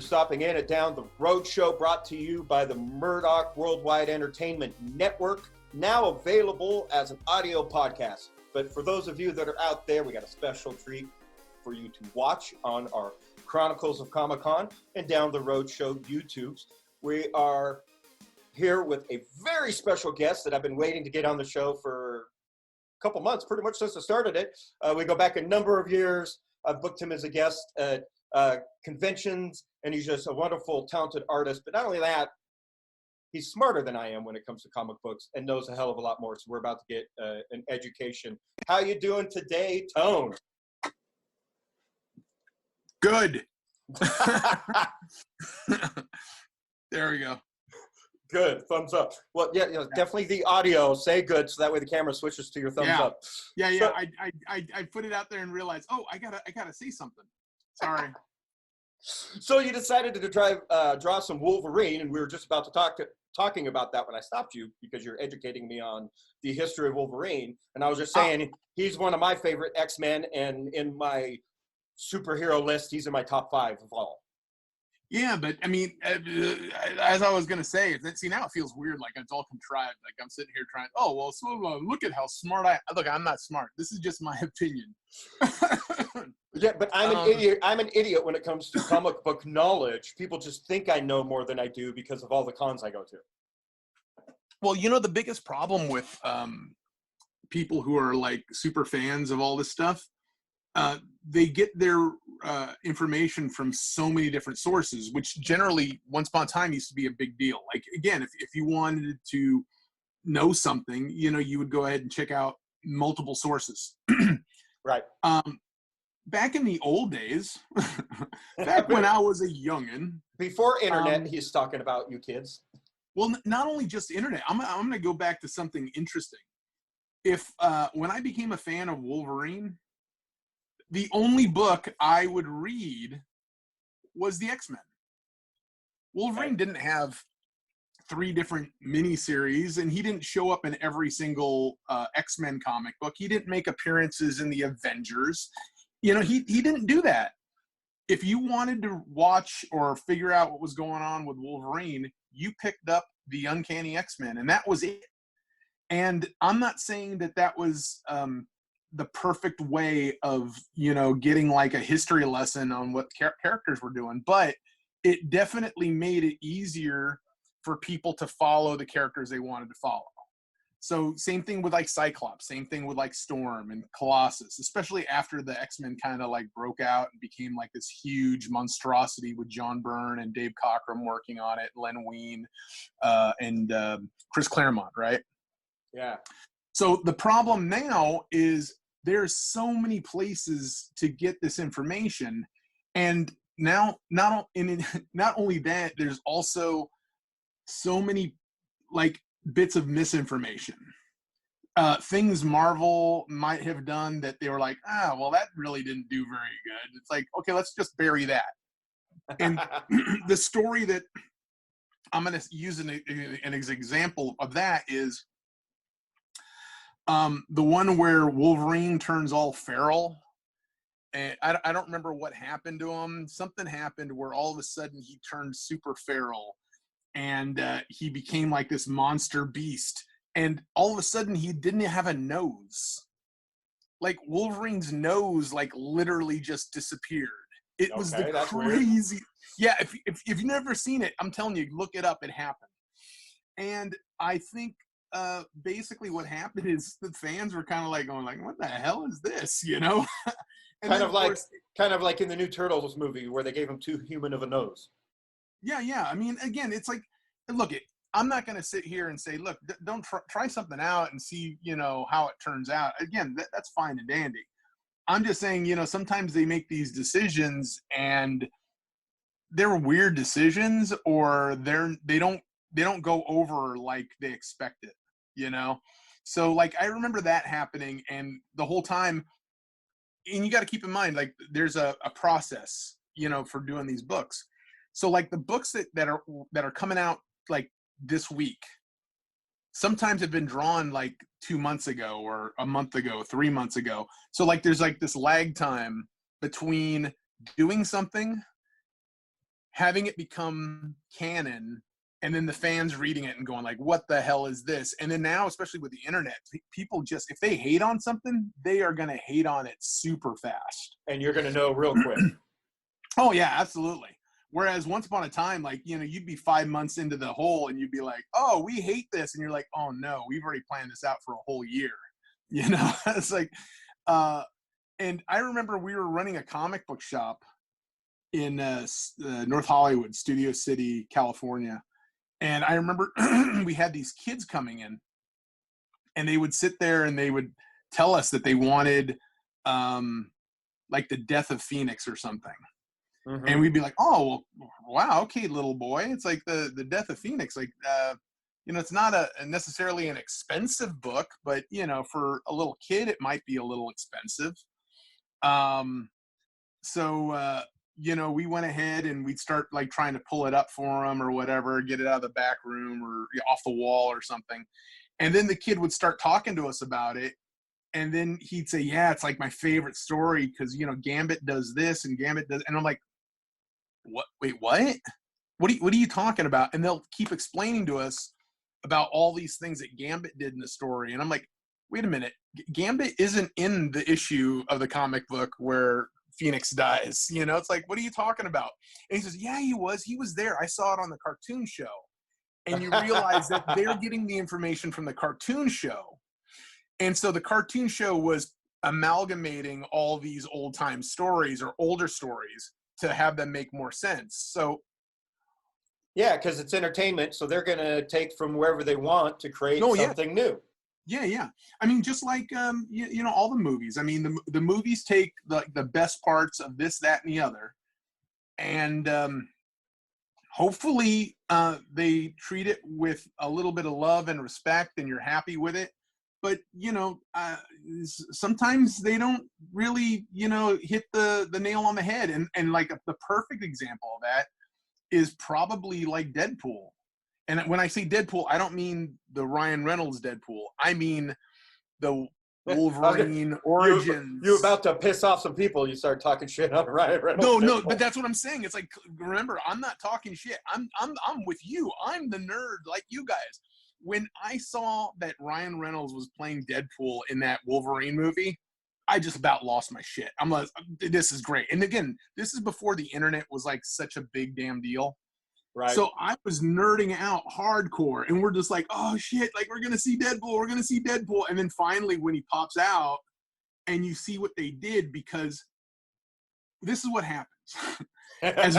stopping in at Down the Road Show, brought to you by the Murdock Worldwide Entertainment Network, now available as an audio podcast. But for those of you that are out there, we got a special treat for you to watch on our Chronicles of Comic-Con and Down the Road Show YouTubes. We are here with a very special guest that I've been waiting to get on the show for a couple months, pretty much since I started it. We go back a number of years. I've booked him as a guest at conventions, and he's just a wonderful, talented artist. But not only that, he's smarter than I am when it comes to comic books and knows a hell of a lot more. So we're about to get an education. How you doing today, Tone? Good. There we go. Good. Thumbs up. Well, yeah, definitely the audio. Say good, so that way the camera switches to your thumbs up. Yeah. So, I put it out there and realized, oh, I gotta say something. Sorry. So you decided to draw some Wolverine, and we were just about to talking about that when I stopped you, because you're educating me on the history of Wolverine, and I was just saying he's one of my favorite X-Men, and in my superhero list, he's in my top 5 of all. Yeah, but I mean, as I was gonna say, see, now it feels weird, like it's all contrived. Like I'm sitting here trying. Oh well, so look at how smart I. Look, I'm not smart. This is just my opinion. Yeah, but I'm an idiot. I'm an idiot when it comes to comic book knowledge. People just think I know more than I do because of all the cons I go to. Well, you know, the biggest problem with people who are like super fans of all this stuff, they get their information from so many different sources, which generally once upon a time used to be a big deal. Like, again, if you wanted to know something, you know, you would go ahead and check out multiple sources. Right. Back in the old days, back when I was a youngin'. Before internet, he's talking about you kids. Well, not only just internet. I'm going to go back to something interesting. When I became a fan of Wolverine, the only book I would read was the X-Men. Wolverine didn't have 3 different miniseries, and he didn't show up in every single X-Men comic book. He didn't make appearances in the Avengers. You know, he didn't do that. If you wanted to watch or figure out what was going on with Wolverine, you picked up the Uncanny X-Men, and that was it. And I'm not saying that was the perfect way of, you know, getting like a history lesson on what characters were doing, but it definitely made it easier for people to follow the characters they wanted to follow. So same thing with like Cyclops, same thing with like Storm and Colossus, especially after the X-Men kind of like broke out and became like this huge monstrosity with John Byrne and Dave Cockrum working on it, Len Wein, and Chris Claremont, right? Yeah. So the problem now is there's so many places to get this information, and now not only that, there's also so many like bits of misinformation, things Marvel might have done that they were like, well, that really didn't do very good. It's like, okay, let's just bury that. And the story that I'm going to use an example of that is the one where Wolverine turns all feral. And I don't remember what happened to him. Something happened where all of a sudden he turned super feral, and he became like this monster beast. And all of a sudden he didn't have a nose. Like Wolverine's nose, like literally just disappeared. It was the crazy. Weird. Yeah, if you've never seen it, I'm telling you, look it up. It happened. And I think basically what happened is the fans were kind of like going like, what the hell is this, you know? And kind of like in the new Turtles movie where they gave him too human of a nose. Yeah. I mean, again, it's like, look, I'm not going to sit here and say, look, don't try something out and see, you know, how it turns out. Again, that's fine and dandy. I'm just saying, you know, sometimes they make these decisions and they're weird decisions, or they don't go over like they expected, you know? So like, I remember that happening, and the whole time, and you got to keep in mind, like there's a process, you know, for doing these books. So like the books that are coming out like this week, sometimes have been drawn like 2 months ago or a month ago, 3 months ago. So like there's like this lag time between doing something, having it become canon, and then the fans reading it and going like, what the hell is this? And then now, especially with the internet, people just, if they hate on something, they are going to hate on it super fast. And you're going to know real quick. Oh yeah, absolutely. Whereas once upon a time, like, you know, you'd be 5 months into the hole and you'd be like, oh, we hate this. And you're like, oh no, we've already planned this out for a whole year. You know, it's like, and I remember we were running a comic book shop in North Hollywood, Studio City, California. And I remember we had these kids coming in, and they would sit there and they would tell us that they wanted like the death of Phoenix or something. Mm-hmm. And we'd be like, oh, well, wow, okay, little boy. It's like the death of Phoenix. Like, you know, it's not necessarily an expensive book, but, you know, for a little kid, it might be a little expensive. So, you know, we went ahead and we'd start like trying to pull it up for him or whatever, get it out of the back room or off the wall or something. And then the kid would start talking to us about it. And then he'd say, yeah, it's like my favorite story because, you know, Gambit does this and Gambit does. And I'm like, what? Wait, what? What are you talking about? And they'll keep explaining to us about all these things that Gambit did in the story. And I'm like, wait a minute. Gambit isn't in the issue of the comic book where Phoenix dies. You know, it's like, what are you talking about? And he says, yeah, he was there. I saw it on the cartoon show. And you realize that they're getting the information from the cartoon show. And so the cartoon show was amalgamating all these old time stories or older stories to have them make more sense. So yeah, because it's entertainment, so they're going to take from wherever they want to create something new. Yeah. I mean, just like you know, all the movies. I mean, the movies take the best parts of this, that, and the other, and hopefully they treat it with a little bit of love and respect, and you're happy with it. But, you know, sometimes they don't really, you know, hit the nail on the head. And like the perfect example of that is probably like Deadpool. And when I say Deadpool, I don't mean the Ryan Reynolds Deadpool. I mean the Wolverine origins. You're about to piss off some people. You start talking shit on Ryan Reynolds. No, but that's what I'm saying. It's like, remember, I'm not talking shit. I'm with you. I'm the nerd like you guys. When I saw that Ryan Reynolds was playing Deadpool in that Wolverine movie, I just about lost my shit. I'm like, this is great. And again, this is before the internet was like such a big damn deal. Right. So I was nerding out hardcore, and we're just like, oh shit, like we're gonna see Deadpool. And then finally when he pops out and you see what they did, because this is what happens. As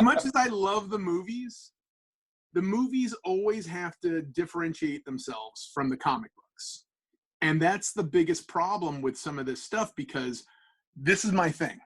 much as I love the movies always have to differentiate themselves from the comic books. And that's the biggest problem with some of this stuff, because this is my thing.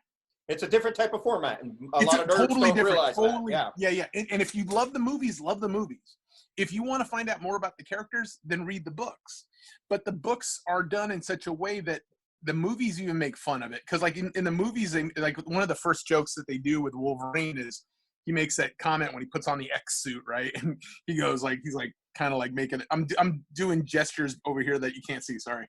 It's a different type of format, and a lot of nerds don't realize that. Yeah. And if you love the movies, love the movies. If you want to find out more about the characters, then read the books. But the books are done in such a way that the movies even make fun of it. Because like in the movies, like one of the first jokes that they do with Wolverine is he makes that comment when he puts on the X suit, right? And he goes like, he's like kind of like making it. I'm doing gestures over here that you can't see. Sorry.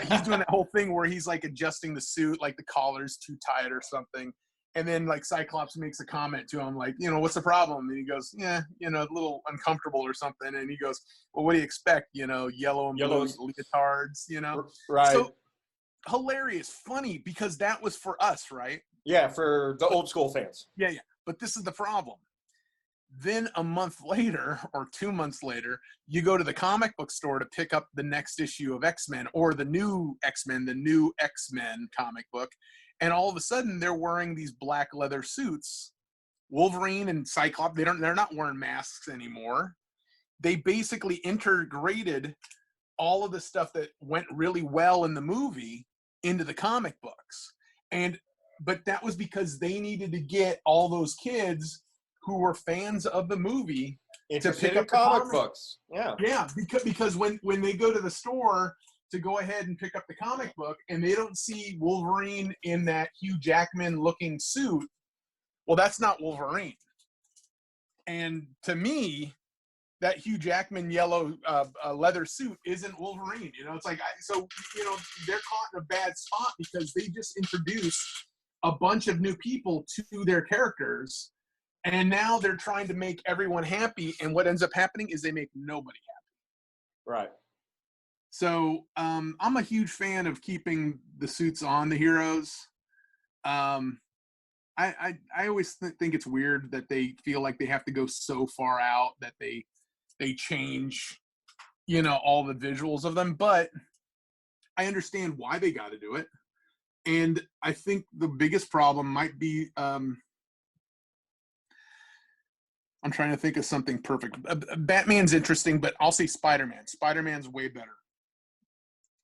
He's doing that whole thing where he's like adjusting the suit, like the collar's too tight or something. And then like Cyclops makes a comment to him, like, you know, what's the problem? And he goes, yeah, you know, a little uncomfortable or something. And he goes, well, what do you expect? You know, yellow and blue leotards, you know? Right. So hilarious, funny, because that was for us, right? Yeah, for the old school fans. Yeah. But this is the problem. Then a month later or 2 months later, you go to the comic book store to pick up the next issue of X-Men or the new X-Men, the new X-Men comic book. And all of a sudden they're wearing these black leather suits. Wolverine and Cyclops, they're not wearing masks anymore. They basically integrated all of the stuff that went really well in the movie into the comic books. But that was because they needed to get all those kids who were fans of the movie to pick up comic books. Yeah, because when they go to the store to go ahead and pick up the comic book and they don't see Wolverine in that Hugh Jackman looking suit, well, that's not Wolverine. And to me, that Hugh Jackman yellow leather suit isn't Wolverine. You know, it's like, so, you know, they're caught in a bad spot because they just introduced a bunch of new people to their characters. And now they're trying to make everyone happy, and what ends up happening is they make nobody happy. Right. So I'm a huge fan of keeping the suits on the heroes. I always think it's weird that they feel like they have to go so far out that they change, all the visuals of them. But I understand why they got to do it. And I think the biggest problem might be, I'm trying to think of something perfect. Batman's interesting, but I'll say Spider-Man. Spider-Man's way better.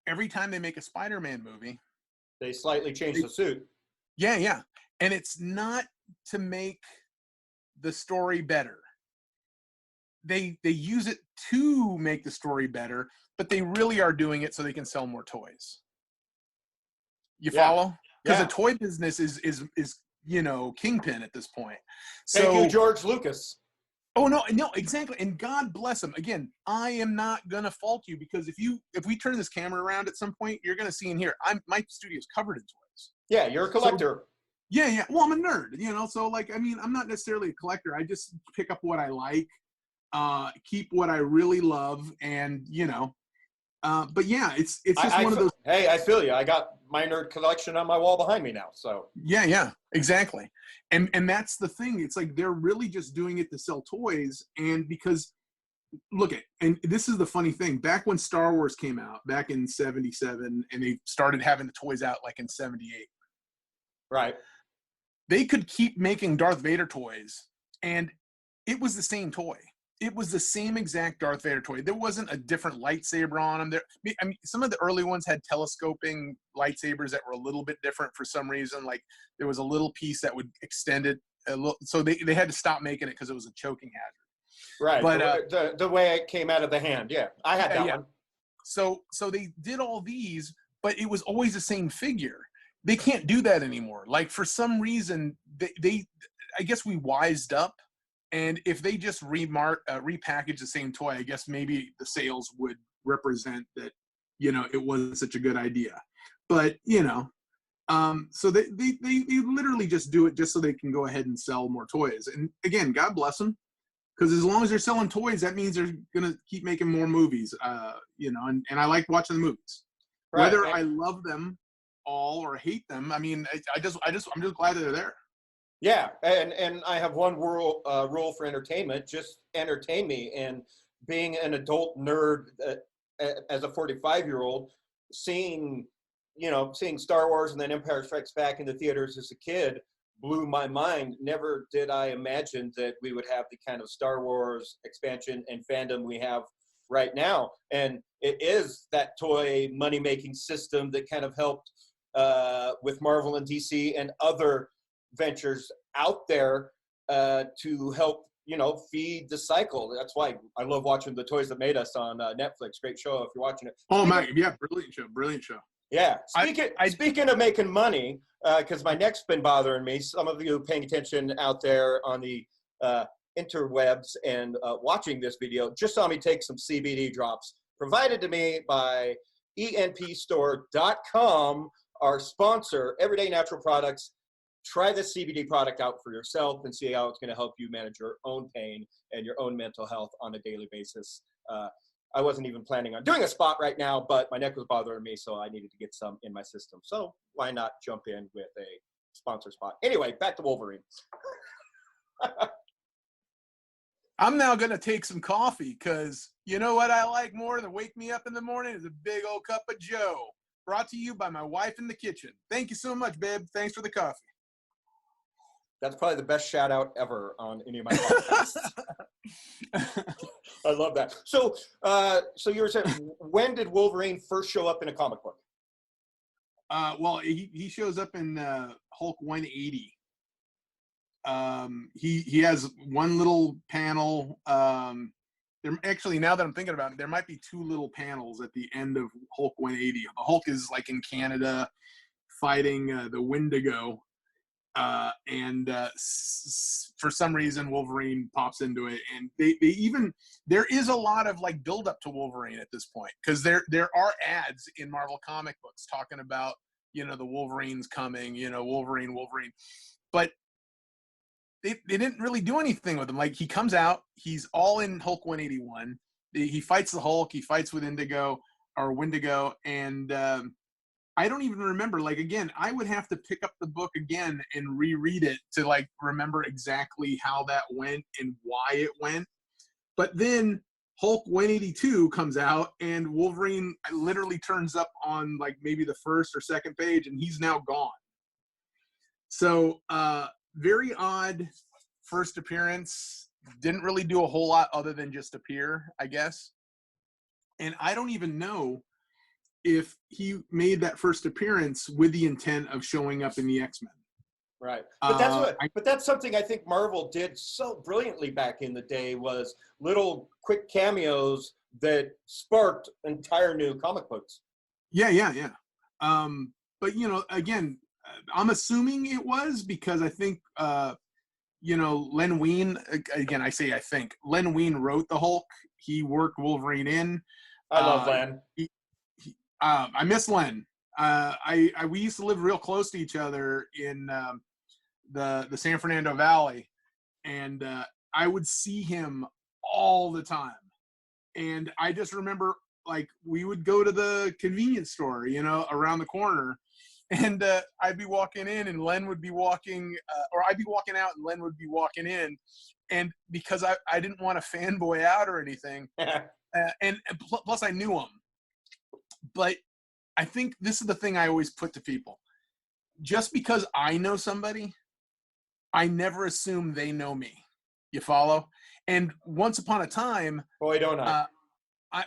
Every time they make a Spider-Man movie, they slightly change the suit. Yeah. And it's not to make the story better. They use it to make the story better, but they really are doing it so they can sell more toys. You follow? Because the toy business is kingpin at this point. Thank you, George Lucas. Oh no, exactly. And God bless him. Again, I am not gonna fault you, because if we turn this camera around at some point, you're gonna see in here, my studio's covered in toys. Yeah, you're a collector. So, yeah. Well, I'm a nerd, so I'm not necessarily a collector. I just pick up what I like, keep what I really love, and but yeah, it's just one of those. Hey, I feel you. I got my nerd collection on my wall behind me now. So yeah, exactly. And that's the thing. It's like they're really just doing it to sell toys, and because and this is the funny thing. Back when Star Wars came out, back in '77, and they started having the toys out like in '78. Right. They could keep making Darth Vader toys, and it was the same toy. It was the same exact Darth Vader toy. There wasn't a different lightsaber on them. Some of the early ones had telescoping lightsabers that were a little bit different for some reason. Like there was a little piece that would extend it a little, so they had to stop making it because it was a choking hazard. Right. But the way it came out of the hand. Yeah, I had that one. So they did all these, but it was always the same figure. They can't do that anymore. Like for some reason, they I guess we wised up. And if they just repackage the same toy, I guess maybe the sales would represent that, it wasn't such a good idea. But, so they literally just do it just so they can go ahead and sell more toys. And again, God bless them, because as long as they're selling toys, that means they're going to keep making more movies, and I like watching the movies. Right. Whether I love them all or hate them, I'm just glad that they're there. Yeah, and I have one rule for entertainment: just entertain me. And being an adult nerd as a 45-year-old, seeing Star Wars and then Empire Strikes Back in the theaters as a kid blew my mind. Never did I imagine that we would have the kind of Star Wars expansion and fandom we have right now. And it is that toy money-making system that kind of helped with Marvel and DC and other ventures out there to help feed the cycle. That's why I love watching The Toys That Made Us on Netflix. Great show if you're watching it. Oh my, yeah, brilliant show. Yeah, speaking of making money, because my neck's been bothering me. Some of you paying attention out there on the interwebs and watching this video just saw me take some CBD drops provided to me by enpstore.com, our sponsor, Everyday Natural Products. Try this CBD product out for yourself and see how it's going to help you manage your own pain and your own mental health on a daily basis. I wasn't even planning on doing a spot right now, but my neck was bothering me, so I needed to get some in my system. So why not jump in with a sponsor spot? Anyway, back to Wolverine. I'm now going to take some coffee, because you know what I like more than wake me up in the morning is a big old cup of Joe. Brought to you by my wife in the kitchen. Thank you so much, babe. Thanks for the coffee. That's probably the best shout out ever on any of my podcasts. I love that. So you were saying, when did Wolverine first show up in a comic book? Well, he shows up in Hulk 180. He has one little panel. There actually, now that I'm thinking about it, there might be two little panels at the end of Hulk 180. The Hulk is like in Canada fighting the Wendigo. And for some reason Wolverine pops into it, and they even, there is a lot of like build up to Wolverine at this point, because there are ads in Marvel comic books talking about the Wolverine's coming, Wolverine, but they didn't really do anything with him. Like, he comes out, he's all in Hulk 181. He fights the Hulk, he fights with Wendigo, and I don't even remember. Like, again, I would have to pick up the book again and reread it to like remember exactly how that went and why it went. But then Hulk 182 comes out, and Wolverine literally turns up on like maybe the first or second page, and he's now gone. So very odd first appearance. Didn't really do a whole lot other than just appear, I guess. And I don't even know if he made that first appearance with the intent of showing up in the X-Men. Right. But that's something I think Marvel did so brilliantly back in the day, was little quick cameos that sparked entire new comic books. Yeah. But, you know, again, I'm assuming it was because I think, you know, Len Wein, again, I think, Len Wein wrote the Hulk. He worked Wolverine in. I love Len. I miss Len. We used to live real close to each other in the San Fernando Valley, and I would see him all the time. And I just remember, like, we would go to the convenience store, you know, around the corner, and I'd be walking in, and Len would be walking, or I'd be walking out, and Len would be walking in. And because I didn't want to fanboy out or anything, and plus I knew him. But I think this is the thing I always put to people. Just because I know somebody, I never assume they know me. You follow? And once upon a time, boy, don't I.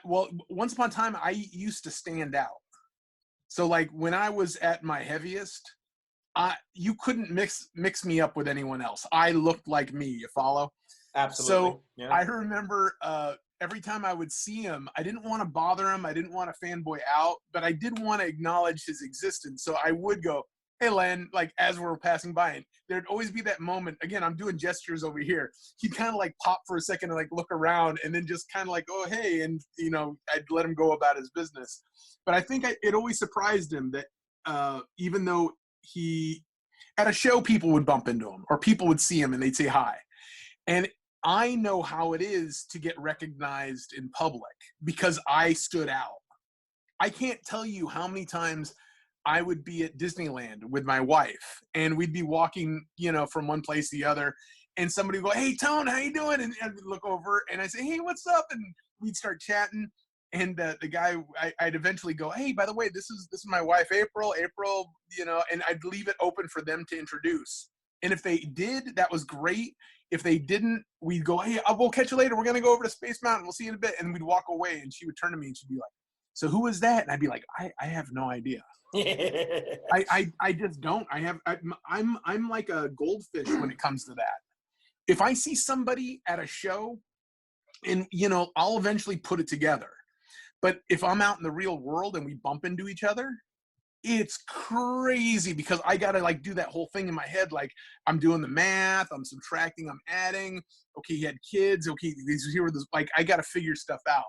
Once upon a time, I used to stand out. So, like, when I was at my heaviest, you couldn't mix me up with anyone else. I looked like me. You follow? Absolutely. So yeah. I remember every time I would see him, I didn't want to bother him. I didn't want to fanboy out, but I did want to acknowledge his existence. So I would go, "Hey, Len," like, as we're passing by, and there'd always be that moment. Again, I'm doing gestures over here. He'd kind of like pop for a second and like look around, and then just kind of like, "Oh, hey," and you know, I'd let him go about his business. But I think it always surprised him that even though he at a show, people would bump into him, or people would see him and they'd say hi, and I know how it is to get recognized in public because I stood out. I can't tell you how many times I would be at Disneyland with my wife, and we'd be walking, you know, from one place to the other, and somebody would go, "Hey, Tone, how you doing?" And I'd look over, and I'd say, "Hey, what's up?" And we'd start chatting, and the guy, I'd eventually go, "Hey, by the way, this is my wife, April, you know," and I'd leave it open for them to introduce. And if they did, that was great. If they didn't, we'd go, "Hey, we'll catch you later. We're going to go over to Space Mountain. We'll see you in a bit." And we'd walk away, and she would turn to me, and she'd be like, "So who was that?" And I'd be like, I have no idea. I just don't. I'm like a goldfish when it comes to that. If I see somebody at a show, and, you know, I'll eventually put it together. But if I'm out in the real world and we bump into each other, it's crazy because I gotta like do that whole thing in my head. Like, I'm doing the math, I'm subtracting, I'm adding. Okay, he had kids. Okay, these here were this. Like, I gotta figure stuff out.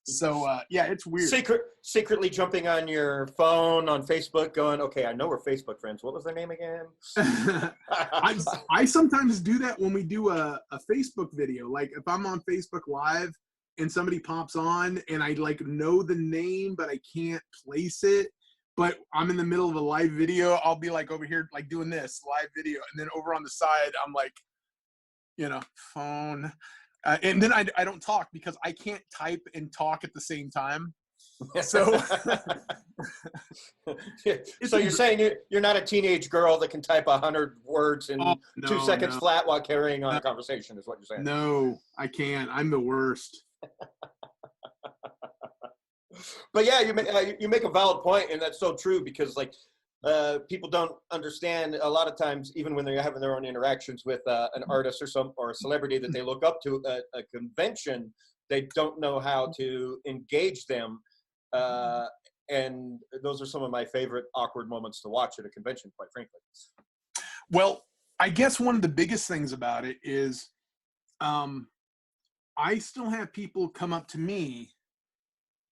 So yeah, it's weird. Secretly jumping on your phone on Facebook, going, "Okay, I know we're Facebook friends. What was their name again?" I sometimes do that when we do a Facebook video. Like, if I'm on Facebook Live and somebody pops on and I like know the name but I can't place it, but I'm in the middle of a live video, I'll be like over here like doing this live video, and then over on the side I'm like, you know, phone, and then I don't talk because I can't type and talk at the same time. So so you're saying you're not a teenage girl that can type 100 words in 2 seconds flat while carrying on a conversation, is what you're saying? No, I can't. I'm the worst. But yeah, you make a valid point, and that's so true because like people don't understand a lot of times, even when they're having their own interactions with an artist or a celebrity that they look up to at a convention, they don't know how to engage them. And those are some of my favorite awkward moments to watch at a convention, quite frankly. Well, I guess one of the biggest things about it is I still have people come up to me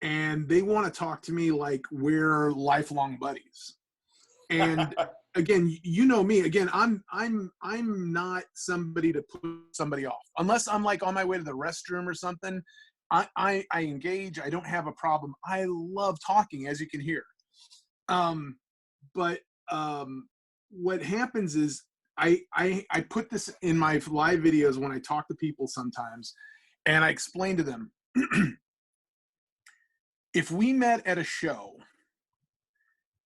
and they want to talk to me like we're lifelong buddies. And again, you know me. Again, I'm not somebody to put somebody off unless I'm like on my way to the restroom or something. I engage. I don't have a problem. I love talking, as you can hear. But what happens is I put this in my live videos when I talk to people sometimes, and I explain to them, if we met at a show,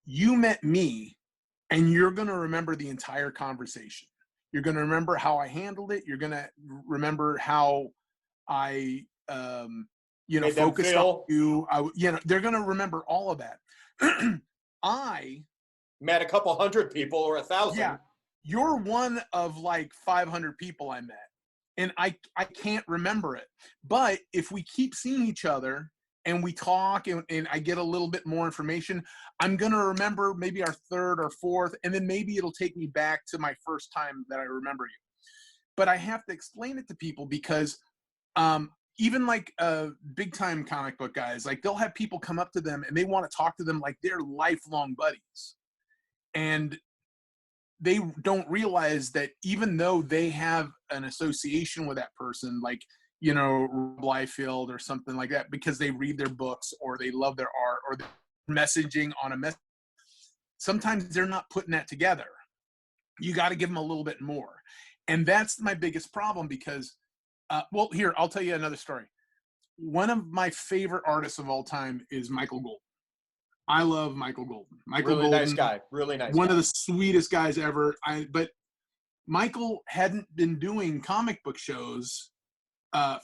you met me, and you're going to remember the entire conversation. You're going to remember how I handled it. You're going to remember how I, focused on you. They're going to remember all of that. I met a couple hundred people or 1,000. Yeah, you're one of like 500 people I met, and I can't remember it. But if we keep seeing each other and we talk and I get a little bit more information, I'm going to remember maybe our third or fourth, and then maybe it'll take me back to my first time that I remember you. But I have to explain it to people because even like big time comic book guys, like they'll have people come up to them and they want to talk to them like they're lifelong buddies. And they don't realize that even though they have an association with that person, like, Rob Liefeld or something like that, because they read their books or they love their art or they're messaging on a message, sometimes they're not putting that together. You got to give them a little bit more. And that's my biggest problem because, here, I'll tell you another story. One of my favorite artists of all time is Michael Golden. I love Michael Golden. Really nice guy. Really nice. One of the sweetest guys ever. But Michael hadn't been doing comic book shows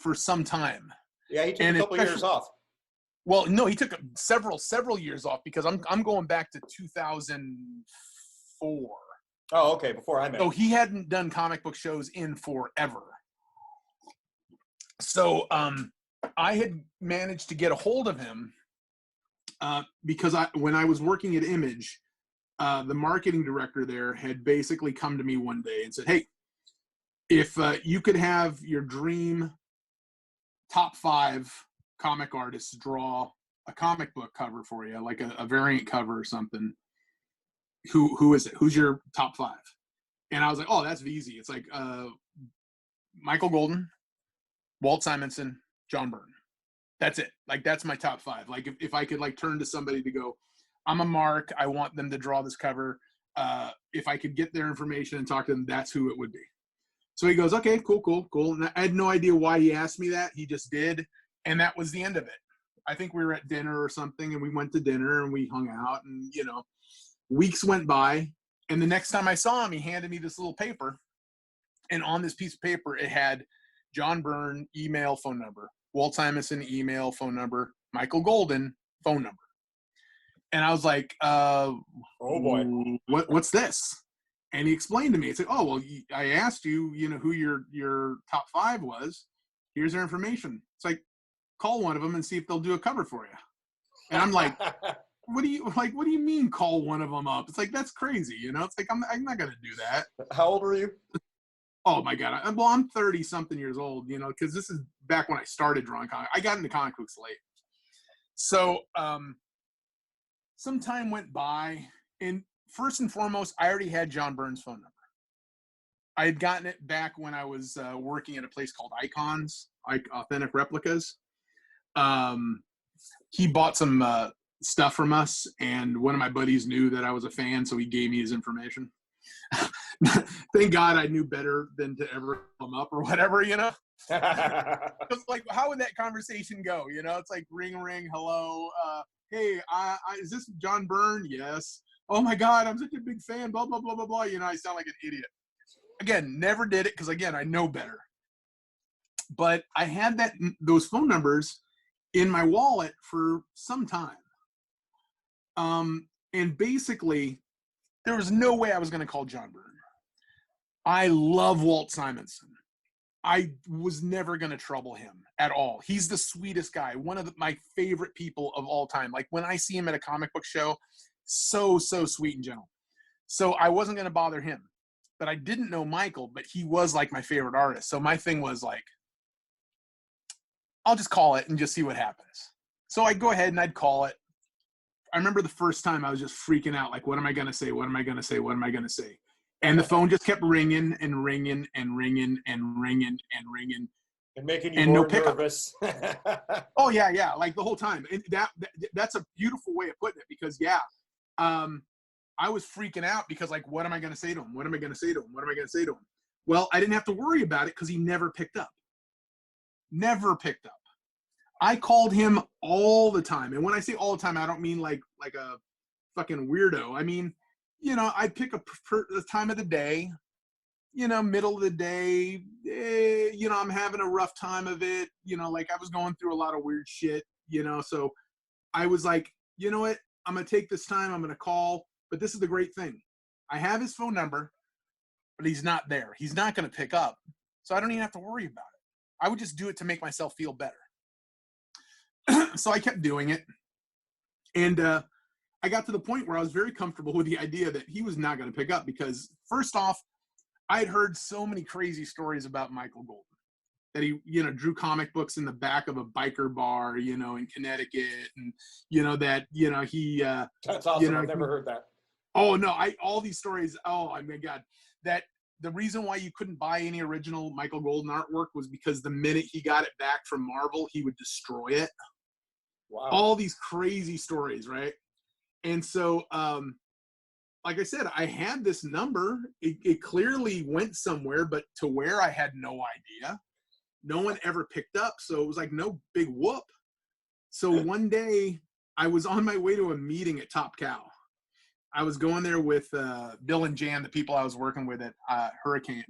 for some time. Yeah, he took a couple years off. Well, no, he took several years off because I'm going back to 2004. Oh, okay, before I met. So he hadn't done comic book shows in forever. So I had managed to get a hold of him. Because when I was working at Image, the marketing director there had basically come to me one day and said, hey, if you could have your dream top 5 comic artists draw a comic book cover for you, like a variant cover or something, who is it? Who's your top 5? And I was like, oh, that's easy. It's like Michael Golden, Walt Simonson, John Byrne. That's it. Like, that's my top 5. Like, if I could, like, turn to somebody to go, I'm a mark, I want them to draw this cover. If I could get their information and talk to them, that's who it would be. So he goes, okay, cool. And I had no idea why he asked me that. He just did. And that was the end of it. I think we were at dinner or something, and we went to dinner, and we hung out, and, weeks went by. And the next time I saw him, he handed me this little paper. And on this piece of paper, it had John Byrne, email, phone number. Walt Simonson, email, phone number. Michael Golden, phone number. And I was like, oh boy, what's this? And he explained to me. It's like, oh, well, I asked you, who your top 5 was. Here's their information. It's like, call one of them and see if they'll do a cover for you. And I'm like, what do you mean call one of them up? It's like, that's crazy. It's like, I'm not going to do that. How old were you? Oh my God. I'm 30 something years old, because this is back when I started drawing comics. I got into comic books late. So, some time went by, and first and foremost, I already had John Byrne's phone number. I had gotten it back when I was working at a place called Icons, Authentic Replicas. He bought some stuff from us, and one of my buddies knew that I was a fan, so he gave me his information. Thank God I knew better than to ever come up or whatever, It's like, how would that conversation go? It's like ring, hello. Hey, is this John Byrne? Yes. Oh my God, I'm such a big fan. Blah blah blah blah blah. I sound like an idiot. Again, never did it because again, I know better. But I had those phone numbers in my wallet for some time. And basically, there was no way I was going to call John Byrne. I love Walt Simonson. I was never going to trouble him at all. He's the sweetest guy. One of my favorite people of all time. Like when I see him at a comic book show, so sweet and gentle. So I wasn't going to bother him. But I didn't know Michael, but he was like my favorite artist. So my thing was like, I'll just call it and just see what happens. So I'd go ahead and I'd call it. I remember the first time I was just freaking out. Like, what am I going to say? What am I going to say? What am I going to say? And the phone just kept ringing and ringing and ringing and ringing and ringing. And making you and more no pickup. nervous. Oh yeah, like the whole time. And that's a beautiful way of putting it, because I was freaking out because, like, what am I going to say to him? What am I going to say to him? What am I going to say to him? Well, I didn't have to worry about it because he never picked up. Never picked up. I called him all the time. And when I say all the time, I don't mean like a fucking weirdo. I mean, I'd pick the time of the day, middle of the day, I'm having a rough time of it, like I was going through a lot of weird shit, so I was like, you know what, I'm going to take this time, I'm going to call. But this is the great thing. I have his phone number, but he's not there. He's not going to pick up. So I don't even have to worry about it. I would just do it to make myself feel better. So I kept doing it. And I got to the point where I was very comfortable with the idea that he was not going to pick up, because first off, I had heard so many crazy stories about Michael Golden, that he, drew comic books in the back of a biker bar, in Connecticut, and, that, he, that's awesome. I've never heard that. Oh no, all these stories. Oh my God, that the reason why you couldn't buy any original Michael Golden artwork was because the minute he got it back from Marvel, he would destroy it. Wow. All these crazy stories, right? And so, like I said, I had this number. It clearly went somewhere, but to where, I had no idea. No one ever picked up, so it was like no big whoop. So one day, I was on my way to a meeting at Top Cow. I was going there with Bill and Jan, the people I was working with at Hurricane,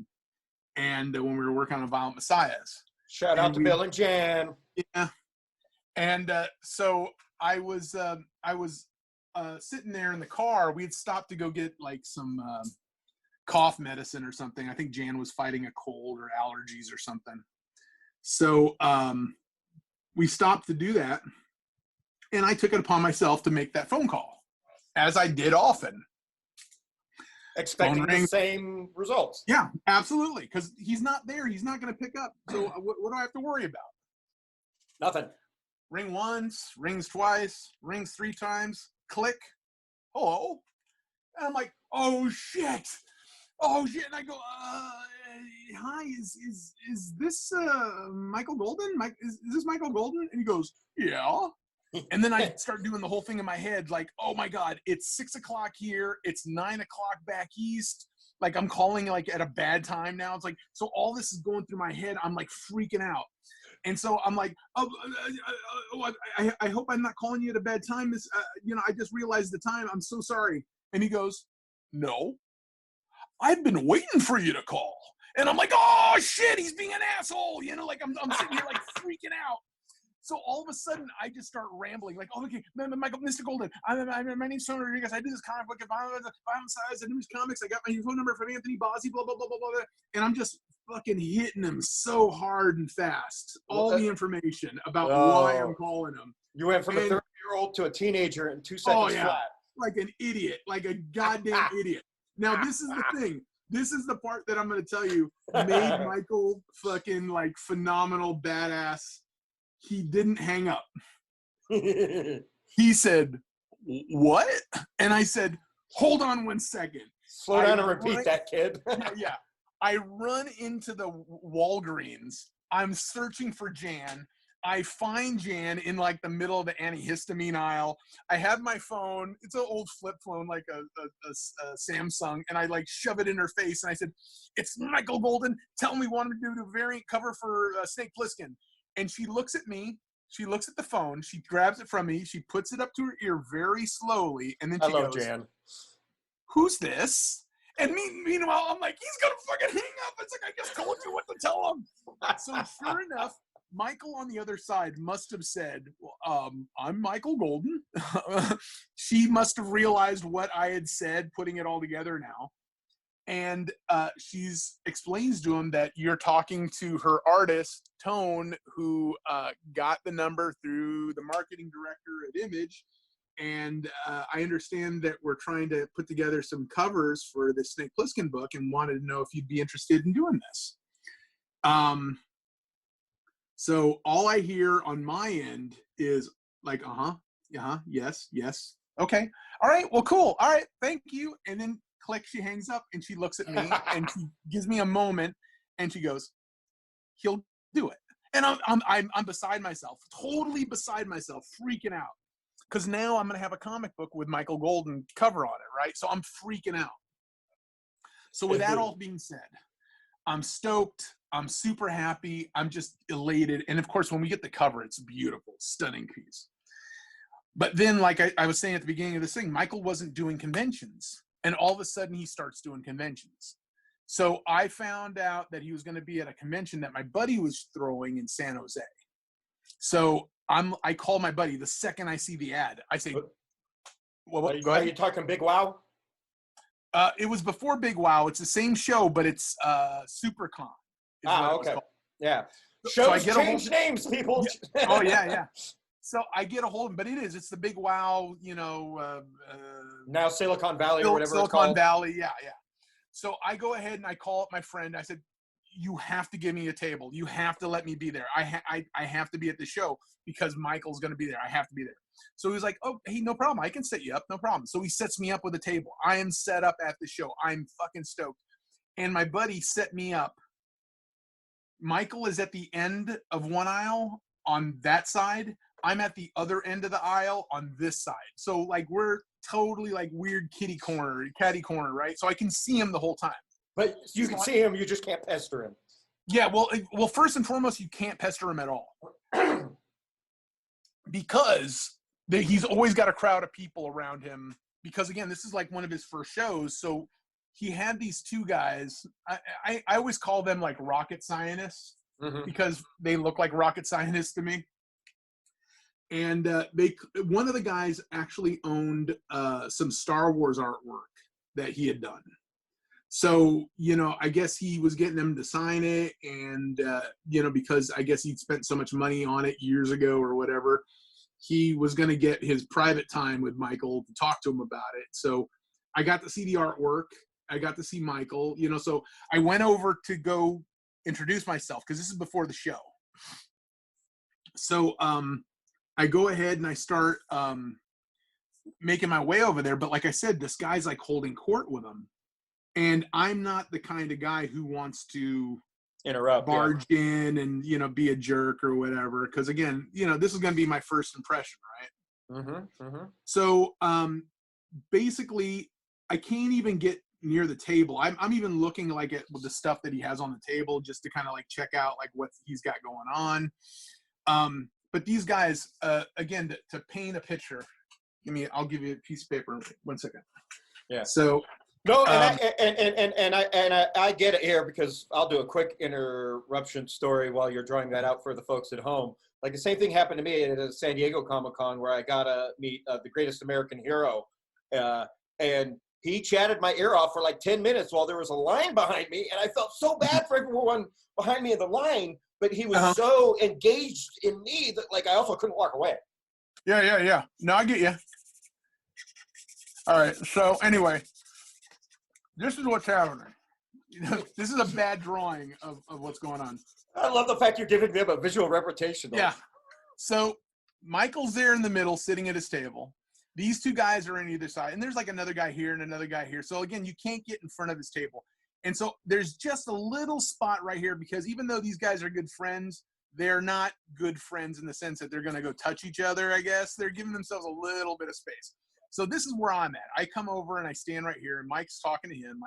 and when we were working on Violent Messiahs. Shout out to Bill and Jan. Yeah. And so I was sitting there in the car. We had stopped to go get like some cough medicine or something. I think Jan was fighting a cold or allergies or something. So we stopped to do that, and I took it upon myself to make that phone call, as I did often. Expecting the same results. Yeah, absolutely. Because he's not there. He's not going to pick up. So what do I have to worry about? Nothing. Ring once, rings twice, rings 3 times, click, hello. And I'm like, oh shit. And I go, hi, is this Michael Golden? Is this Michael Golden? And he goes, yeah. And then I start doing the whole thing in my head, like, oh my God, it's 6 o'clock here, it's 9 o'clock back east. Like, I'm calling like at a bad time now. It's like, so all this is going through my head. I'm like freaking out. And so I'm like, I hope I'm not calling you at a bad time. I just realized the time. I'm so sorry. And he goes, no, I've been waiting for you to call. And I'm like, oh shit, he's being an asshole. Like I'm sitting here like freaking out. So all of a sudden, I just start rambling, like, oh, okay, Michael, Mr. Golden, my name's Tony Rodriguez. I did this comic book at Violent Size, I do these comics. I got my phone number from Anthony Bozzi, blah, blah, blah, blah, blah. And I'm just fucking hitting him so hard and fast, all the information about why I'm calling him. You went from a 30-year-old to a teenager in 2 seconds flat. Like an idiot, like a goddamn idiot. Now, this is the thing. This is the part that I'm going to tell you made Michael fucking, like, phenomenal badass. He didn't hang up. He said, what? And I said, hold on 1 second. Slow down and repeat that, kid. Yeah. I run into the Walgreens. I'm searching for Jan. I find Jan in like the middle of the antihistamine aisle. I have my phone. It's an old flip phone, like a Samsung. And I like shove it in her face. And I said, it's Michael Golden. Tell me what to do to variant cover for Snake Plissken. And she looks at me, she looks at the phone, she grabs it from me, she puts it up to her ear very slowly, and then she goes, Jan. Who's this? And meanwhile, I'm like, he's going to fucking hang up. It's like, I just told you what to tell him. So sure enough, Michael on the other side must have said, I'm Michael Golden. She must have realized what I had said, putting it all together now. And she explains to him that you're talking to her artist, Tone, who got the number through the marketing director at Image. And I understand that we're trying to put together some covers for the Snake Plissken book and wanted to know if you'd be interested in doing this. So all I hear on my end is like, yes, Okay. All right. Well, cool. All right. Thank you. And then click, she hangs up and she looks at me and she gives me a moment and she goes, he'll do it. And I'm beside myself, totally beside myself, freaking out. Because now I'm going to have a comic book with Michael Golden cover on it, right? So I'm freaking out. So with that all being said, I'm stoked. I'm super happy. I'm just elated. And of course, when we get the cover, it's beautiful, stunning piece. But then, like I was saying at the beginning of this thing, Michael wasn't doing conventions. And all of a sudden, he starts doing conventions. So I found out that he was going to be at a convention that my buddy was throwing in San Jose. So I call my buddy the second I see the ad. I say, well, are you talking Big Wow? It was before Big Wow. It's the same show, but it's SuperCon. Okay. Yeah. Shows change names, people. Yeah. Oh, yeah. So I get a hold of him, but it's the Big Wow, now Silicon Valley or whatever Silicon it's called. Valley, yeah. So I go ahead and I call up my friend. I said, you have to give me a table. You have to let me be there. I have to be at the show because Michael's going to be there. I have to be there. So he was like, oh, hey, no problem. I can set you up. No problem. So he sets me up with a table. I am set up at the show. I'm fucking stoked. And my buddy set me up. Michael is at the end of one aisle on that side. I'm at the other end of the aisle on this side. So like we're totally like weird catty corner, right? So I can see him the whole time. But you can see him, you just can't pester him. Yeah, well, first and foremost, you can't pester him at all. Because he's always got a crowd of people around him. Because, again, this is like one of his first shows. So he had these two guys. I always call them like rocket scientists because they look like rocket scientists to me. And one of the guys actually owned some Star Wars artwork that he had done. So, I guess he was getting them to sign it and, because I guess he'd spent so much money on it years ago or whatever, he was going to get his private time with Michael to talk to him about it. So I got to see the artwork. I got to see Michael, so I went over to go introduce myself because this is before the show. So I go ahead and I start making my way over there. But like I said, this guy's like holding court with him. And I'm not the kind of guy who wants to barge in and, be a jerk or whatever. Because, again, this is going to be my first impression, right? So, basically, I can't even get near the table. I'm even looking like at the stuff that he has on the table just to kind of, like, check out, like, what he's got going on. But these guys, again, to paint a picture, I'll give you a piece of paper. 1 second. Yeah. So... No, and I get it here because I'll do a quick interruption story while you're drawing that out for the folks at home. Like the same thing happened to me at a San Diego Comic-Con where I got to meet the greatest American hero. And he chatted my ear off for like 10 minutes while there was a line behind me. And I felt so bad for everyone behind me in the line, but he was so engaged in me that like I also couldn't walk away. Yeah. No, I get you. All right. So anyway. This is what's happening. This is a bad drawing of what's going on. I love the fact you're giving them a visual representation. Yeah. So Michael's there in the middle sitting at his table. These two guys are on either side. And there's like another guy here and another guy here. So, again, you can't get in front of his table. And so there's just a little spot right here because even though these guys are good friends, they're not good friends in the sense that they're going to go touch each other, I guess. They're giving themselves a little bit of space. So this is where I'm at. I come over and I stand right here, and Mike's talking to him.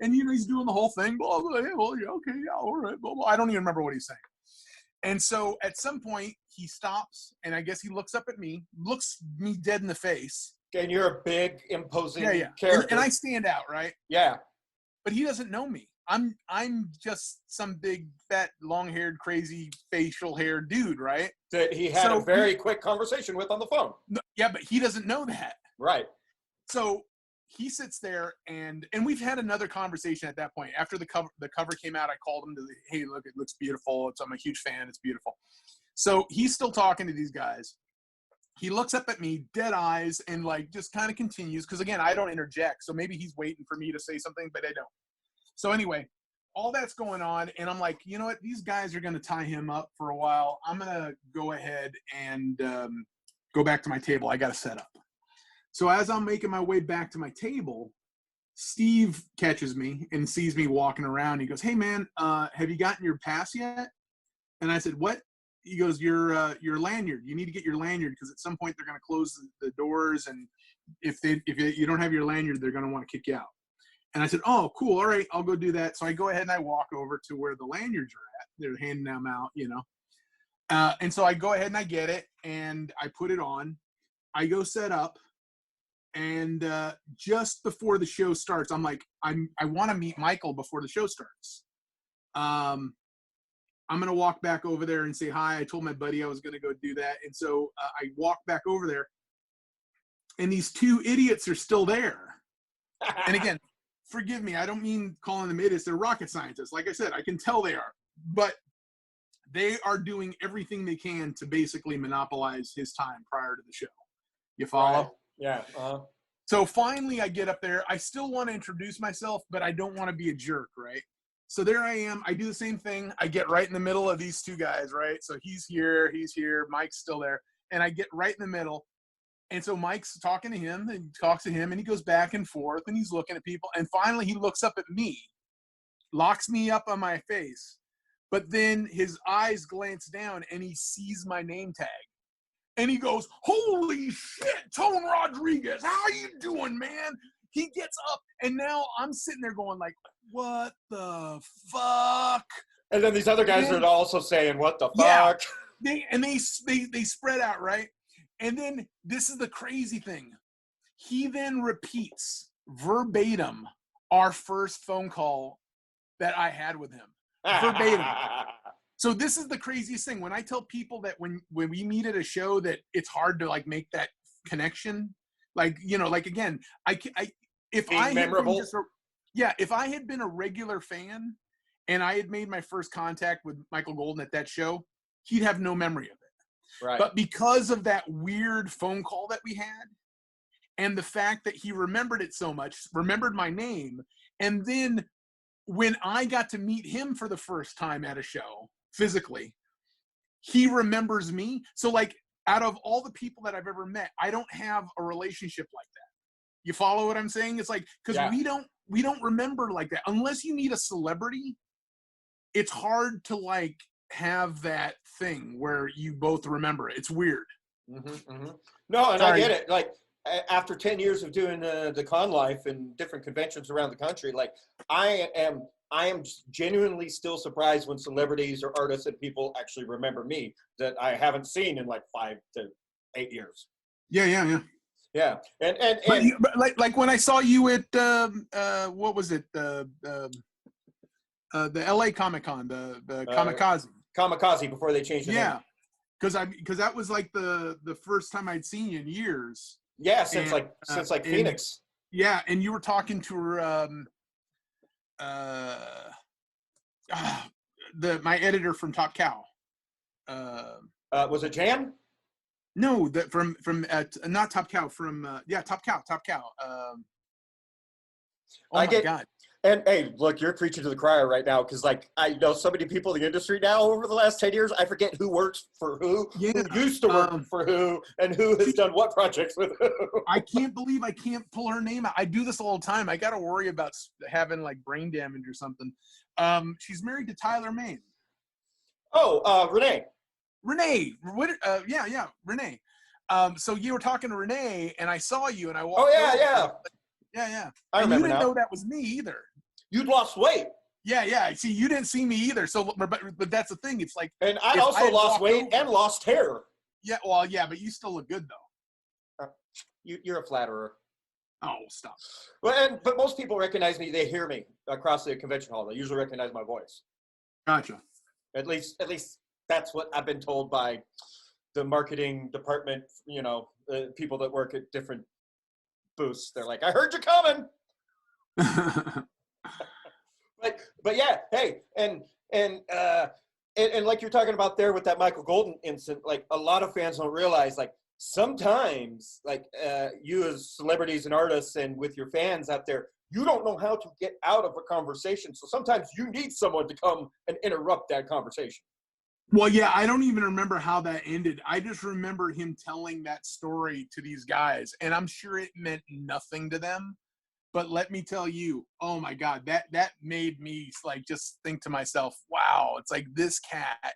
And, he's doing the whole thing. Blah, blah, blah. Well, yeah, okay, yeah, all right, blah, blah. I don't even remember what he's saying. And so at some point, he stops, and I guess he looks up at me, looks me dead in the face. And you're a big, imposing character. And I stand out, right? Yeah. But he doesn't know me. I'm just some big, fat, long-haired, crazy, facial-haired dude, right? That he had a very quick conversation with on the phone. Yeah, but he doesn't know that. Right. So he sits there, and we've had another conversation at that point. After the cover came out, I called him to, hey, look, it looks beautiful. I'm a huge fan. It's beautiful. So he's still talking to these guys. He looks up at me, dead eyes, and, like, just kind of continues. Because, again, I don't interject. So maybe he's waiting for me to say something, but I don't. So anyway, all that's going on, and I'm like, you know what? These guys are going to tie him up for a while. I'm going to go ahead and go back to my table. I got to set up. So as I'm making my way back to my table, Steve catches me and sees me walking around. He goes, "Hey man, have you gotten your pass yet?" And I said, "What?" He goes, your lanyard. You need to get your lanyard because at some point they're going to close the doors, and if you don't have your lanyard, they're going to want to kick you out. And I said, "Oh, cool. All right, I'll go do that." So I go ahead and I walk over to where the lanyards are at. They're handing them out, you know. And so I go ahead and I get it and I put it on. I go set up, and just before the show starts, I'm like, I want to meet Michael before the show starts. I'm going to walk back over there and say hi. I told my buddy I was going to go do that. And so I walk back over there, and these two idiots are still there. And again, forgive me, I don't mean calling them idiots. They're rocket scientists. Like I said, I can tell they are. But they are doing everything they can to basically monopolize his time prior to the show. You follow? Right. Yeah. Uh-huh. So finally I get up there. I still want to introduce myself, but I don't want to be a jerk, right? So there I am. I do the same thing. I get right in the middle of these two guys, right? So he's here, Mike's still there. And I get right in the middle. And so Mike's talking to him and talks to him, and he goes back and forth, and he's looking at people. And finally he looks up at me, locks me up on my face. But then his eyes glance down, and he sees my name tag. And he goes, "Holy shit, Tone Rodriguez, how you doing, man?" He gets up, and now I'm sitting there going like, what the fuck? And then these other guys are also saying, "What the fuck?" Yeah, they spread out, right? And then this is the crazy thing. He then repeats verbatim our first phone call that I had with him. Verbatim. So this is the craziest thing. When I tell people that when we meet at a show that it's hard to like make that connection, like, you know, like again, if I had been a regular fan and I had made my first contact with Michael Golden at that show, he'd have no memory of it. Right. But because of that weird phone call that we had, and the fact that he remembered it so much, remembered my name, and then when I got to meet him for the first time at a show physically, he remembers me. So like, out of all the people that I've ever met, I don't have a relationship like that. You follow what I'm saying? It's like, because we don't remember like that. Unless you meet a celebrity, it's hard to like have that thing where you both remember it. It's weird. Mm-hmm, mm-hmm. No, and sorry. I get it. Like, after 10 years of doing the con life and different conventions around the country, like I am genuinely still surprised when celebrities or artists and people actually remember me that I haven't seen in like 5 to 8 years. Yeah. And like when I saw you at what was it, the LA Comic-Con, the Kamikaze before they changed the name. Yeah, because that was like the first time I'd seen you in years. Yeah, since Phoenix. Yeah, and you were talking to her, my editor from Top Cow. Was it Jan? No, from not Top Cow, from Top Cow. God. And hey, look, you're preaching to the choir right now, because like I know so many people in the industry now over the last 10 years. I forget who works for who used to work for who, and who has done what projects with who. I can't believe I can't pull her name out. I do this all the time. I got to worry about having like brain damage or something. She's married to Tyler Mane. Oh, Renee. Renee. Renee. So you were talking to Renee, and I saw you, and I walked. Oh yeah, over. Yeah. I remember. You didn't know that was me either. You'd lost weight. Yeah. See, you didn't see me either. So, but that's the thing. It's like. And I also lost weight and lost hair. Yeah. Well, yeah, but you still look good though. You're a flatterer. Oh, stop. Well, but most people recognize me. They hear me across the convention hall. They usually recognize my voice. Gotcha. At least that's what I've been told by the marketing department. You know, people that work at different booths. They're like, "I heard you coming." but yeah, hey, and like you're talking about there with that Michael Golden incident, like a lot of fans don't realize, like sometimes, like you as celebrities and artists and with your fans out there, you don't know how to get out of a conversation. So sometimes you need someone to come and interrupt that conversation. Well, yeah, I don't even remember how that ended. I just remember him telling that story to these guys, and I'm sure it meant nothing to them. But let me tell you, oh my God, that made me like just think to myself, wow, it's like this cat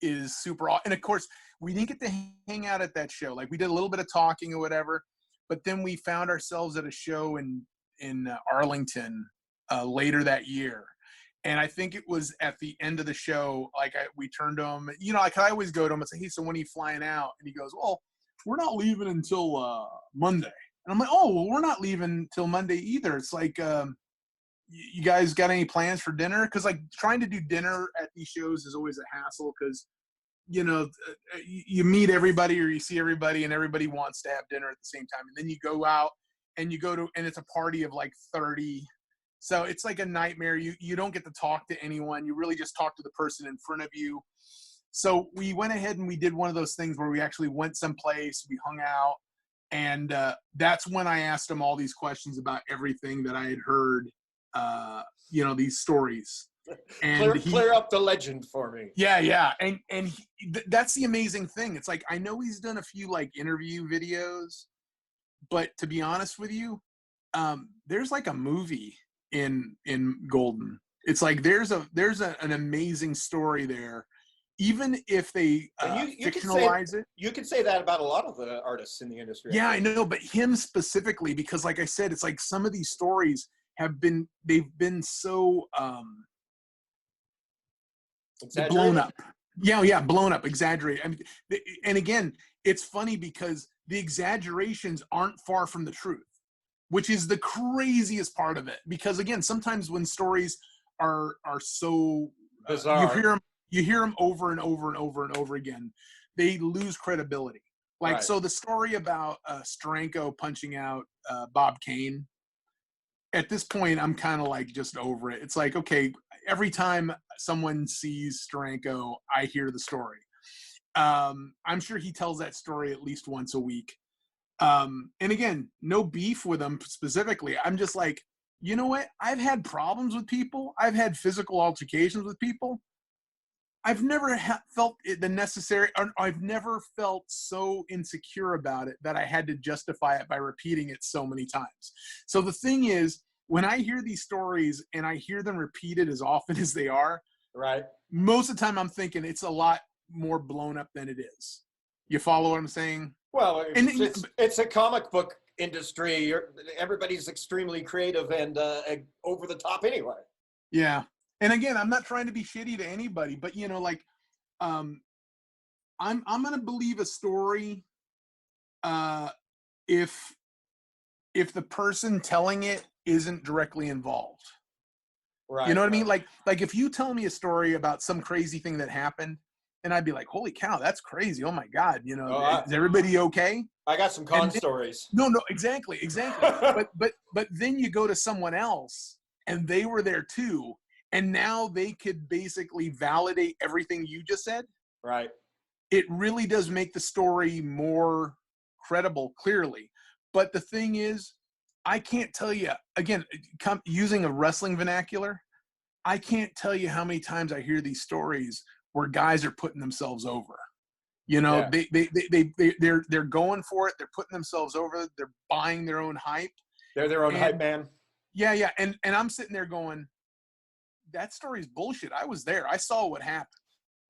is super awesome. And of course, we didn't get to hang out at that show. Like we did a little bit of talking or whatever, but then we found ourselves at a show in Arlington later that year. And I think it was at the end of the show, like we turned to him, you know, like I always go to him and say, hey, so when are you flying out? And he goes, well, we're not leaving until Monday. And I'm like, oh, well, we're not leaving till Monday either. It's like, you guys got any plans for dinner? Because like trying to do dinner at these shows is always a hassle because, you know, you meet everybody or you see everybody and everybody wants to have dinner at the same time. And then you go out and and it's a party of like 30. So it's like a nightmare. You don't get to talk to anyone. You really just talk to the person in front of you. So we went ahead and we did one of those things where we actually went someplace, we hung out, and that's when I asked him all these questions about everything that I had heard, you know, these stories. And clear up the legend for me. Yeah. And that's the amazing thing. It's like, I know he's done a few like interview videos, but to be honest with you, there's like a movie in Golden. It's like there's an amazing story there, even if they fictionalize it. You could say that about a lot of the artists in the industry. Yeah, I know, but him specifically, because like I said, it's like some of these stories they've been so blown up. Yeah, blown up, exaggerated. I mean, and again, it's funny because the exaggerations aren't far from the truth, which is the craziest part of it. Because again, sometimes when stories are so bizarre, you hear them over and over and over and over again, they lose credibility. Like, right. So the story about Steranko punching out Bob Kane, at this point, I'm kind of like just over it. It's like, okay, every time someone sees Steranko, I hear the story. I'm sure he tells that story at least once a week. And again, no beef with him specifically. I'm just like, you know what? I've had problems with people. I've had physical altercations with people. I've never felt the necessary, or I've never felt so insecure about it that I had to justify it by repeating it so many times. So the thing is, when I hear these stories and I hear them repeated as often as they are, right, most of the time I'm thinking it's a lot more blown up than it is. You follow what I'm saying? Well, it's a comic book industry. Everybody's extremely creative and over the top anyway. Yeah. And again, I'm not trying to be shitty to anybody, but you know, like, I'm going to believe a story if the person telling it isn't directly involved. Right. You know what I mean? Like if you tell me a story about some crazy thing that happened, and I'd be like, holy cow, that's crazy. Oh my God. You know, is everybody okay? I got some stories. No, exactly. but then you go to someone else and they were there too. And now they could basically validate everything you just said. Right. It really does make the story more credible, clearly. But the thing is, I can't tell you, again, using a wrestling vernacular, I can't tell you how many times I hear these stories where guys are putting themselves over. You know, yeah. They're going for it. They're putting themselves over. They're buying their own hype. They're their own hype man. Yeah. And I'm sitting there going, that story's bullshit. I was there. I saw what happened.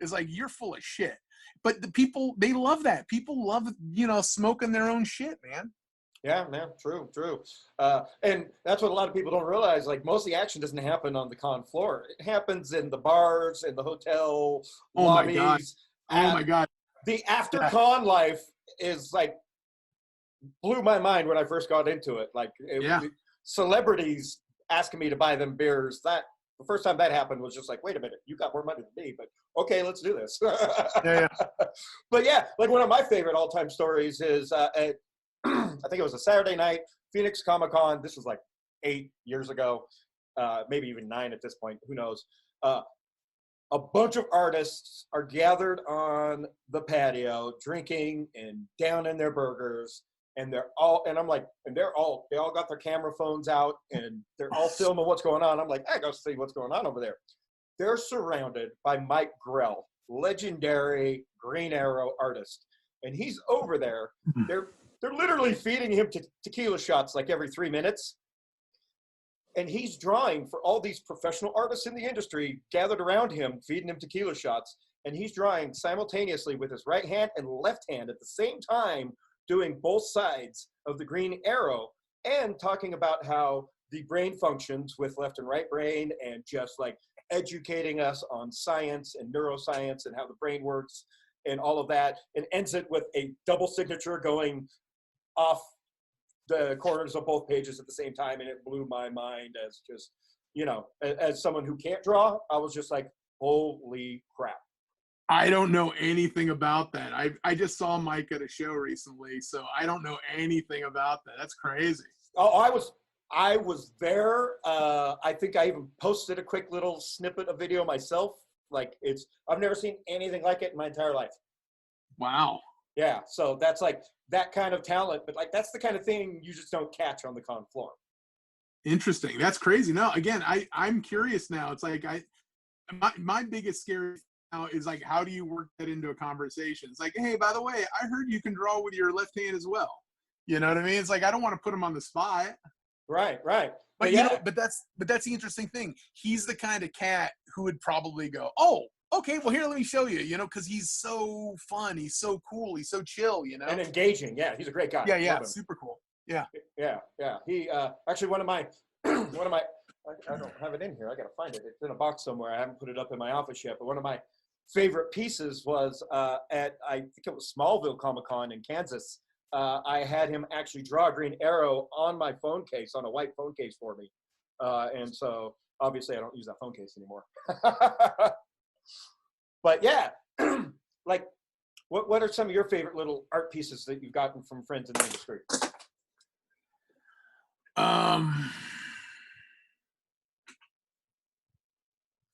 It's like, you're full of shit. But the people, they love that. People love, you know, smoking their own shit, man. Yeah, man. True. And that's what a lot of people don't realize. Like, most of the action doesn't happen on the con floor. It happens in the bars, in the hotel lobbies. Oh my God. The after con life is like, blew my mind when I first got into it. Like, celebrities asking me to buy them beers. The first time that happened was just like, wait a minute, you got more money than me, but okay, let's do this. Yeah. But yeah, like one of my favorite all-time stories is, I think it was a Saturday night, Phoenix Comic-Con. This was like 8 years ago, maybe even 9 at this point, who knows. A bunch of artists are gathered on the patio, drinking and downing their burgers. And they all got their camera phones out and they're all filming what's going on. I'm like, I gotta see what's going on over there. They're surrounded by Mike Grell. legendary Green Arrow artist. And he's over there. They're literally feeding him tequila shots like every 3 minutes. And he's drawing for all these professional artists in the industry gathered around him, feeding him tequila shots. And he's drawing simultaneously with his right hand and left hand at the same time, doing both sides of the Green Arrow and talking about how the brain functions with left and right brain and just like educating us on science and neuroscience and how the brain works and all of that, and ends it with a double signature going off the corners of both pages at the same time. And it blew my mind as just, you know, as someone who can't draw, I was just like, holy crap. I don't know anything about that. I just saw Mike at a show recently, so I don't know anything about that. That's crazy. Oh, I was there. I think I even posted a quick little snippet of video myself. Like I've never seen anything like it in my entire life. Wow. Yeah. So that's like that kind of talent, but like, that's the kind of thing you just don't catch on the con floor. Interesting. That's crazy. No, again, I'm curious now. It's like my biggest scare now is like, how do you work that into a conversation? It's like, hey, by the way, I heard you can draw with your left hand as well. You know what I mean? It's like, I don't want to put him on the spot. Right. But you know, but that's the interesting thing. He's the kind of cat who would probably go, oh, okay, well, here, let me show you, you know, because he's so fun. He's so cool. He's so chill, you know. And engaging. Yeah, he's a great guy. Yeah, super cool. Yeah. He actually one of my I don't have it in here. I got to find it. It's in a box somewhere. I haven't put it up in my office yet. But one of my favorite pieces was at, I think it was Smallville Comic-Con in Kansas. I had him actually draw a Green Arrow on my phone case, on a white phone case for me. And so obviously I don't use that phone case anymore. But yeah, like what are some of your favorite little art pieces that you've gotten from friends in the industry?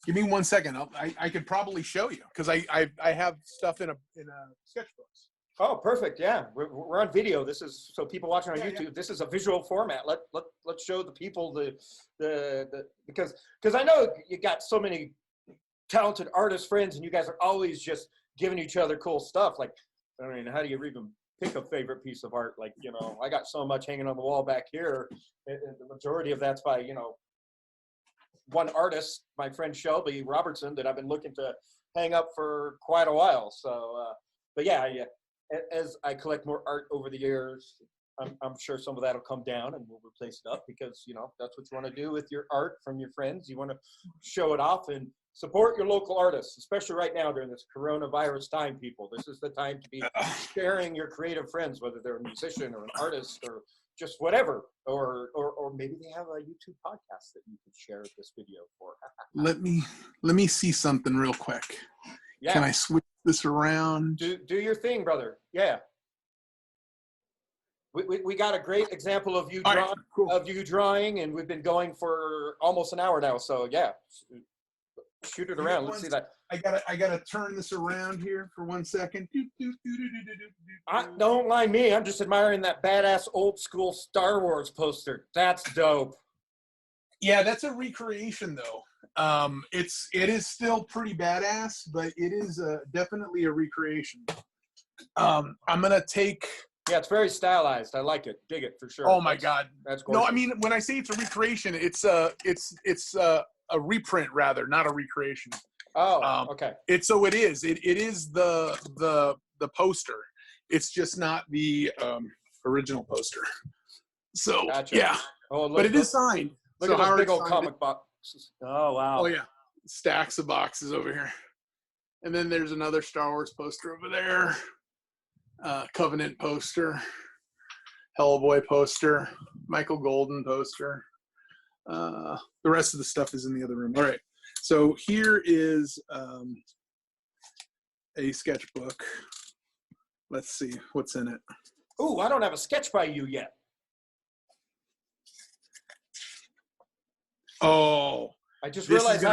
Give me 1 second. I could probably show you because I have stuff in a sketchbook. Oh, perfect. Yeah, we're on video. This is so people watching on YouTube. Yeah. This is a visual format. Let's show the people the because I know you got so many talented artist friends and you guys are always just giving each other cool stuff. Like, I mean, how do you even pick a favorite piece of art? Like, you know, I got so much hanging on the wall back here, and the majority of that's by, you know, one artist, my friend Shelby Robertson, that I've been looking to hang up for quite a while. So, but yeah, as I collect more art over the years, I'm sure some of that will come down and we'll replace it up because, you know, that's what you want to do with your art from your friends. You want to show it off and support your local artists, especially right now during this coronavirus time, people. This is the time to be sharing your creative friends, whether they're a musician or an artist or just whatever, or maybe they have a YouTube podcast that you could share this video for. Let me see something real quick. Yeah. Can I switch this around? Do your thing, brother. Yeah. We got a great example of you drawing, right, cool. Of you drawing, and we've been going for almost an hour now. So yeah, shoot it around. Let's see that. I gotta turn this around here for 1 second. Don't mind me. I'm just admiring that badass old school Star Wars poster. That's dope. Yeah, that's a recreation though. It is still pretty badass, but it is definitely a recreation. I'm gonna take. Yeah, it's very stylized. I like it. Dig it for sure. Oh my God, that's gorgeous. No, I mean when I say it's a recreation, it's a reprint rather, not a recreation. Oh, okay. It is the poster. It's just not the original poster. So gotcha. Yeah, but it is signed. Look at those big old comic boxes. Oh wow. Oh yeah, stacks of boxes over here. And then there's another Star Wars poster over there. Covenant poster, Hellboy poster, Michael Golden poster. The rest of the stuff is in the other room. All right, so here is a sketchbook. Let's see what's in it. Ooh, I don't have a sketch by you yet. Oh, I just realized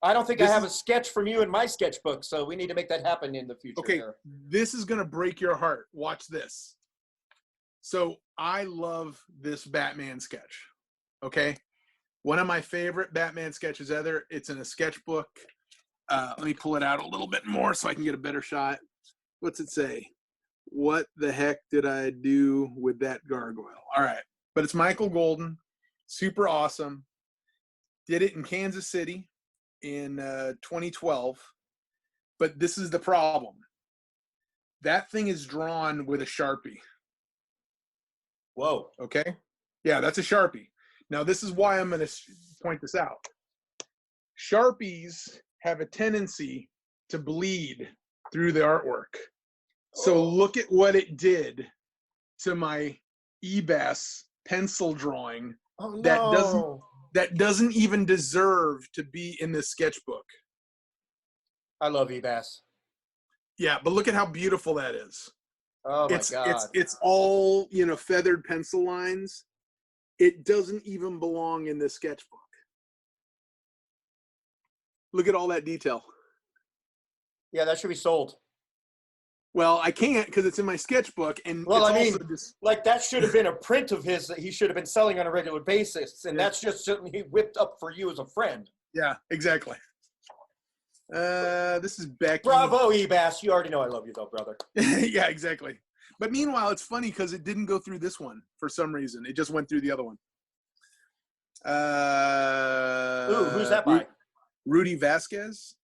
I don't think I have a sketch from you in my sketchbook, so we need to make that happen in the future. Okay, this is gonna break your heart. Watch this. So I love this Batman sketch. Okay, one of my favorite Batman sketches ever. It's in a sketchbook. Let me pull it out a little bit more so I can get a better shot. What's it say? What the heck did I do with that gargoyle? All right. But it's Michael Golden. Super awesome. Did it in Kansas City in 2012. But this is the problem. That thing is drawn with a Sharpie. Whoa. Okay? Yeah, that's a Sharpie. Now, this is why I'm going to point this out. Sharpies have a tendency to bleed through the artwork. So look at what it did to my eBass pencil drawing. Oh, no. that doesn't even deserve to be in this sketchbook. I love eBass. Yeah, but look at how beautiful that is. Oh my God. It's all, feathered pencil lines. It doesn't even belong in this sketchbook. Look at all that detail. Yeah, that should be sold. Well, I can't because it's in my sketchbook, and well, it's I mean, also just like that should have been a print of his that he should have been selling on a regular basis, and that's just something he whipped up for you as a friend. Yeah, exactly. This is Becky. Bravo, eBass. You already know I love you, though, brother. Yeah, exactly. But meanwhile, it's funny because it didn't go through this one for some reason. It just went through the other one. Ooh, who's that by? Rudy Vasquez.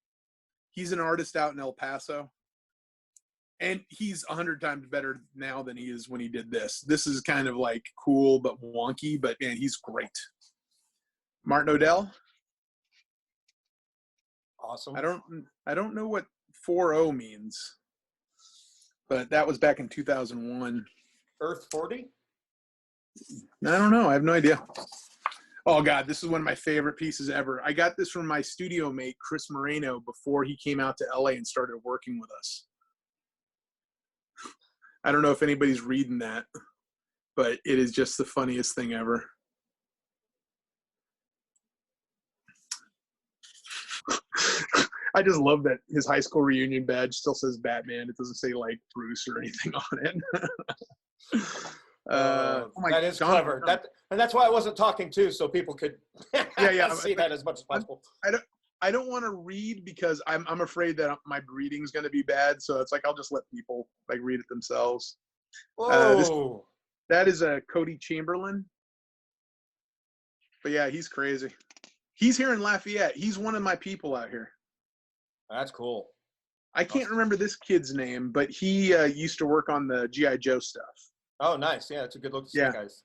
He's an artist out in El Paso. And he's 100 times better now than he is when he did this. This is kind of like cool but wonky, but man, he's great. Martin Odell. Awesome. I don't know what 4-0 means, but that was back in 2001. Earth 40? I don't know. I have no idea. Oh God, this is one of my favorite pieces ever. I got this from my studio mate, Chris Moreno, before he came out to LA and started working with us. I don't know if anybody's reading that, but it is just the funniest thing ever. I just love that his high school reunion badge still says Batman. It doesn't say like Bruce or anything on it. That is clever. And that's why I wasn't talking too, so people could see that as much as possible. I don't want to read because I'm afraid that my reading's going to be bad. So it's like I'll just let people like read it themselves. Whoa. That is a Cody Chamberlain. But yeah, he's crazy. He's here in Lafayette. He's one of my people out here. That's cool. I can't remember this kid's name, but he used to work on the G.I. Joe stuff. Oh, nice. Yeah, it's a good look to see, guys.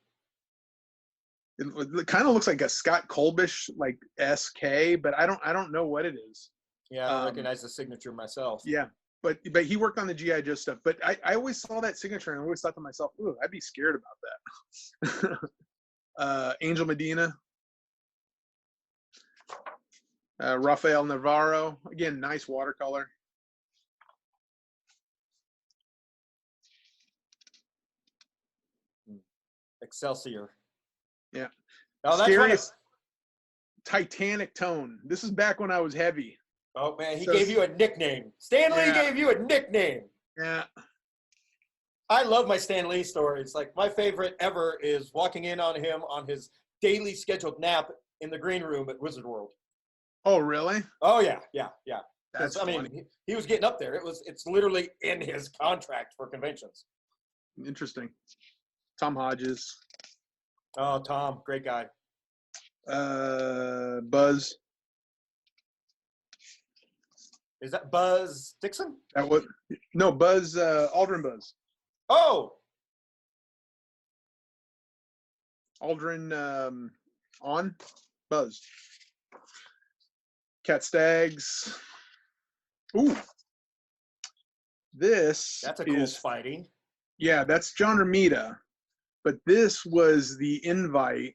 It kind of looks like a Scott Kolbish, like SK, but I don't know what it is. Yeah, I don't recognize the signature myself. Yeah, but he worked on the G.I. Joe stuff. But I always saw that signature and I always thought to myself, ooh, I'd be scared about that. Angel Medina. Rafael Navarro. Again, nice watercolor. Excelsior. Yeah. Oh, that's Scariest Titanic tone. This is back when I was heavy. Oh, man, he gave you a nickname. Stan Lee gave you a nickname. Yeah. I love my Stan Lee stories. Like, my favorite ever is walking in on him on his daily scheduled nap in the green room at Wizard World. Oh, really? Oh, yeah. That's funny. I mean, he was getting up there. It's literally in his contract for conventions. Interesting. Tom Hodges. Oh, Tom, great guy. Buzz. Is that Buzz Dixon? Buzz Aldrin Buzz. Oh, Aldrin on Buzz. Cat Stags. Ooh. That's a cool Spidey. Yeah, that's John Romita. But this was the invite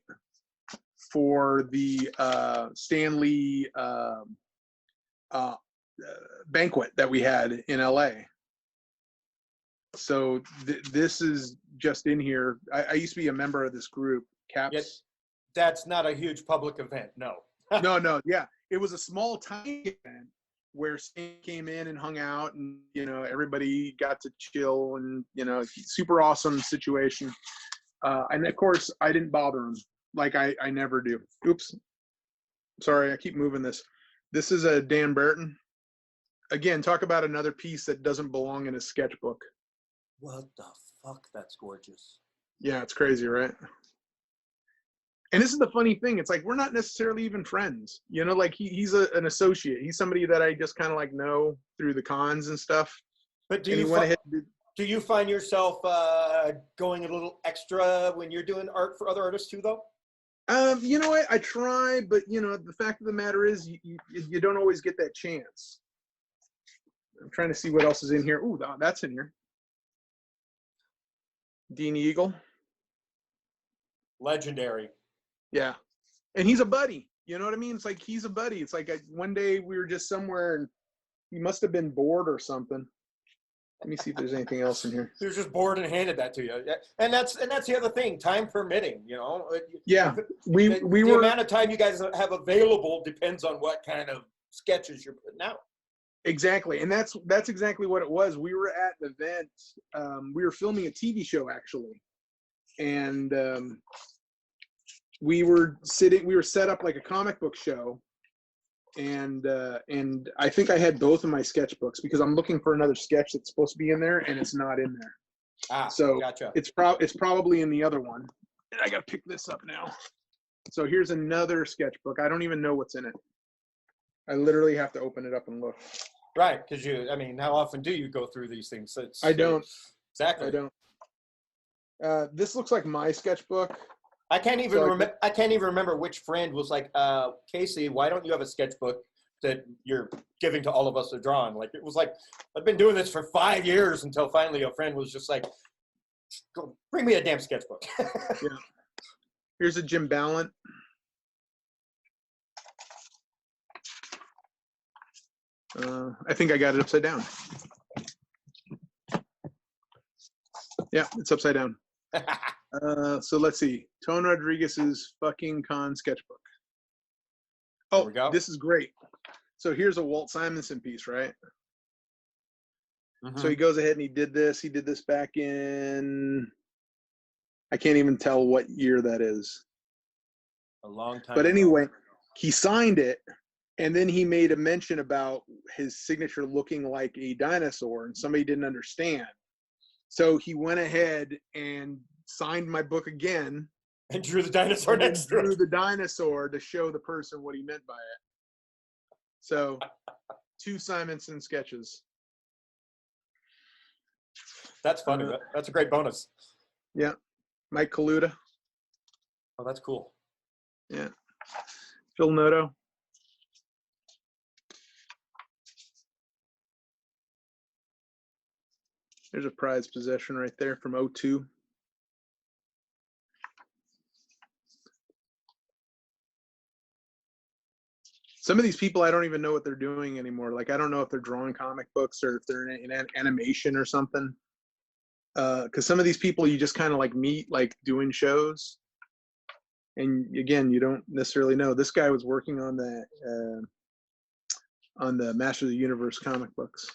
for the Stan Lee banquet that we had in LA. So this is just in here. I used to be a member of this group, Caps. Yet, that's not a huge public event, no. No, yeah. It was a small, tiny event where Stan came in and hung out and, everybody got to chill and, super awesome situation. And of course, I didn't bother him like I never do. Oops. Sorry, I keep moving this. This is a Dan Burton. again, talk about another piece that doesn't belong in a sketchbook. What the fuck? That's gorgeous. Yeah, it's crazy, right? And this is the funny thing. It's like, we're not necessarily even friends. You know, like he's an associate. He's somebody that I just kind of like know through the cons and stuff. But And he went ahead and did, do you find yourself going a little extra when you're doing art for other artists too, though? you know what? I try, but you know, the fact of the matter is, you don't always get that chance. I'm trying to see what else is in here. Ooh, that's in here. Dean Eagle. Legendary. Yeah, and he's a buddy. You know what I mean? It's like he's a buddy. It's like one day we were just somewhere and he must have been bored or something. Let me see if there's anything else in here. He was just bored and handed that to you, and that's the other thing. Time permitting, you know. Yeah, the amount of time you guys have available depends on what kind of sketches you're putting out. Exactly, and that's exactly what it was. We were at an event. We were filming a TV show actually, and we were set up like a comic book show. And I think I had both of my sketchbooks because I'm looking for another sketch that's supposed to be in there and it's not in there. So gotcha. It's probably in the other one. And I got to pick this up now. So here's another sketchbook. I don't even know what's in it. I literally have to open it up and look. Right, because how often do you go through these things? I don't. Exactly. I don't. This looks like my sketchbook. I can't even remember which friend was like, Casey, why don't you have a sketchbook that you're giving to all of us to draw on? Like, it was like, I've been doing this for 5 years until finally a friend was just like, go, bring me a damn sketchbook. Yeah. Here's a Jim Ballant. I think I got it upside down. Yeah, it's upside down. So let's see. Tone Rodriguez's fucking con sketchbook. Oh, we go. This is great. So here's a Walt Simonson piece, right? So he goes ahead and he did this. He did this back in, I can't even tell what year that is. A long time But ago. anyway, he signed it, and then he made a mention about his signature looking like a dinosaur, and somebody didn't understand. So he went ahead and signed my book again. And drew the dinosaur next to it. Drew the dinosaur to show the person what he meant by it. So 2 Simonson sketches. That's funny. That's a great bonus. Yeah. Mike Kaluta. Oh, that's cool. Yeah. Phil Noto. There's a prized possession right there from 02. Some of these people, I don't even know what they're doing anymore. Like, I don't know if they're drawing comic books or if they're in animation or something. Because some of these people you just kind of like meet, like doing shows. And again, you don't necessarily know. This guy was working on the Master of the Universe comic books.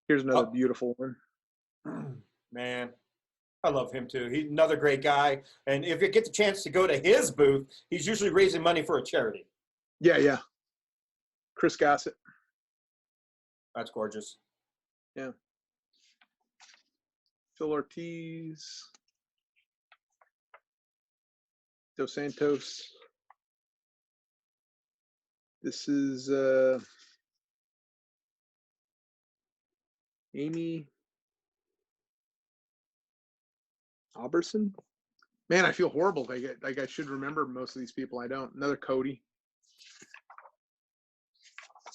Here's another beautiful one. Man, I love him too. He's another great guy. And if you get the chance to go to his booth, he's usually raising money for a charity. Yeah, yeah. Chris Gossett. That's gorgeous. Yeah. Phil Ortiz. Dos Santos. This is Amy Alberson. Man, I feel horrible. Like I should remember most of these people. I don't. Another Cody.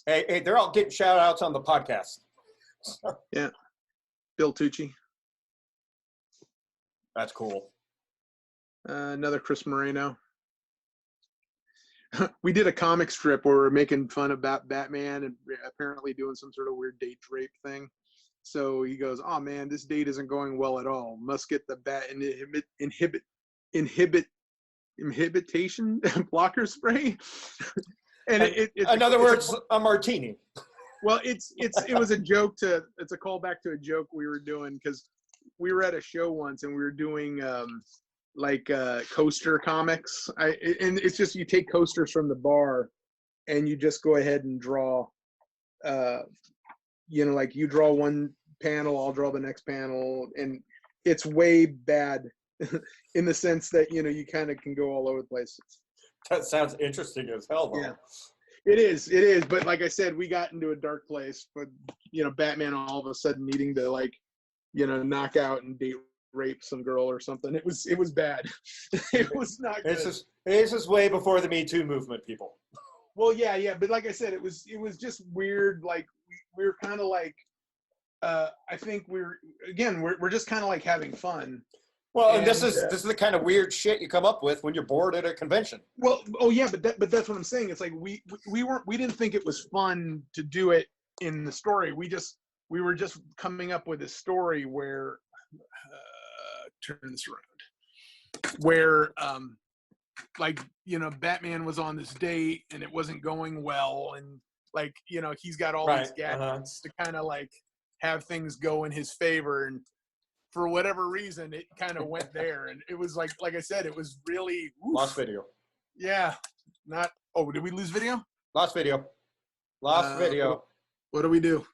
Hey, they're all getting shout outs on the podcast. Yeah. Bill Tucci. That's cool. Another Chris Moreno. We did a comic strip where we're making fun about Batman and apparently doing some sort of weird date rape thing. So he goes, "Oh man, this date isn't going well at all. Must get the bat inhibition blocker spray." And in other words, a martini. Well, it was a joke it's a callback to a joke we were doing because we were at a show once and we were doing coaster comics. And it's just you take coasters from the bar and you just go ahead and draw you know, like you draw one panel, I'll draw the next panel, and it's way bad in the sense that, you know, you kind of can go all over the place. That sounds interesting as hell, though. Yeah. It is. But like I said, we got into a dark place. But, you know, Batman all of a sudden needing to, like, you know, knock out and date rape some girl or something. It was bad. It was not good. This is way before the Me Too movement, people. Well, yeah. But like I said, it was just weird. Like we were kind of like, I think we're just kind of like having fun. Well, and this is the kind of weird shit you come up with when you're bored at a convention. Well, oh yeah, but that's what I'm saying. It's like we didn't think it was fun to do it in the story. We were just coming up with a story where turn this around, where like, you know, Batman was on this date and it wasn't going well, and like, you know, he's got all these gadgets to kind of like have things go in his favor, and for whatever reason, it kind of went there, and it was like I said, it was really lost video. Yeah, not. Oh, did we lose video? Lost video. Video. What do we do?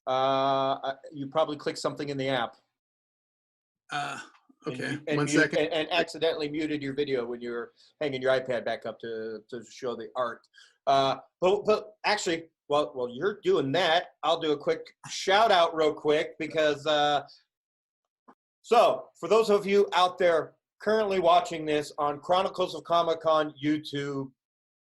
You probably clicked something in the app. Okay. And 1 second. And accidentally muted your video when you were hanging your iPad back up to show the art. But actually, while you're doing that, I'll do a quick shout out real quick because. So, for those of you out there currently watching this on Chronicles of Comic-Con YouTube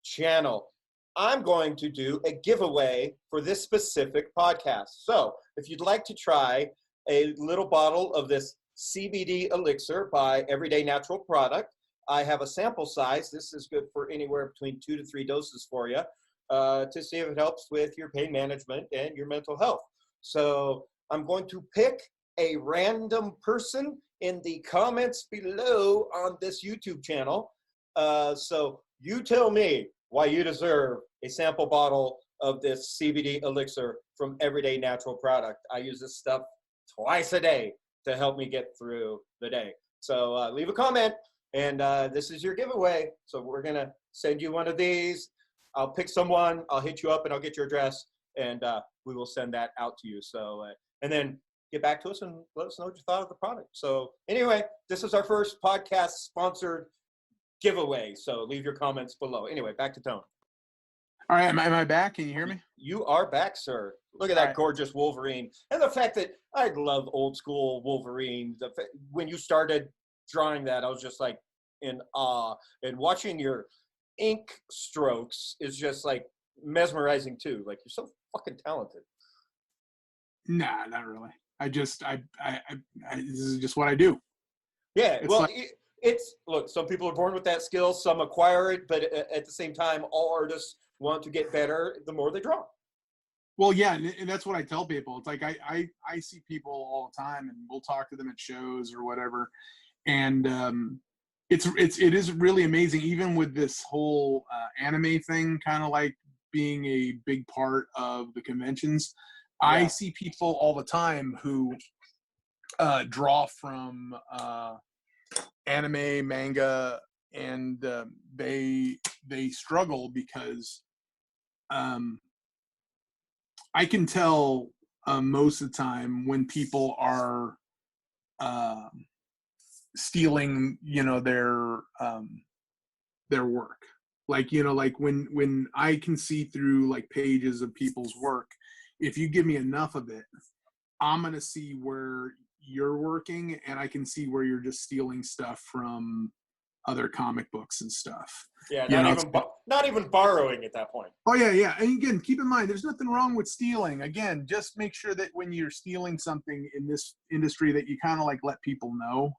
channel, I'm going to do a giveaway for this specific podcast. So, if you'd like to try a little bottle of this CBD elixir by Everyday Natural Product, I have a sample size. This is good for anywhere between 2 to 3 doses for you to see if it helps with your pain management and your mental health. So, I'm going to pick a random person in the comments below on this YouTube channel. So you tell me why you deserve a sample bottle of this CBD elixir from Everyday Natural Product. I use this stuff twice a day to help me get through the day. So leave a comment, and this is your giveaway. So we're going to send you one of these. I'll pick someone, I'll hit you up, and I'll get your address, and we will send that out to you. So, and then get back to us and let us know what you thought of the product. So anyway, this is our first podcast sponsored giveaway. So leave your comments below. Anyway, back to Tone. All right, am I back? Can you hear me? You are back, sir. Look at that gorgeous Wolverine. And the fact that I love old school Wolverine. When you started drawing that, I was just like in awe. And watching your ink strokes is just like mesmerizing too. Like, you're so fucking talented. Nah, not really. This is just what I do. Yeah, it's well, like, look, some people are born with that skill, some acquire it, but at the same time, all artists want to get better the more they draw. Well, yeah, and that's what I tell people. It's like I see people all the time, and we'll talk to them at shows or whatever, and it is really amazing, even with this whole anime thing kind of like being a big part of the conventions. Yeah. I see people all the time who draw from anime, manga, and they struggle because I can tell most of the time when people are stealing, you know, their work. Like, you know, like when I can see through like pages of people's work, if you give me enough of it, I'm going to see where you're working, and I can see where you're just stealing stuff from other comic books and stuff. Yeah, not even borrowing at that point. Oh, yeah. And again, keep in mind, there's nothing wrong with stealing. Again, just make sure that when you're stealing something in this industry that you kind of like let people know.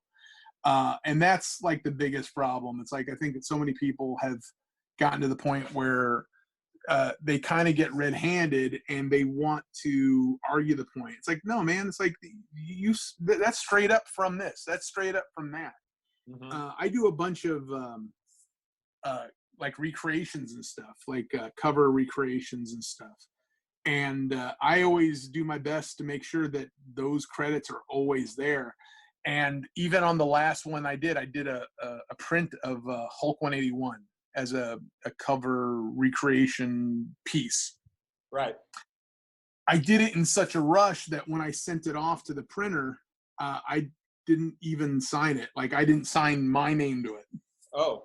And that's like the biggest problem. It's like, I think that so many people have gotten to the point where they kind of get red-handed and they want to argue the point. It's like, no, man, it's like that's straight up from this. That's straight up from that. Mm-hmm. I do a bunch of like recreations and stuff, like cover recreations and stuff. And I always do my best to make sure that those credits are always there. And even on the last one I did a print of Hulk 181 as a cover recreation piece. Right. I did it in such a rush that when I sent it off to the printer, I didn't even sign it. Like I didn't sign my name to it. Oh.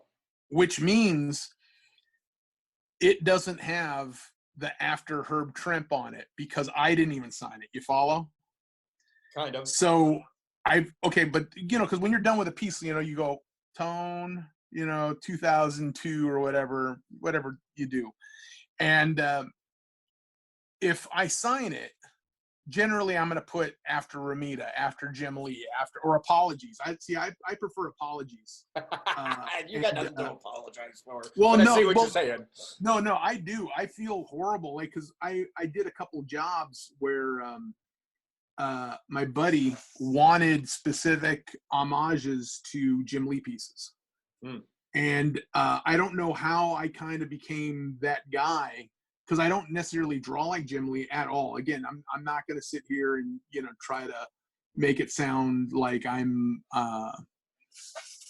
Which means it doesn't have the After Herb Trimp on it because I didn't even sign it. You follow? Kind of. So okay, but because when you're done with a piece, you go tone, 2002 or whatever you do. And if I sign it, generally I'm going to put after Ramita, after Jim Lee, or apologies. I prefer apologies. You got nothing to apologize for. Well, I see what you're saying. No, I do. I feel horrible, like, because I did a couple jobs where my buddy wanted specific homages to Jim Lee pieces. And I don't know how I kind of became that guy, because I don't necessarily draw like Jim Lee at all. Again, I'm not going to sit here and try to make it sound like I'm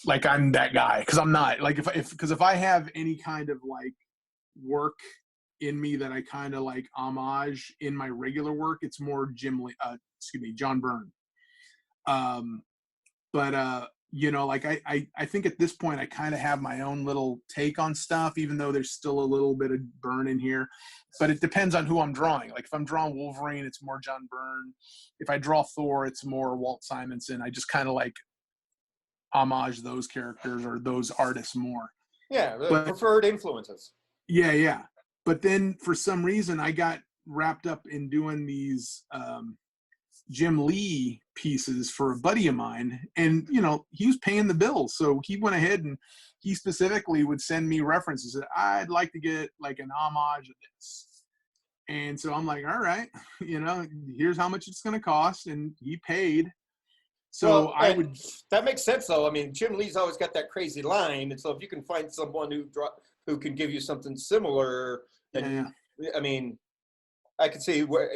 that guy, because I'm not. Like if I have any kind of like work in me that I kind of like homage in my regular work, it's more John Byrne. But I think at this point I kind of have my own little take on stuff, even though there's still a little bit of Byrne in here. But it depends on who I'm drawing. Like if I'm drawing Wolverine, it's more John Byrne. If I draw Thor, it's more Walt Simonson. I just kind of like homage those characters or those artists more. Yeah, the preferred influences. Yeah. But then for some reason I got wrapped up in doing these Jim Lee pieces for a buddy of mine, and he was paying the bills, so he went ahead and he specifically would send me references that I'd like to get like an homage of this. And so I'm like, all right, here's how much it's going to cost, and he paid. So well, that makes sense though. I mean, Jim Lee's always got that crazy line, and so if you can find someone who can give you something similar, then I mean, I can see where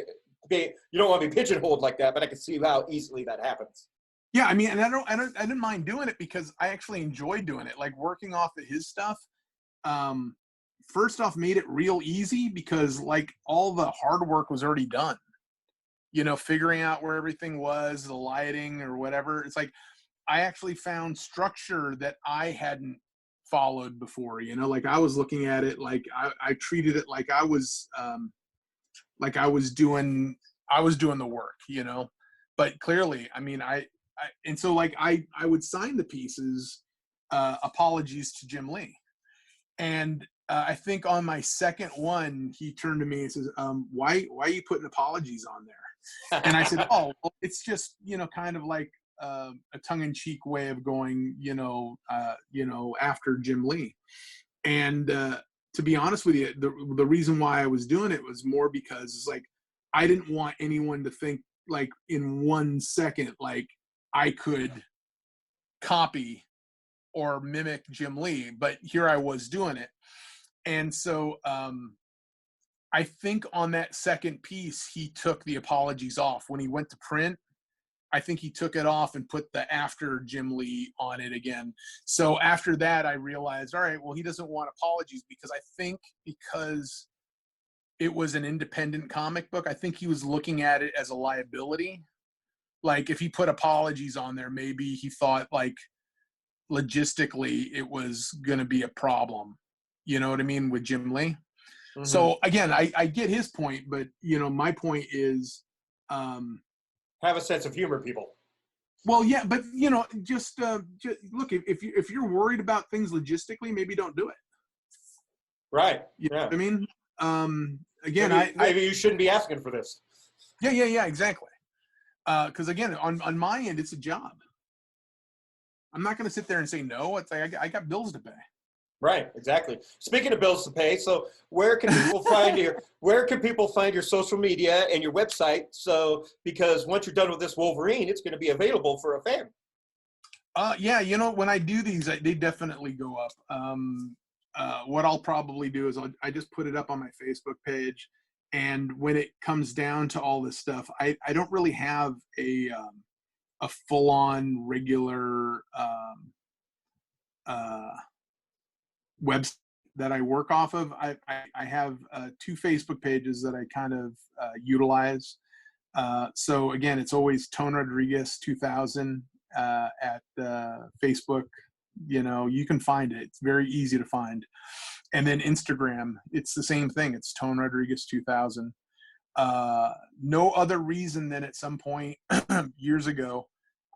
you don't want to be pigeonholed like that, but I can see how easily that happens. Yeah, I mean, and I didn't mind doing it because I actually enjoyed doing it. Like working off of his stuff, first off, made it real easy because like all the hard work was already done. Figuring out where everything was, the lighting or whatever. It's like I actually found structure that I hadn't followed before. Like I was looking at it like I treated it like I was doing the work, but clearly, I mean, and so like I would sign the pieces, apologies to Jim Lee. And I think on my second one, he turned to me and says, why are you putting apologies on there? And I said, oh, well, it's just, kind of like a tongue-in-cheek way of going, after Jim Lee. And to be honest with you, the reason why I was doing it was more because it's like I didn't want anyone to think like in 1 second like I could copy or mimic Jim Lee, but here I was doing it. And so I think on that second piece he took the apologies off. When he went to print, I think he took it off and put the after Jim Lee on it again. So after that, I realized, all right, well, he doesn't want apologies because because it was an independent comic book, I think he was looking at it as a liability. Like if he put apologies on there, maybe he thought like logistically it was going to be a problem. You know what I mean? With Jim Lee. Mm-hmm. So again, I get his point, but my point is, have a sense of humor, people. Well, yeah, but just look, if you're worried about things logistically, maybe don't do it. Right. You know what I mean? Again, maybe you shouldn't be asking for this. Yeah, exactly. Because again, on my end, it's a job. I'm not going to sit there and say no. It's like I got bills to pay. Right, exactly. Speaking of bills to pay, so where can people find your social media and your website? So because once you're done with this Wolverine, it's going to be available for a fan. Yeah, when I do these, they definitely go up. What I'll probably do is I just put it up on my Facebook page, and when it comes down to all this stuff, I don't really have a full-on regular website. that I work off of. I have 2 Facebook pages that I kind of utilize. So again, it's always Tone Rodriguez 2000 at Facebook. You know, you can find it. It's very easy to find. And then Instagram, it's the same thing. It's Tone Rodriguez 2000. No other reason than at some point years ago,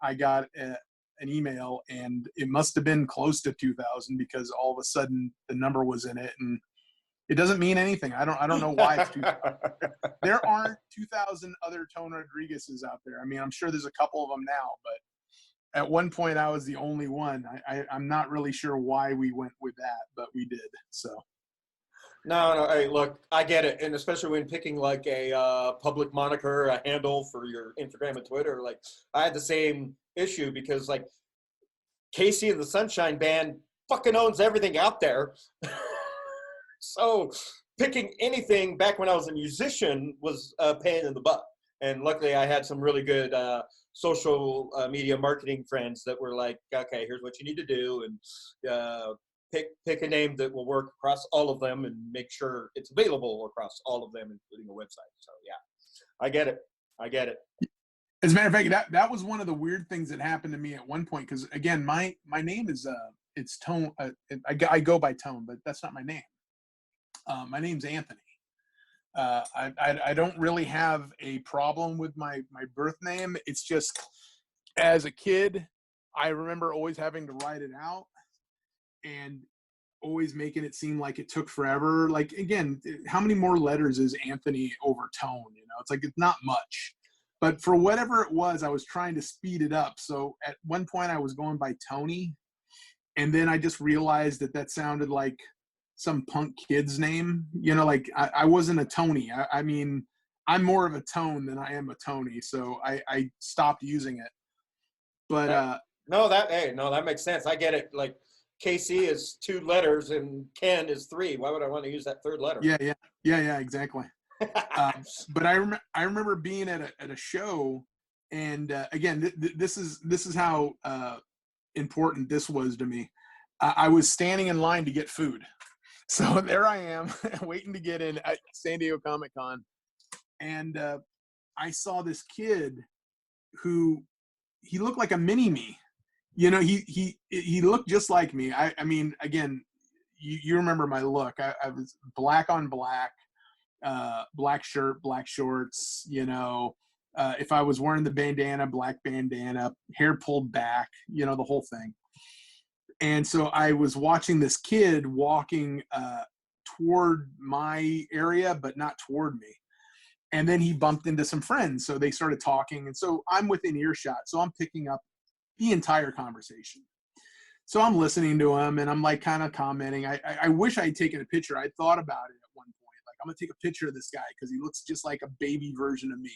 I got an email, and it must have been close to 2000 because all of a sudden the number was in it, and it doesn't mean anything. I don't know why it's 2000. There aren't 2000 other Tone Rodriguez's out there. I mean, I'm sure there's a couple of them now, but at one point I was the only one. I'm not really sure why we went with that, but we did. So. No, hey, look, I get it. And especially when picking like a public moniker, a handle for your Instagram and Twitter, like I had the same issue because like Casey and the Sunshine Band fucking owns everything out there. So picking anything back when I was a musician was a pain in the butt. And luckily I had some really good social media marketing friends that were like, okay, here's what you need to do. And pick a name that will work across all of them and make sure it's available across all of them, including a website. So yeah, I get it. As a matter of fact, that was one of the weird things that happened to me at one point. Cause again, my name is, it's Tone. I go by Tone, but that's not my name. My name's Anthony. I don't really have a problem with my birth name. It's just, as a kid, I remember always having to write it out and always making it seem like it took forever. Like, again, how many more letters is Anthony over Tone? You know, it's like, it's not much. But for whatever it was, I was trying to speed it up. So at one point I was going by Tony. And then I just realized that sounded like some punk kid's name. You know, like I wasn't a Tony. I mean, I'm more of a Tone than I am a Tony. So I stopped using it. But no, that makes sense. I get it. Like KC is 2 letters and Ken is 3. Why would I want to use that 3rd letter? Yeah, exactly. But I remember being at a show, and again, this is how important this was to me. I was standing in line to get food, so there I am waiting to get in at San Diego Comic-Con, and I saw this kid who he looked like a mini me. You know, he looked just like me. I mean, again, you remember my look. I was black on black. Black shirt, black shorts, you know, if I was wearing the bandana, black bandana, hair pulled back, you know, the whole thing. And so I was watching this kid walking toward my area, but not toward me. And then he bumped into some friends. So they started talking. And so I'm within earshot. So I'm picking up the entire conversation. So I'm listening to him and I'm like kind of commenting. I wish I had taken a picture. I thought about it at one point. Like, I'm gonna take a picture of this guy because he looks just like a baby version of me.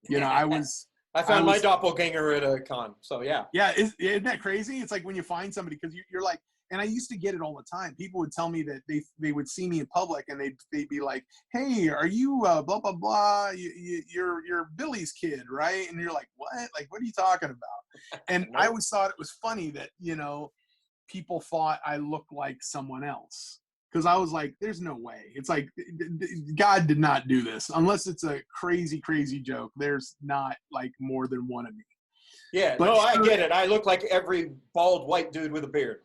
You know, I found my doppelganger at a con. So yeah. Yeah, isn't that crazy? It's like when you find somebody, because you're like, and I used to get it all the time. People would tell me that they would see me in public and they'd be like, "Hey, are you blah blah blah? You're Billy's kid, right?" And you're like, "What? Like, what are you talking about?" And I always thought it was funny that, you know, people thought I looked like someone else. Because I was like, there's no way. It's like, God did not do this. Unless it's a crazy, crazy joke. There's not like more than one of me. Yeah, but no, I get it. I look like every bald white dude with a beard.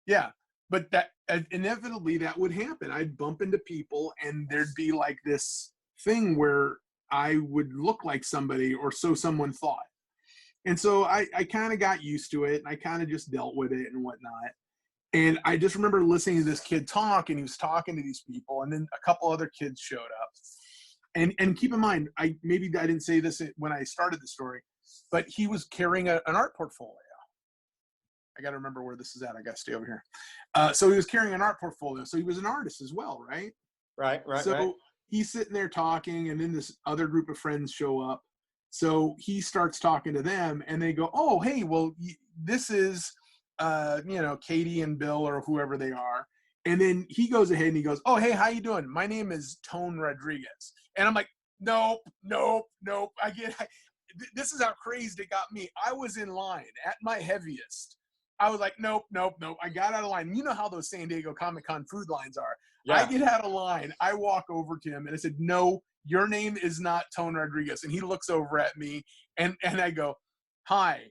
Yeah, but that inevitably that would happen. I'd bump into people and there'd be like this thing where I would look like somebody, or so someone thought. And so I kind of got used to it, and I kind of just dealt with it and whatnot. And I just remember listening to this kid talk, and he was talking to these people, and then a couple other kids showed up. And keep in mind, maybe I didn't say this when I started the story, but he was carrying an art portfolio. I got to remember where this is at. I got to stay over here. So he was carrying an art portfolio. So he was an artist as well, right? Right. So he's sitting there talking, and then this other group of friends show up. So he starts talking to them, and they go, "Oh, hey, well, this is, you know, Katie and Bill or whoever they are." And then he goes ahead and he goes, "Oh, hey, how you doing? My name is Tone Rodriguez." And I'm like, nope. This is how crazed it got me. I was in line at my heaviest I was like, nope. I got out of line. You know how those San Diego Comic-Con food lines are. Yeah. I get out of line. I walk over to him and I said, no, your name is not Tone Rodriguez. And he looks over at me and I go, hi,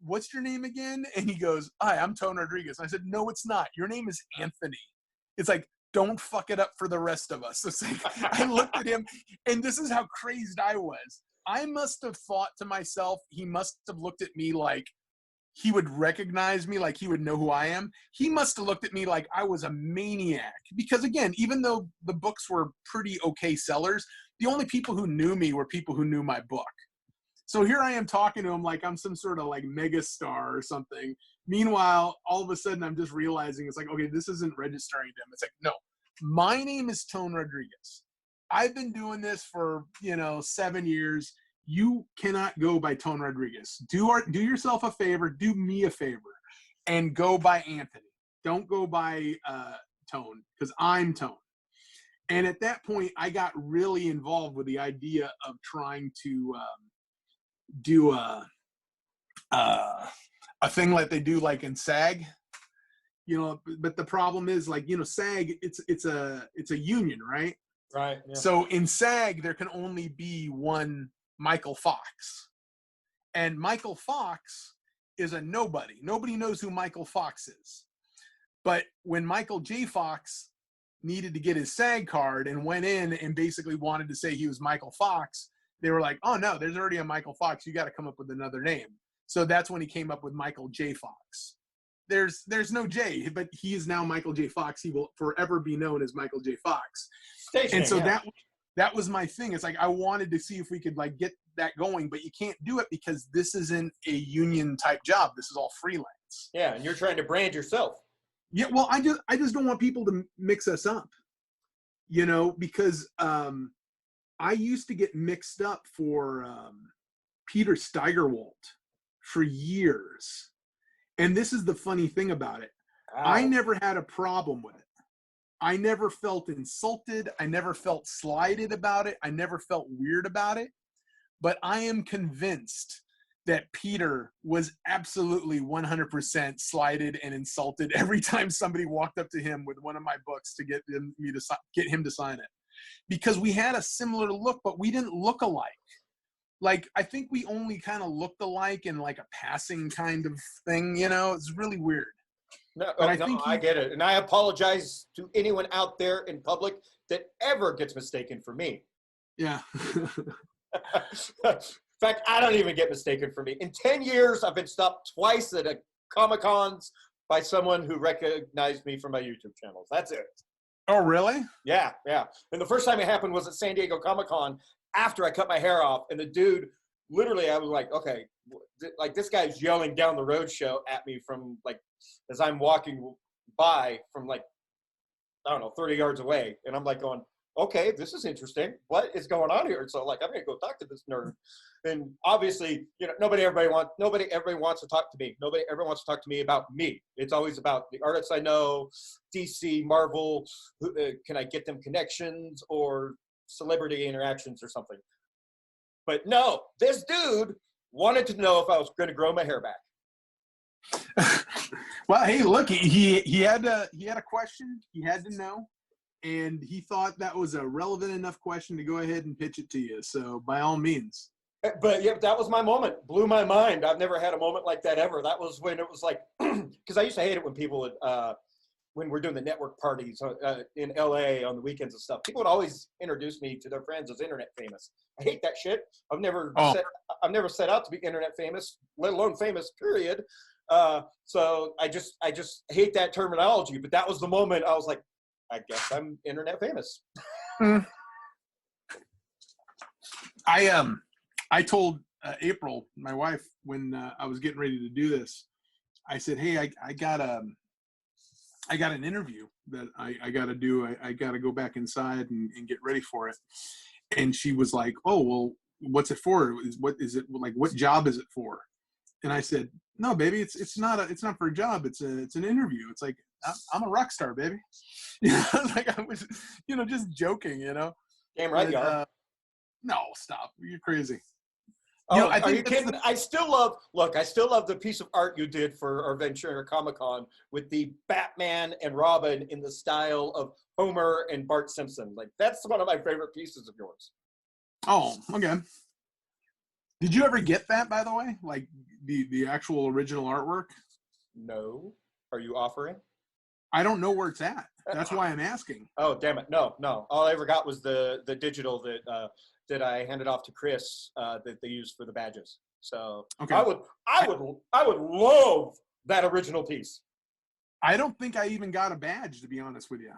what's your name again? And he goes, hi, I'm Tone Rodriguez. And I said, no, it's not. Your name is Anthony. It's like, don't fuck it up for the rest of us. It's like, I looked at him and this is how crazed I was. I must have thought to myself, he must have looked at me like he would recognize me, like he would know who I am. He must have looked at me like I was a maniac. Because again, even though the books were pretty okay sellers, the only people who knew me were people who knew my book. So here I am talking to him like I'm some sort of like mega star or something. Meanwhile, all of a sudden I'm just realizing it's like, okay, this isn't registering to him. It's like, no, my name is Tone Rodriguez. I've been doing this for, 7 years. You cannot go by Tone Rodriguez. Do yourself a favor, do me a favor, and go by Anthony. Don't go by Tone, because I'm Tone. And at that point, I got really involved with the idea of trying to do a thing like they do like in SAG. But the problem is like, SAG, it's a union, right? Right. Yeah. So in SAG, there can only be one Michael Fox. And Michael Fox is a nobody. Nobody knows who Michael Fox is. But when Michael J. Fox needed to get his SAG card and went in and basically wanted to say he was Michael Fox, they were like, oh no, there's already a Michael Fox. You got to come up with another name. So that's when he came up with Michael J. Fox. There's no J, but he is now Michael J. Fox. He will forever be known as Michael J. Fox. Station And so name, yeah. that was my thing. It's like I wanted to see if we could like get that going, but you can't do it because this isn't a union type job. This is all freelance. Yeah, and you're trying to brand yourself. Yeah, well, I just don't want people to mix us up, because I used to get mixed up for Peter Steigerwalt for years. And this is the funny thing about it. Wow. I never had a problem with it. I never felt insulted. I never felt slighted about it. I never felt weird about it. But I am convinced that Peter was absolutely 100% slighted and insulted every time somebody walked up to him with one of my books to get him to sign it. Because we had a similar look, but we didn't look alike. Like, I think we only kind of looked alike in like a passing kind of thing, It's really weird. No, But I get it. And I apologize to anyone out there in public that ever gets mistaken for me. Yeah. In fact, I don't even get mistaken for me. In 10 years, I've been stopped twice at a Comic-Cons by someone who recognized me from my YouTube channels. That's it. Oh, really? Yeah. And the first time it happened was at San Diego Comic-Con after I cut my hair off. And the dude, literally, I was like, okay, like this guy's yelling down the road show at me from like, as I'm walking by from like, I don't know, 30 yards away. And I'm like going, okay, this is interesting. What is going on here? So like, I'm going to go talk to this nerd. And obviously, nobody ever wants to talk to me. Nobody ever wants to talk to me about me. It's always about the artists I know, DC, Marvel, can I get them connections or celebrity interactions or something. But no, this dude wanted to know if I was going to grow my hair back. Well, hey, look, he had a question. He had to know. And he thought that was a relevant enough question to go ahead and pitch it to you. So by all means. But yeah, that was my moment. Blew my mind. I've never had a moment like that ever. That was when it was like, because I used to hate it when people would, when we're doing the network parties in LA on the weekends and stuff, people would always introduce me to their friends as internet famous. I hate that shit. I've never set out to be internet famous, let alone famous, period. So I just hate that terminology. But that was the moment I was like, I guess I'm internet famous. I told April, my wife, when I was getting ready to do this, I said, hey, I got an interview that I got to do. I got to go back inside and get ready for it. And she was like, oh, well, what's it for? What is it like? What job is it for? And I said, no, baby, it's not for a job. It's an interview. It's like, I'm a rock star, baby. Like I was, just joking, Damn right, you are. No, stop. You're crazy. Oh, I are think you kidding? I still love the piece of art you did for our Ventura Comic-Con with the Batman and Robin in the style of Homer and Bart Simpson. Like, that's one of my favorite pieces of yours. Oh, okay. Did you ever get that, by the way? Like the actual original artwork? No. Are you offering? I don't know where it's at. That's why I'm asking. Oh, damn it. No. All I ever got was the digital that I handed off to Chris that they used for the badges. So Okay. I would love that original piece. I don't think I even got a badge, to be honest with you.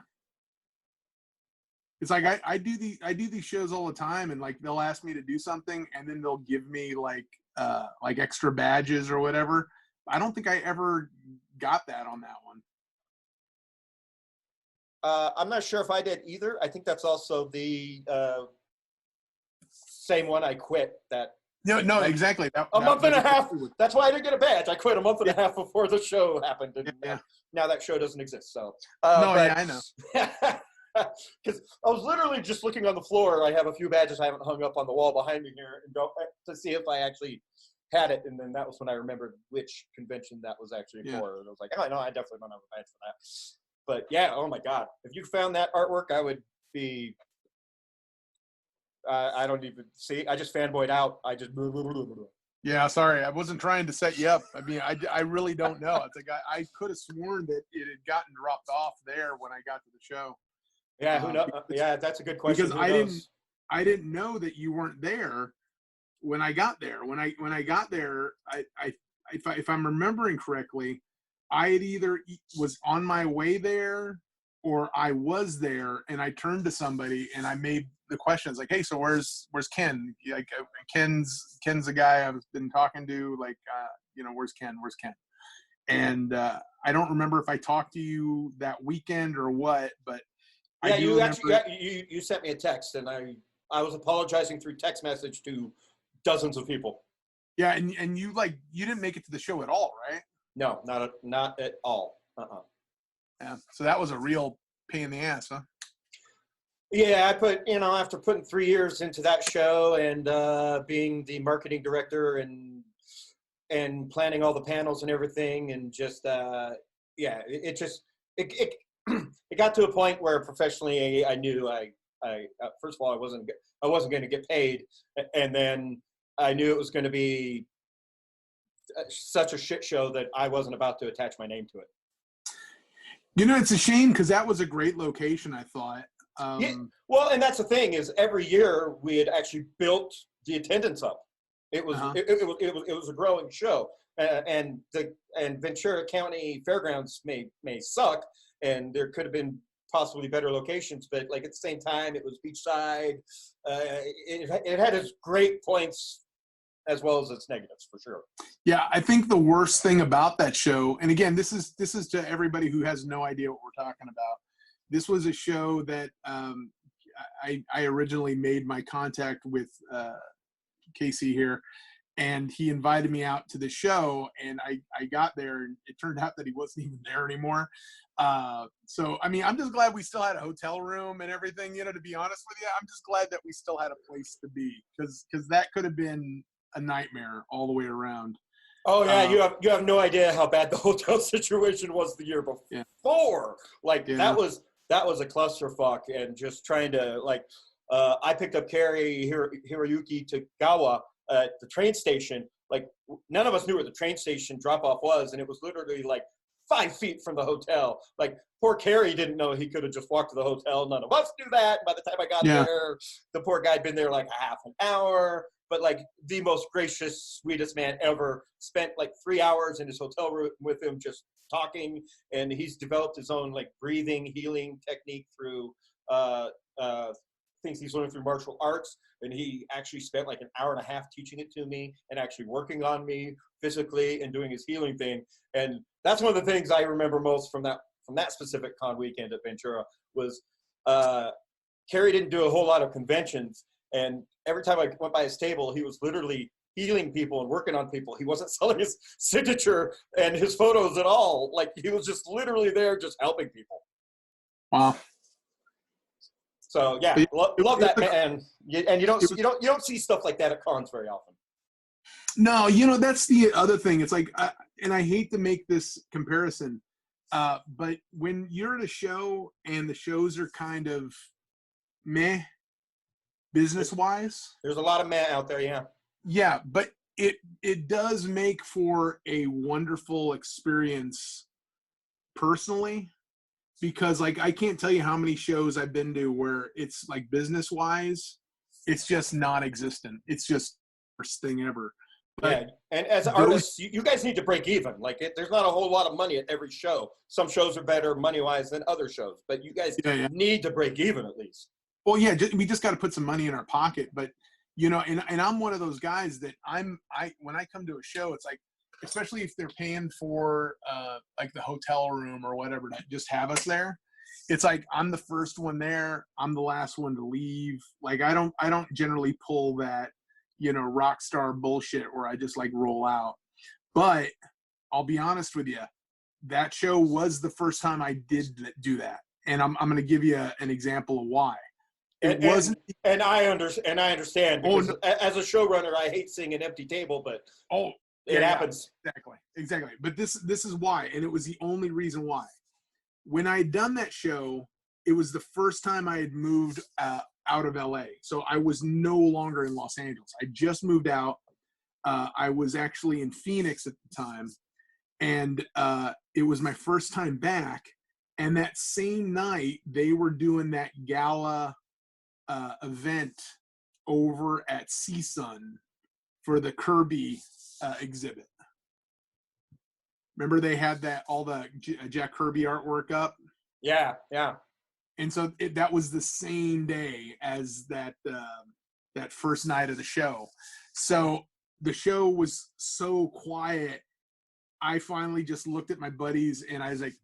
It's like I do these shows all the time, and like they'll ask me to do something, and then they'll give me like extra badges or whatever. I don't think I ever got that on that one. I'm not sure if I did either. I think that's also the same one I quit. No, exactly. A month and a half. That's why I didn't get a badge. I quit a month and a half before the show happened. And now that show doesn't exist. So I know. Because I was literally just looking on the floor. I have a few badges I haven't hung up on the wall behind me here, and go to see if I actually had it. And then that was when I remembered which convention that was actually for. And I was like, oh no, I definitely don't have a badge for that. But yeah, oh my God, if you found that artwork, I would be. I don't even see. I just fanboyed out. I just. Yeah, sorry, I wasn't trying to set you up. I mean, I really don't know. It's like I could have sworn that it had gotten dropped off there when I got to the show. Yeah, who knows? Yeah, that's a good question. Because I didn't know that you weren't there when I got there. When I got there, if I'm remembering correctly, I had either was on my way there or I was there, and I turned to somebody and I made the questions like, "Hey, so where's Ken? Like Ken's the guy I've been talking to. Like, where's Ken? Where's Ken?" And I don't remember if I talked to you that weekend or what, but yeah, you sent me a text, and I was apologizing through text message to dozens of people. Yeah, and you didn't make it to the show at all, right? No, not at all. Yeah, so that was a real pain in the ass, huh? Yeah, I put, after putting 3 years into that show and being the marketing director and planning all the panels and everything, and just it got to a point where professionally I knew I first of all I wasn't going to get paid, and then I knew it was going to be such a shit show that I wasn't about to attach my name to it. It's a shame because that was a great location, I thought. Yeah, well, and that's the thing is every year we had actually built the attendance up. It was it was a growing show, and Ventura County Fairgrounds may suck, and there could have been possibly better locations, but like at the same time it was beachside. It had its great points as well as its negatives, for sure. Yeah, I think the worst thing about that show, and again, this is to everybody who has no idea what we're talking about. This was a show that I originally made my contact with Casey here, and he invited me out to the show, and I got there, and it turned out that he wasn't even there anymore. So, I mean, I'm just glad we still had a hotel room and everything, to be honest with you. I'm just glad that we still had a place to be, because that could have been a nightmare all the way around. Oh yeah, you have no idea how bad the hotel situation was the year before. Yeah. That was a clusterfuck, and just trying to I picked up Carrie Hiroyuki Tagawa at the train station. Like, none of us knew where the train station drop off was, and it was literally like 5 feet from the hotel. Like, poor Carrie didn't know he could have just walked to the hotel. None of us knew that. By the time I got there, the poor guy had been there like a half an hour. But like the most gracious, sweetest man ever. Spent like 3 hours in his hotel room with him just talking, and he's developed his own like breathing healing technique through things he's learned through martial arts. And he actually spent like an hour and a half teaching it to me and actually working on me physically and doing his healing thing. And that's one of the things I remember most from that specific con weekend at Ventura was Kerry didn't do a whole lot of conventions, and every time I went by his table, he was literally healing people and working on people. He wasn't selling his signature and his photos at all. Like, he was just literally there just helping people. Wow. So yeah, love that man. And you don't see stuff like that at cons very often. No, you know, that's the other thing. It's like, and I hate to make this comparison, but when you're at a show and the shows are kind of meh, business-wise. There's a lot of men out there, yeah. Yeah, but it does make for a wonderful experience personally, because like I can't tell you how many shows I've been to where it's like business-wise, it's just non-existent. It's just the worst thing ever. But yeah, and as artists, you guys need to break even. Like, there's not a whole lot of money at every show. Some shows are better money-wise than other shows, but you guys need to break even at least. Well, yeah, we just got to put some money in our pocket. But, you know, and I'm one of those guys that when I come to a show, it's like, especially if they're paying for like the hotel room or whatever to just have us there, it's like I'm the first one there. I'm the last one to leave. Like, I don't generally pull that, you know, rock star bullshit where I just like roll out. But I'll be honest with you, that show was the first time I did do that. And I'm going to give you an example of why. It wasn't. And I understand because as a showrunner, I hate seeing an empty table, but it happens. Exactly. But this is why. And it was the only reason why. When I had done that show, it was the first time I had moved out of LA. So I was no longer in Los Angeles. I just moved out. I was actually in Phoenix at the time. And it was my first time back. And that same night, they were doing that gala event over at CSUN for the Kirby exhibit. Remember they had all the Jack Kirby artwork up? Yeah. And so that was the same day as that first night of the show. So the show was so quiet. I finally just looked at my buddies and I was like,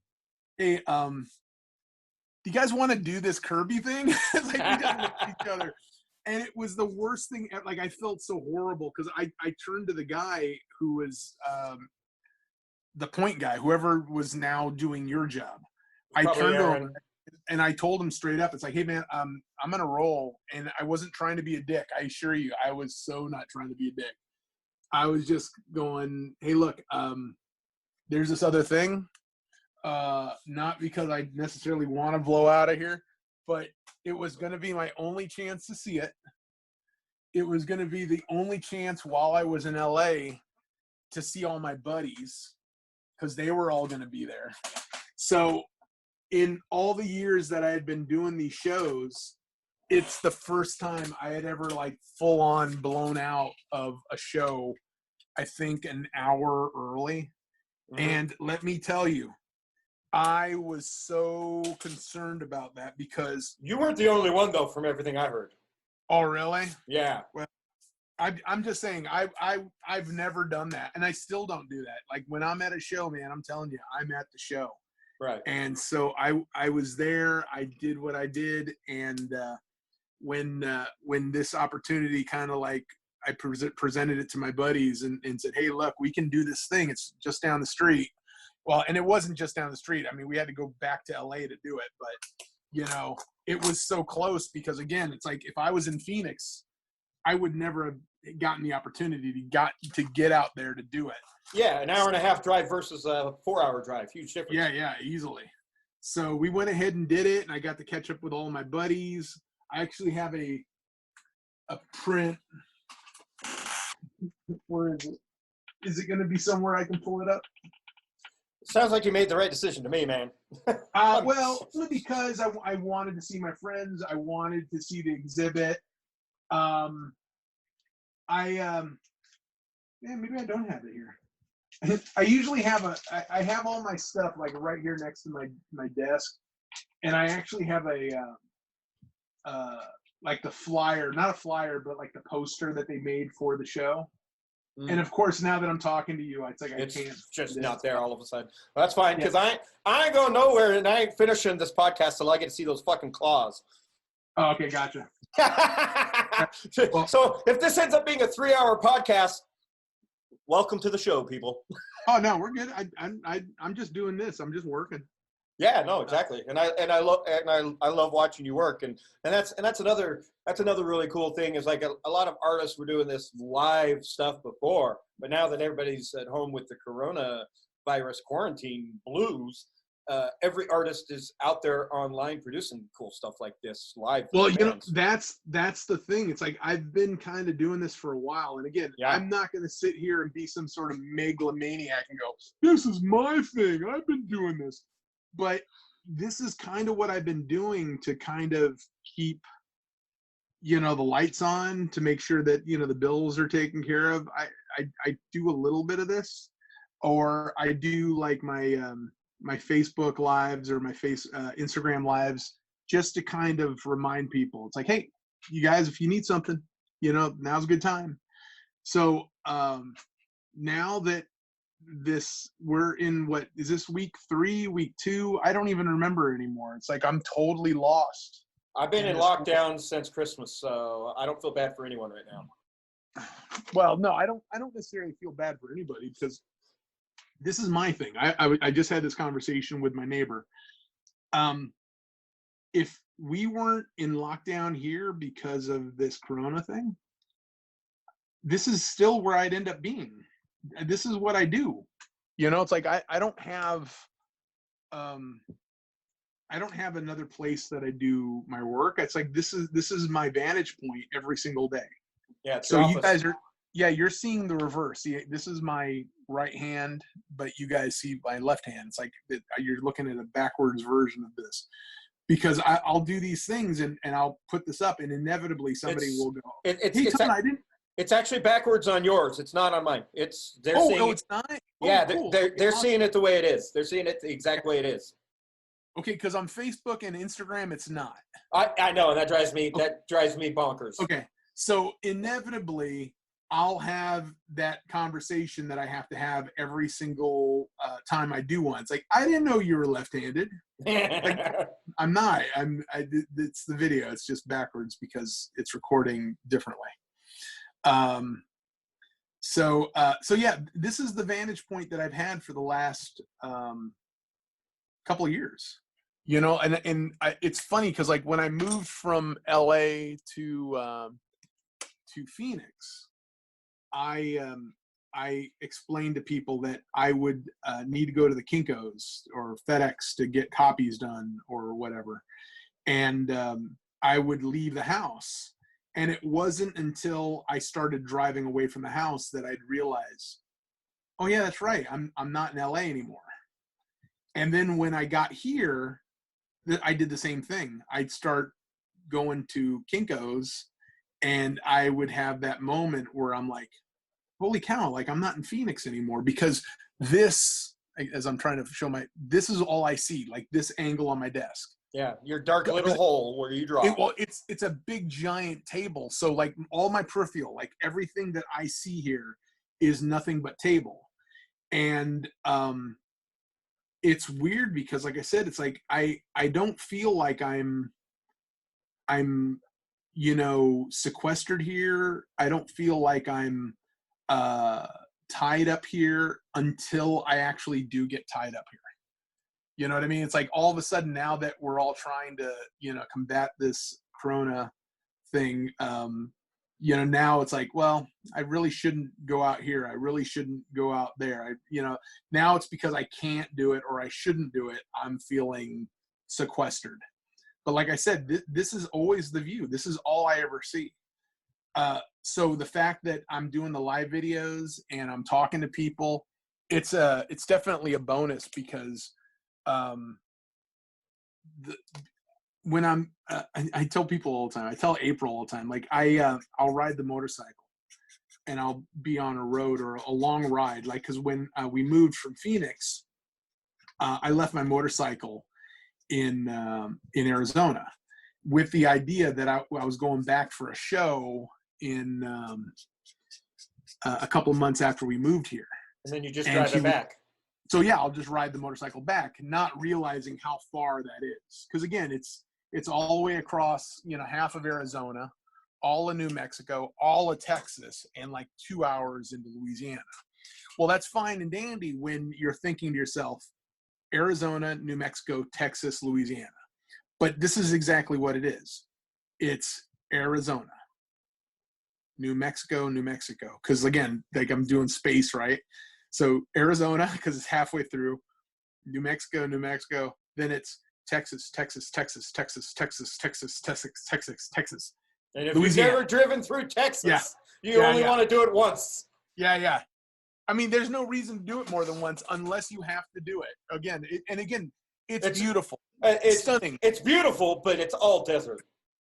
hey, do you guys want to do this Kirby thing? It's like we just looked at each other. And it was the worst thing. Like, I felt so horrible because I turned to the guy who was the point guy, whoever was now doing your job. I turned to him and I told him straight up, it's like, hey, man, I'm going to roll. And I wasn't trying to be a dick. I assure you, I was so not trying to be a dick. I was just going, hey, look, there's this other thing. Not because I necessarily want to blow out of here, but it was going to be my only chance to see it. It was going to be the only chance while I was in LA to see all my buddies because they were all going to be there. So in all the years that I had been doing these shows, it's the first time I had ever like full on blown out of a show, I think an hour early. Mm-hmm. And let me tell you, I was so concerned about that because you weren't the only one though, from everything I heard. Oh, really? Yeah. Well, I'm just saying I've never done that, and I still don't do that. Like when I'm at a show, man, I'm telling you, I'm at the show. Right. And so I was there. I did what I did, and when this opportunity kind of like I presented it to my buddies and said, hey, look, we can do this thing. It's just down the street. Well, and it wasn't just down the street. I mean, we had to go back to LA to do it, but you know, it was so close because again, it's like if I was in Phoenix, I would never have gotten the opportunity to get out there to do it. Yeah, an hour and a half drive versus a 4-hour drive, huge difference. Yeah, easily. So we went ahead and did it, and I got to catch up with all my buddies. I actually have a print. Where is it? Is it going to be somewhere I can pull it up? Sounds like you made the right decision to me, man. Well, because I wanted to see my friends. I wanted to see the exhibit. Maybe I don't have it here. I usually have I have all my stuff like right here next to my desk, and I actually have like the flyer, not a flyer, but like the poster that they made for the show. Mm. And of course, now that I'm talking to you, it's like I can't. It's just not there all of a sudden. Well, that's fine because I ain't going nowhere, and I ain't finishing this podcast till I get to see those fucking claws. Oh, okay, gotcha. So if this ends up being a 3-hour podcast, welcome to the show, people. Oh no, we're good. I'm just doing this. I'm just working. Yeah, no, exactly. And I love watching you work. And that's another really cool thing is like a lot of artists were doing this live stuff before, but now that everybody's at home with the coronavirus quarantine blues, every artist is out there online producing cool stuff like this live. Well, you know, that's the thing. It's like I've been kind of doing this for a while, and again, Yeah. I'm not going to sit here and be some sort of megalomaniac and go, "This is my thing. I've been doing this." But this is kind of what I've been doing to kind of keep, you know, the lights on, to make sure that, you know, the bills are taken care of. I do a little bit of this, or I do like my my Facebook lives or my Instagram lives, just to kind of remind people. It's like, hey, you guys, if you need something, you know, now's a good time. So now that we're in, what is this, week 3, week 2? I don't even remember anymore. It's like I'm totally lost. I've been in lockdown since Christmas, so I don't feel bad for anyone right now. Well, no, I don't necessarily feel bad for anybody, because this is my thing. I just had this conversation with my neighbor. If we weren't in lockdown here because of this corona thing, this is still where I'd end up being. This is what I do. You know, it's like I don't have another place that I do my work. It's like this is my vantage point every single day. Yeah. So you guys are, yeah, you're seeing the reverse. See, this is my right hand, but you guys see my left hand. It's like you're looking at a backwards version of this, because I'll do these things and I'll put this up, and inevitably somebody will go, It's actually backwards on yours. It's not on mine. It's not. Yeah, cool. they're seeing it the way it is. They're seeing it the exact way it is. Okay, because on Facebook and Instagram, it's not. I know, and that drives me bonkers. Okay, so inevitably, I'll have that conversation that I have to have every single time I do one. It's like, I didn't know you were left-handed. Like, I'm not. It's the video. It's just backwards because it's recording differently. So yeah, this is the vantage point that I've had for the last couple of years. You know, and it's funny because like when I moved from LA to Phoenix, I explained to people that I would need to go to the Kinko's or FedEx to get copies done or whatever, and I would leave the house. And it wasn't until I started driving away from the house that I'd realize, oh yeah, that's right, I'm not in LA anymore. And then when I got here, I did the same thing. I'd start going to Kinko's, and I would have that moment where I'm like, holy cow, like I'm not in Phoenix anymore, because this, as I'm trying to show this is all I see, like this angle on my desk. Yeah, your dark little hole where you draw. Well, it's a big giant table, so like all my peripheral, like everything that I see here is nothing but table. And it's weird because, like I said, it's like I don't feel like I'm you know, sequestered here. I don't feel like I'm tied up here until I actually do get tied up here. You know what I mean? It's like all of a sudden, now that we're all trying to, you know, combat this corona thing, you know, now it's like, well, I really shouldn't go out here. I really shouldn't go out there. You know, now it's because I can't do it or I shouldn't do it. I'm feeling sequestered. But like I said, this is always the view. This is all I ever see. So the fact that I'm doing the live videos and I'm talking to people, it's definitely a bonus, because when I'm I tell people all the time, I tell April all the time, like I'll ride the motorcycle and I'll be on a road or a long ride, like, because when we moved from Phoenix, I left my motorcycle in Arizona with the idea that I was going back for a show in a couple of months after we moved here. And then you just drive it back. So yeah, I'll just ride the motorcycle back, not realizing how far that is. Because again, it's all the way across, you know, half of Arizona, all of New Mexico, all of Texas, and like 2 hours into Louisiana. Well, that's fine and dandy when you're thinking to yourself, Arizona, New Mexico, Texas, Louisiana. But this is exactly what it is. It's Arizona, New Mexico, New Mexico. Because again, like I'm doing space, right? So Arizona, because it's halfway through, New Mexico, New Mexico. Then it's Texas, Texas, Texas, Texas, Texas, Texas, Texas, Texas, Texas. And if Louisiana. you've never driven through Texas, Yeah. you Yeah, only yeah. want to do it once. Yeah. I mean, there's no reason to do it more than once unless you have to do it. Again, it's beautiful. It's stunning. It's beautiful, but it's all desert.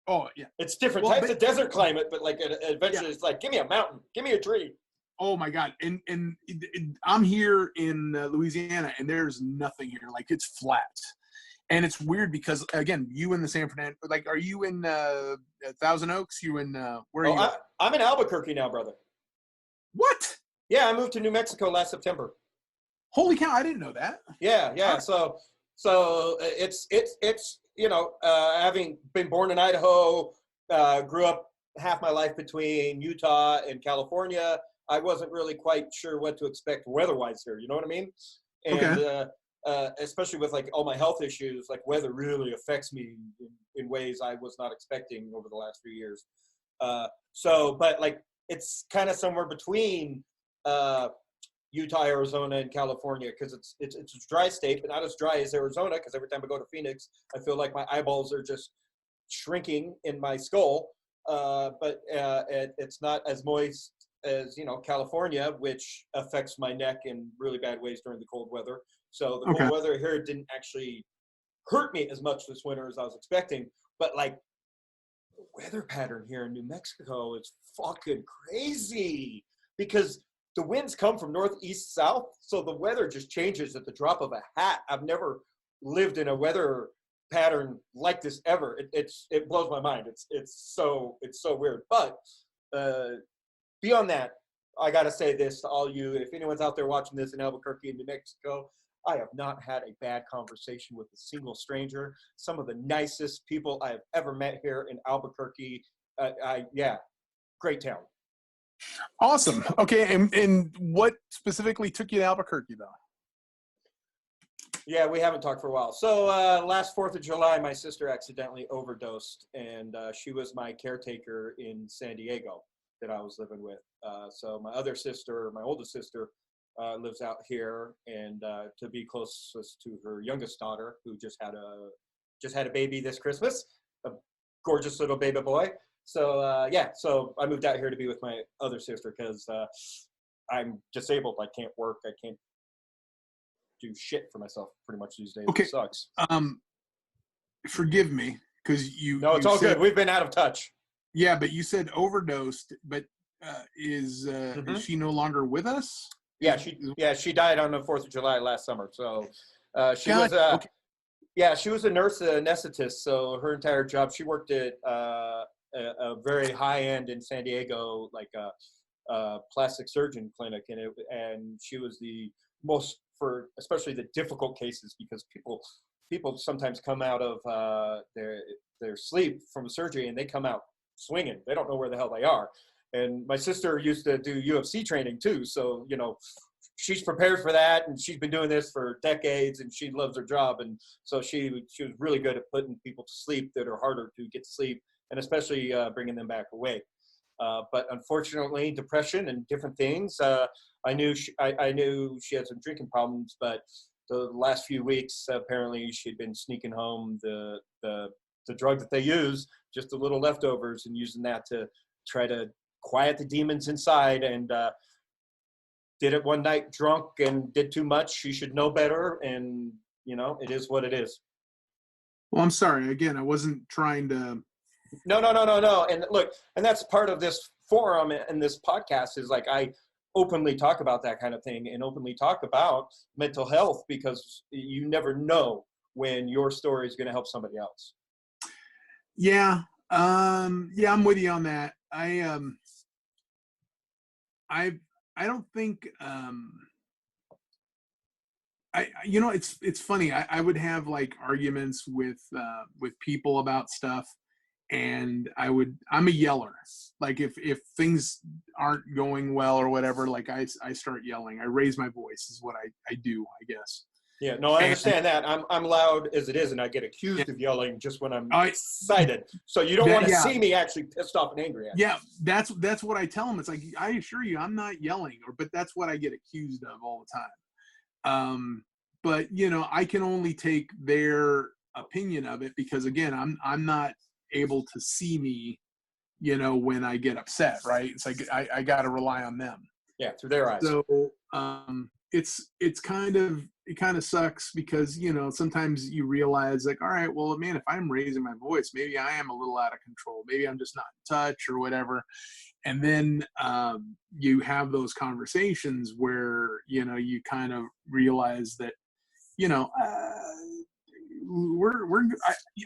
Oh, yeah. It's different types of desert climate, but like eventually it's like, give me a mountain, give me a tree. Oh my God. And I'm here in Louisiana and there's nothing here. Like it's flat. And it's weird because again, you in the San Fernando, like, are you in Thousand Oaks? You in, where are you? I'm in Albuquerque now, brother. What? Yeah. I moved to New Mexico last September. Holy cow. I didn't know that. Yeah. So it's having been born in Idaho, grew up half my life between Utah and California. I wasn't really quite sure what to expect weather-wise here. You know what I mean? And especially with like all my health issues, like weather really affects me in ways I was not expecting over the last few years. But like it's kind of somewhere between Utah, Arizona, and California because it's a dry state, but not as dry as Arizona. Because every time I go to Phoenix, I feel like my eyeballs are just shrinking in my skull. But it's not as moist as California, which affects my neck in really bad ways during the cold weather. So the cold weather here didn't actually hurt me as much this winter as I was expecting. But like the weather pattern here in New Mexico is fucking crazy because the winds come from northeast south, so the weather just changes at the drop of a hat. I've never lived in a weather pattern like this ever. It blows my mind. It's so weird. But beyond that, I gotta say this to all you. If anyone's out there watching this in Albuquerque and New Mexico, I have not had a bad conversation with a single stranger. Some of the nicest people I have ever met here in Albuquerque. Great town. Awesome. Okay, and what specifically took you to Albuquerque, though? Yeah, we haven't talked for a while. So last 4th of July, my sister accidentally overdosed, and she was my caretaker in San Diego that I was living with. So my other sister, my oldest sister, lives out here, and to be closest to her youngest daughter, who just had a baby this Christmas, a gorgeous little baby boy. So so I moved out here to be with my other sister because I'm disabled. I can't work. I can't do shit for myself pretty much these days. Okay. It sucks. Forgive me because you. No, it's all good. We've been out of touch. Yeah, but you said overdosed. But is she no longer with us? Yeah, she died on the 4th of July last summer. So she was a nurse anesthetist. So her entire job, she worked at a very high end in San Diego, like a plastic surgeon clinic, and she was the most for especially the difficult cases because people sometimes come out of their sleep from surgery and they come out swinging. They don't know where the hell they are. And my sister used to do UFC training too, so she's prepared for that, and she's been doing this for decades, and she loves her job, and so she was really good at putting people to sleep that are harder to get to sleep, and especially bringing them back awake. But unfortunately, depression and different things. I knew she had some drinking problems, but the last few weeks, apparently, she'd been sneaking home the drug that they use, just the little leftovers, and using that to try to quiet the demons inside. And did it one night drunk and did too much. She should know better, and it is what it is. Well, I'm sorry. Again, I wasn't trying to. No. And look, and that's part of this forum and this podcast is like I openly talk about that kind of thing and openly talk about mental health because you never know when your story is going to help somebody else. Yeah. I'm with you on that. I don't think it's funny. I would have like arguments with people about stuff, and I'm a yeller. Like if things aren't going well or whatever, like I start yelling. I raise my voice is what I do, I guess. Yeah, no, I understand that. I'm loud as it is, and I get accused of yelling just when I'm excited. So you don't want to see me actually pissed off and angry at you. Yeah, that's what I tell them. It's like, I assure you, I'm not yelling, but that's what I get accused of all the time. But I can only take their opinion of it because, again, I'm not able to see me, when I get upset, right? It's like I got to rely on them. Yeah, through their eyes. So it kind of sucks because sometimes you realize, like, all right, well, man, if I'm raising my voice, maybe I am a little out of control, maybe I'm just not in touch or whatever. And then you have those conversations where you kind of realize that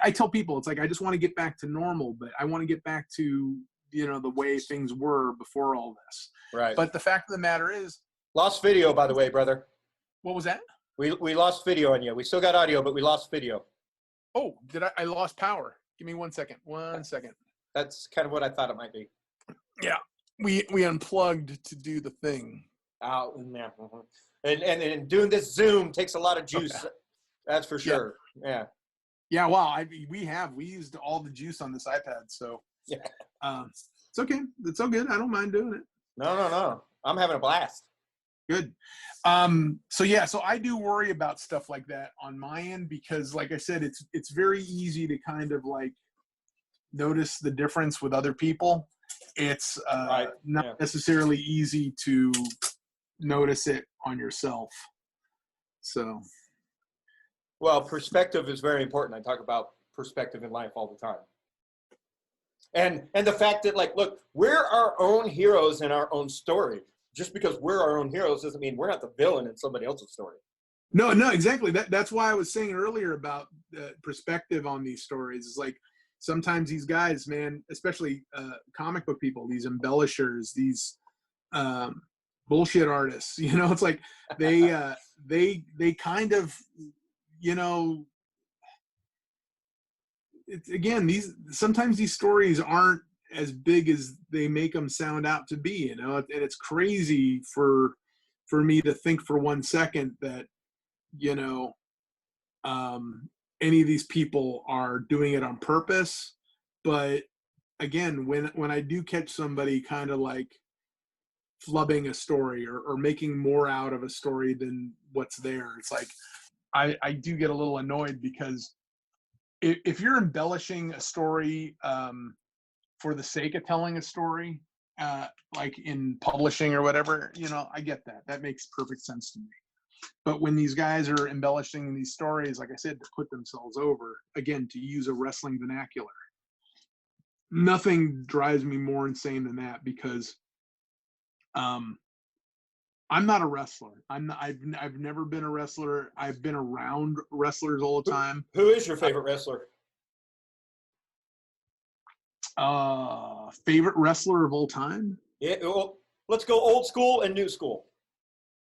I tell people, it's like, I just want to get back to normal, but I want to get back to the way things were before all this. Right. But the fact of the matter is, lost video, by the way, brother. What was that? We lost video on you. We still got audio, but we lost video. Oh, did I lost power. Give me 1 second. 1 second. That's kind of what I thought it might be. Yeah. We unplugged to do the thing. Oh, yeah. And doing this Zoom takes a lot of juice. Okay. That's for sure. Yeah. Yeah, wow. We used all the juice on this iPad, so yeah. It's okay. It's all good. I don't mind doing it. No. I'm having a blast. Good. So I do worry about stuff like that on my end because, like I said, it's very easy to kind of like notice the difference with other people. It's not necessarily easy to notice it on yourself. So. Well, perspective is very important. I talk about perspective in life all the time. And the fact that, like, look, we're our own heroes in our own story. Just because we're our own heroes doesn't mean we're not the villain in somebody else's story. No, exactly. That's why I was saying earlier about perspective on these stories. It's like sometimes these guys, man, especially comic book people, these embellishers, these bullshit artists, it's like they kind of, it's, again, sometimes these stories aren't as big as they make them sound out to be, and it's crazy for me to think for 1 second that any of these people are doing it on purpose. But again, when I do catch somebody kind of like flubbing a story or making more out of a story than what's there, it's like I do get a little annoyed because if you're embellishing a story for the sake of telling a story, like in publishing or whatever, I get that. That makes perfect sense to me. But when these guys are embellishing these stories, like I said, to put themselves over, again, to use a wrestling vernacular, nothing drives me more insane than that because I'm not a wrestler. I've never been a wrestler. I've been around wrestlers all the time. Who is your favorite wrestler? Favorite wrestler of all time? Yeah, well, let's go old school and new school.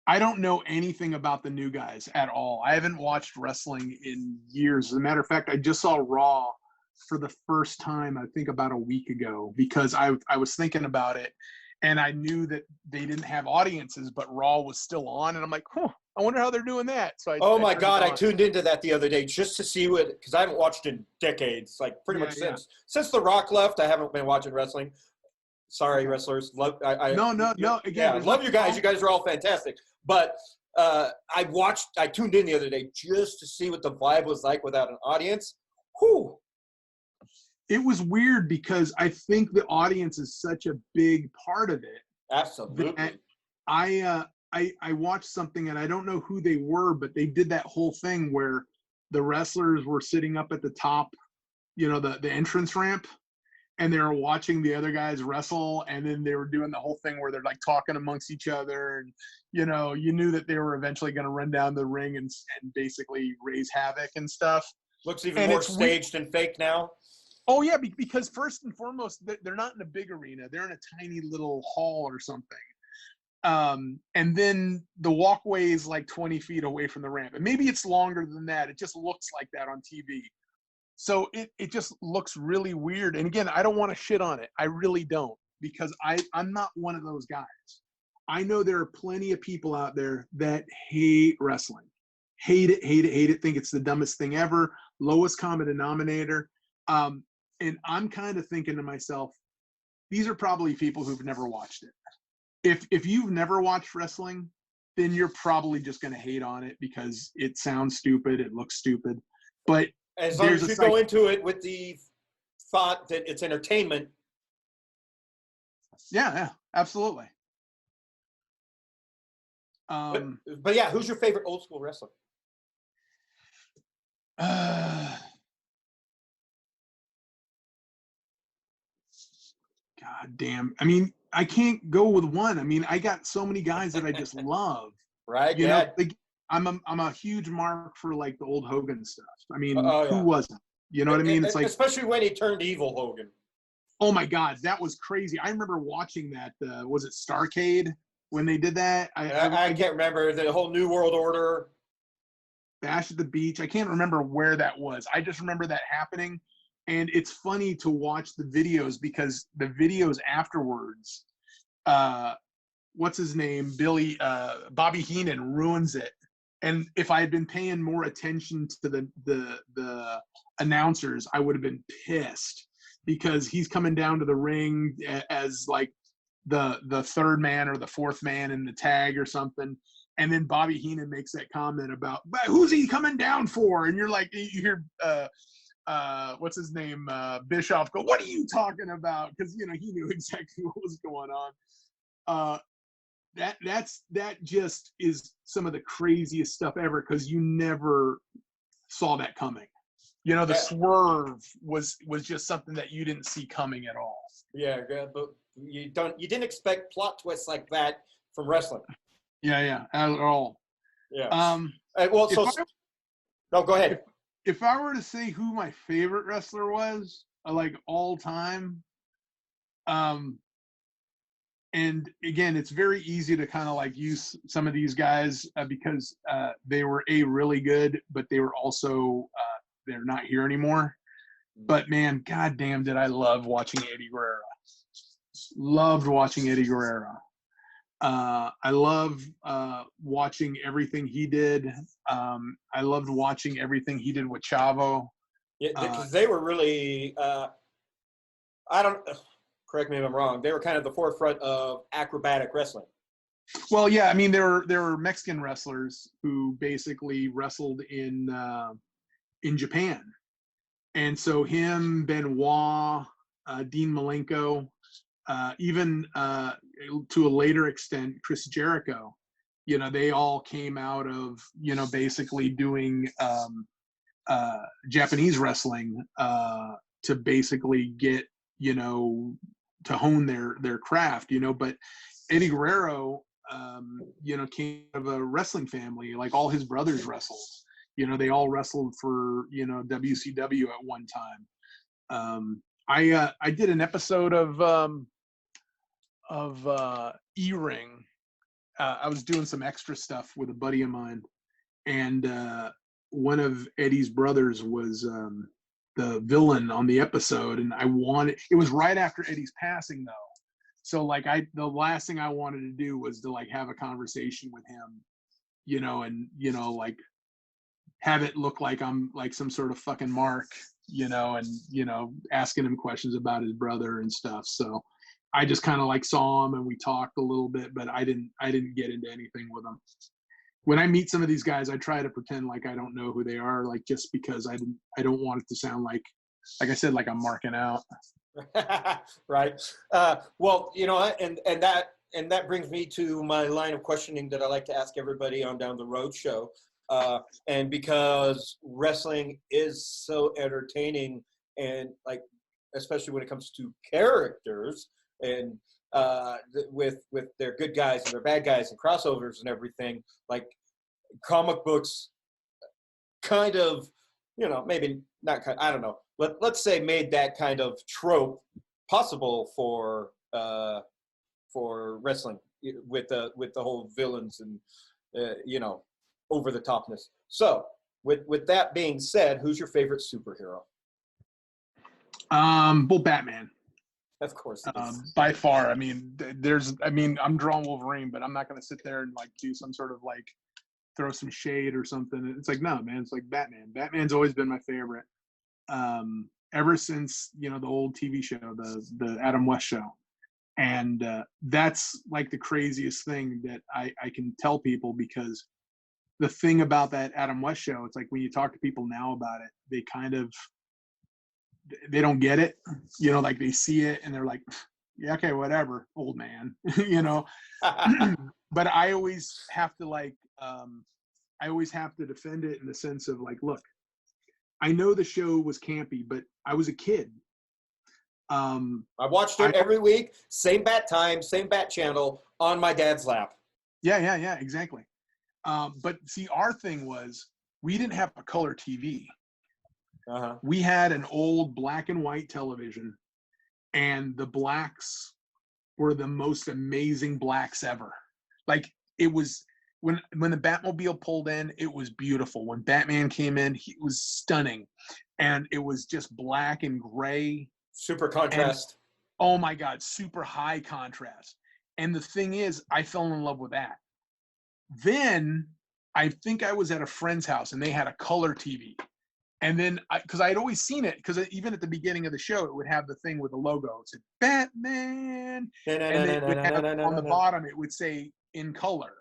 I don't know anything about the new guys at all. I haven't watched wrestling in years. As a matter of fact, I just saw Raw for the first time, I think about a week ago, because I was thinking about it, and I knew that they didn't have audiences, but Raw was still on, and I'm like, I wonder how they're doing that. So I tuned into that the other day just to see because I haven't watched in decades, like pretty much since The Rock left. I haven't been watching wrestling. Sorry, wrestlers. No. Again, I love you guys. You guys are all fantastic. But I tuned in the other day just to see what the vibe was like without an audience. Whew. It was weird because I think the audience is such a big part of it. Absolutely. I watched something, and I don't know who they were, but they did that whole thing where the wrestlers were sitting up at the top, the entrance ramp, and they were watching the other guys wrestle, and then they were doing the whole thing where they're like talking amongst each other, and you knew that they were eventually going to run down the ring and basically raise havoc and stuff. Looks even more staged and fake now. Oh yeah, because first and foremost, they're not in a big arena; they're in a tiny little hall or something. And then the walkway is like 20 feet away from the ramp, and maybe it's longer than that. It just looks like that on TV. So it just looks really weird. And again, I don't want to shit on it. I really don't, because I'm not one of those guys. I know there are plenty of people out there that hate wrestling. hate it, think it's the dumbest thing ever, lowest common denominator. And I'm kind of thinking to myself, these are probably people who've never watched it. If you've never watched wrestling, then you're probably just going to hate on it because it sounds stupid, it looks stupid. But as long as you go into it with the thought that it's entertainment. Yeah, absolutely. But yeah, who's your favorite old school wrestler? God damn. I mean, I can't go with one. I mean, I got so many guys that I just love. Right. You know, like I'm a huge mark for like the old Hogan stuff. I mean, who wasn't? You know what I mean? It's like, especially when he turned evil Hogan. Oh my God, that was crazy. I remember watching that. Was it Starrcade when they did that? I can't remember the whole New World Order. Bash at the Beach. I can't remember where that was. I just remember that happening. And it's funny to watch the videos because the videos afterwards, what's his name? Bobby Heenan ruins it. And if I had been paying more attention to the announcers, I would have been pissed because he's coming down to the ring as like the third man or the fourth man in the tag or something. And then Bobby Heenan makes that comment about, but who's he coming down for? And you're like, you hear, what's his name? Bischoff go, what are you talking about? Because, you know, he knew exactly what was going on. That just is some of the craziest stuff ever because you never saw that coming. You know, the swerve was just something that you didn't see coming at all. Yeah, but you didn't expect plot twists like that from wrestling. Yeah, at all. Yeah. Well, no, go ahead. If I were to say who my favorite wrestler was, like all time, and again, it's very easy to kind of like use some of these guys because they were really good, but they were also they're not here anymore. But man, goddamn, did I love watching Eddie Guerrero. Loved watching Eddie Guerrero. I love watching everything he did. I loved watching everything he did with Chavo. Yeah, because they were really, correct me if I'm wrong, they were kind of the forefront of acrobatic wrestling. Well, yeah, I mean, there were Mexican wrestlers who basically wrestled in Japan. And so him, Benoit, Dean Malenko, even to a later extent, Chris Jericho, you know, they all came out of, you know, basically doing Japanese wrestling to basically get, you know, to hone their craft, you know. But Eddie Guerrero, you know, came out of a wrestling family. Like all his brothers wrestled. You know, they all wrestled for, you know, WCW at one time. I did an episode of E-Ring. I was doing some extra stuff with a buddy of mine, and one of Eddie's brothers was the villain on the episode, and it was right after Eddie's passing though. So like the last thing I wanted to do was to like have a conversation with him, you know, and you know, like have it look like I'm like some sort of fucking mark, you know, and you know, asking him questions about his brother and stuff. So I just kind of like saw him and we talked a little bit, but I didn't get into anything with him. When I meet some of these guys, I try to pretend like I don't know who they are, like just because I don't want it to sound like I said, like I'm marking out. Right. Well, you know, and that brings me to my line of questioning that I like to ask everybody on Down the Road show. And because wrestling is so entertaining and like, especially when it comes to characters and with their good guys and their bad guys and crossovers and everything, like comic books kind of, you know, maybe not kind, I don't know. Let's say made that kind of trope possible for wrestling with the whole villains and you know, over the topness. So with that being said, who's your favorite superhero? Well, Batman. Of course. By far. I mean, I'm drawing Wolverine, but I'm not going to sit there and like do some sort of like throw some shade or something. It's like, no, man, it's like Batman. Batman's always been my favorite. Ever since, the old TV show, the Adam West show. And that's like the craziest thing that I can tell people, because the thing about that Adam West show, it's like when you talk to people now about it, they don't get it, like they see it and they're like, yeah, okay, whatever, old man, But I always have to defend it in the sense of like, look, I know the show was campy, but I was a kid. I watched it every week, same bat time, same bat channel, on my dad's lap. Yeah, exactly. But see, our thing was, we didn't have a color TV. We had an old black and white television, and the blacks were the most amazing blacks ever. Like, it was, when the Batmobile pulled in, it was beautiful. When Batman came in, he was stunning, and it was just black and gray. Super contrast. And, oh my God, super high contrast. And the thing is, I fell in love with that. Then I think I was at a friend's house and they had a color TV. And then, because I had always seen it, because even at the beginning of the show, it would have the thing with the logo. It said Batman. And then on the bottom, it would say in color.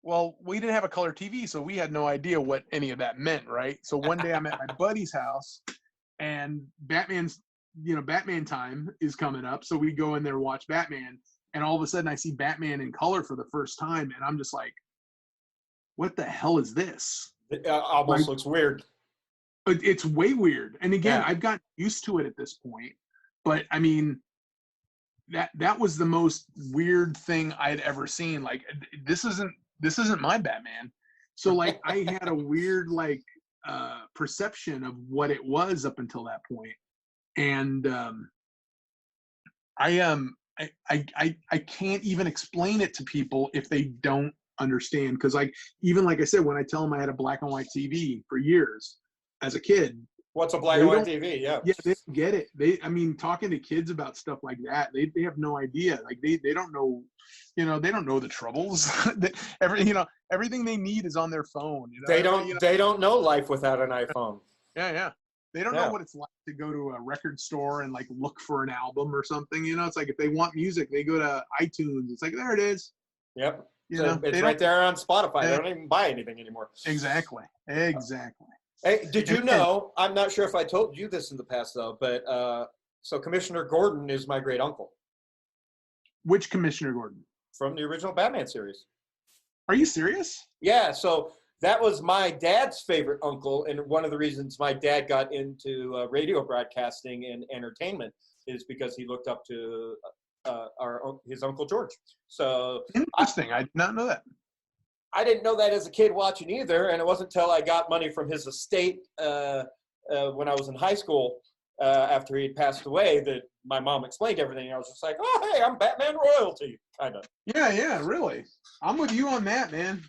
Well, we didn't have a color TV, so we had no idea what any of that meant, right? So one day I'm at my buddy's house, and Batman time is coming up. So we go in there and watch Batman. And all of a sudden I see Batman in color for the first time. And I'm just like, what the hell is this? It almost looks weird. It's way weird. And again, I've gotten used to it at this point. But I mean, that was the most weird thing I'd ever seen. Like, this isn't my Batman. So like, I had a weird perception of what it was up until that point. And I can't even explain it to people if they don't understand. Because like I said, when I tell them I had a black and white TV for years as a kid. What's a black and white TV? Yeah, they get it. Talking to kids about stuff like that, they have no idea. Like they don't know, they don't know the troubles. Everything they need is on their phone. They don't know life without an iPhone. Yeah. They don't know what it's like to go to a record store and like look for an album or something. It's like if they want music, they go to iTunes. It's like, there it is. Yep. It's right there on Spotify. They don't even buy anything anymore. Exactly. Hey, did you know, I'm not sure if I told you this in the past though, but so Commissioner Gordon is my great uncle. Which Commissioner Gordon? From the original Batman series. Are you serious? Yeah, so that was my dad's favorite uncle, and one of the reasons my dad got into radio broadcasting and entertainment is because he looked up to his Uncle George. So interesting. I did not know that. I didn't know that as a kid watching either, and it wasn't until I got money from his estate when I was in high school after he had passed away that my mom explained everything. And I was just like, oh, hey, I'm Batman royalty, kind of. Yeah, really. I'm with you on that, man.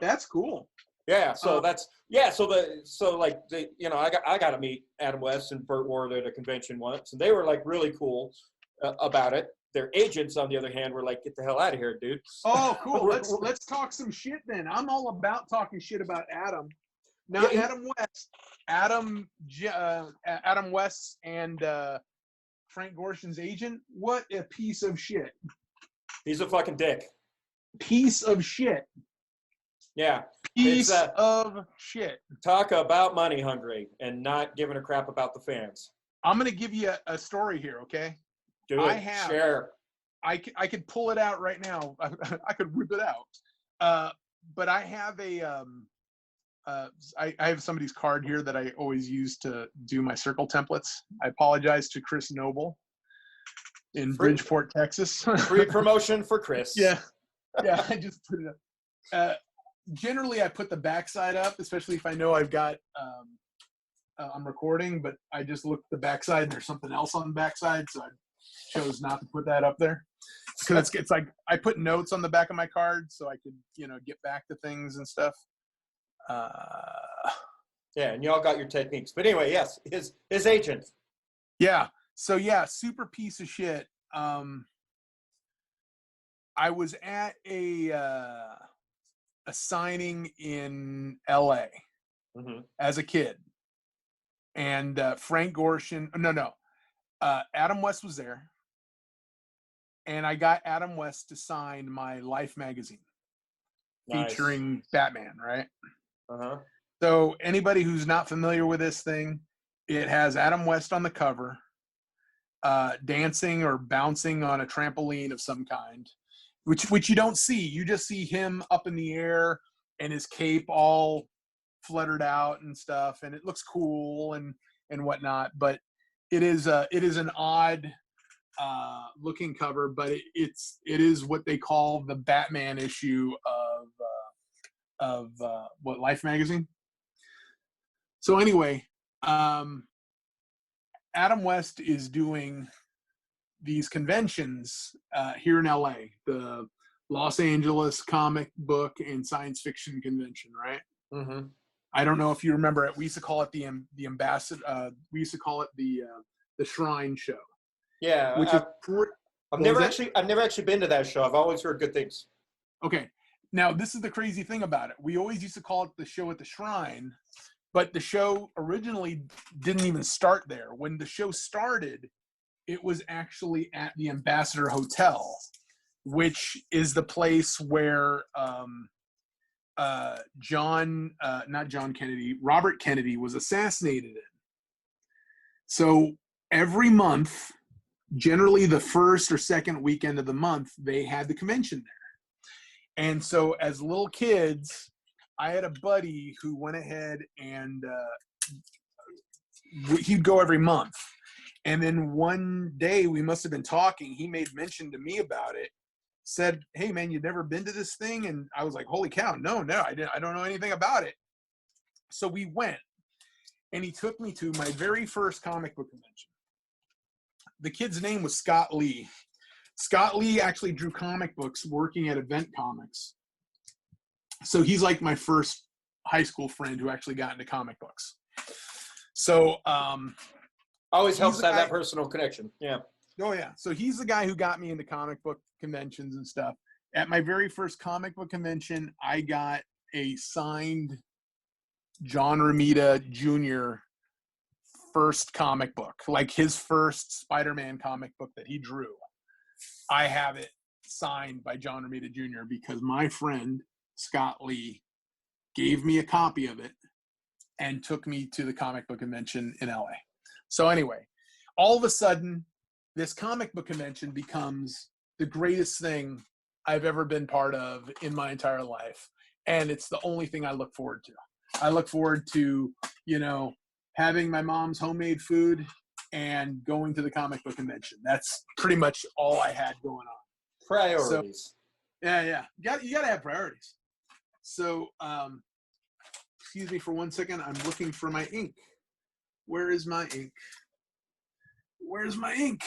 That's cool. Yeah, so I got to meet Adam West and Burt Ward at a convention once, and they were like really cool about it. Their agents, on the other hand, were like, "Get the hell out of here, dude." Oh, cool. Let's talk some shit then. I'm all about talking shit about Adam. Not Adam West. Adam West and Frank Gorshin's agent. What a piece of shit. He's a fucking dick. Piece of shit. Yeah. Piece of shit. Talk about money hungry and not giving a crap about the fans. I'm going to give you a story here, okay? Do it. Share. I could pull it out right now. I could rip it out. But I have I have somebody's card here that I always use to do my circle templates. I apologize to Chris Noble in Bridgeport, Texas. Free promotion for Chris. Yeah, I just put it up. Generally, I put the backside up, especially if I know I've got I'm recording, but I just looked at the backside and there's something else on the backside, so I chose not to put that up there. Because it's like I put notes on the back of my card so I could, get back to things and stuff. Yeah, and y'all got your techniques. But anyway, yes, his agent. Yeah. So yeah, super piece of shit. I was at a a signing in LA as a kid. And Frank Gorshin, Adam West was there. And I got Adam West to sign my Life magazine featuring Batman, right? So anybody who's not familiar with this thing, it has Adam West on the cover, dancing or bouncing on a trampoline of some kind, which you don't see. You just see him up in the air and his cape all fluttered out and stuff, and it looks cool and whatnot. But it is an odd looking cover, but it is what they call the Batman issue of what, Life magazine. So anyway, Adam West is doing these conventions here in LA, the Los Angeles Comic Book and Science Fiction Convention, right? I don't know if you remember it. We used to call it the ambassador. We used to call it the Shrine Show. Yeah, which I've never actually been to that show. I've always heard good things. Okay, now this is the crazy thing about it. We always used to call it the show at the Shrine, but the show originally didn't even start there. When the show started, it was actually at the Ambassador Hotel, which is the place where Robert Kennedy was assassinated in. So every month, generally the first or second weekend of the month, they had the convention there. And so as little kids, I had a buddy who went ahead and he'd go every month. And then one day we must have been talking. He made mention to me about it, said, "Hey man, you've never been to this thing?" And I was like, "Holy cow, no, I don't know anything about it." So we went, and he took me to my very first comic book convention. The kid's name was Scott Lee. Scott Lee actually drew comic books working at Event Comics. So he's like my first high school friend who actually got into comic books. So always helps to have that personal connection. Yeah. Oh yeah. So he's the guy who got me into comic book conventions and stuff. At my very first comic book convention, I got a signed John Romita Jr. first comic book, like his first Spider-Man comic book that he drew. I have it signed by John Romita Jr. because my friend Scott Lee gave me a copy of it and took me to the comic book convention in LA. So anyway, all of a sudden, this comic book convention becomes the greatest thing I've ever been part of in my entire life. And it's the only thing I look forward to. I look forward to, having my mom's homemade food and going to the comic book convention. That's pretty much all I had going on. Priorities. So, yeah. You gotta have priorities. So, excuse me for 1 second. I'm looking for my ink. Where is my ink? Where's my ink?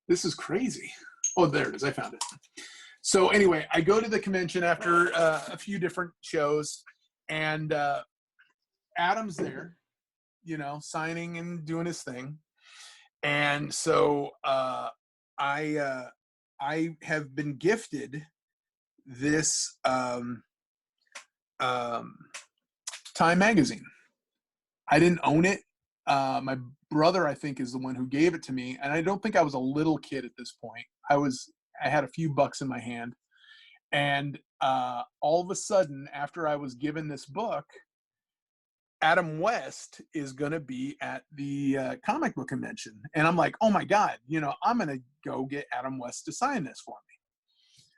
This is crazy. Oh, there it is. I found it. So anyway, I go to the convention after a few different shows, and Adam's there, signing and doing his thing. And so I have been gifted this Time magazine. I didn't own it. My brother, I think, is the one who gave it to me, and I don't think I was a little kid at this point. I had a few bucks in my hand, and all of a sudden, after I was given this book, Adam West is going to be at the comic book convention, and I'm like, oh my God, I'm going to go get Adam West to sign this for me.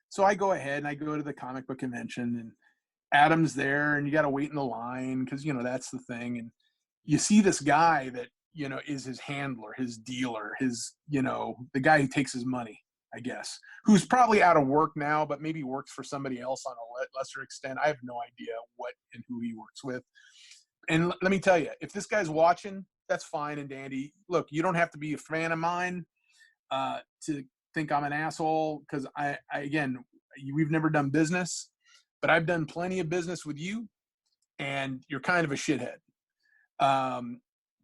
So I go ahead and I go to the comic book convention, and Adam's there, and you got to wait in the line because that's the thing, and you see this guy that is his handler, his dealer, his the guy who takes his money, I guess, who's probably out of work now, but maybe works for somebody else on a lesser extent. I have no idea what and who he works with. And let me tell you, if this guy's watching, that's fine and dandy. Look, you don't have to be a fan of mine to think I'm an asshole, because again, we've never done business, but I've done plenty of business with you, and you're kind of a shithead.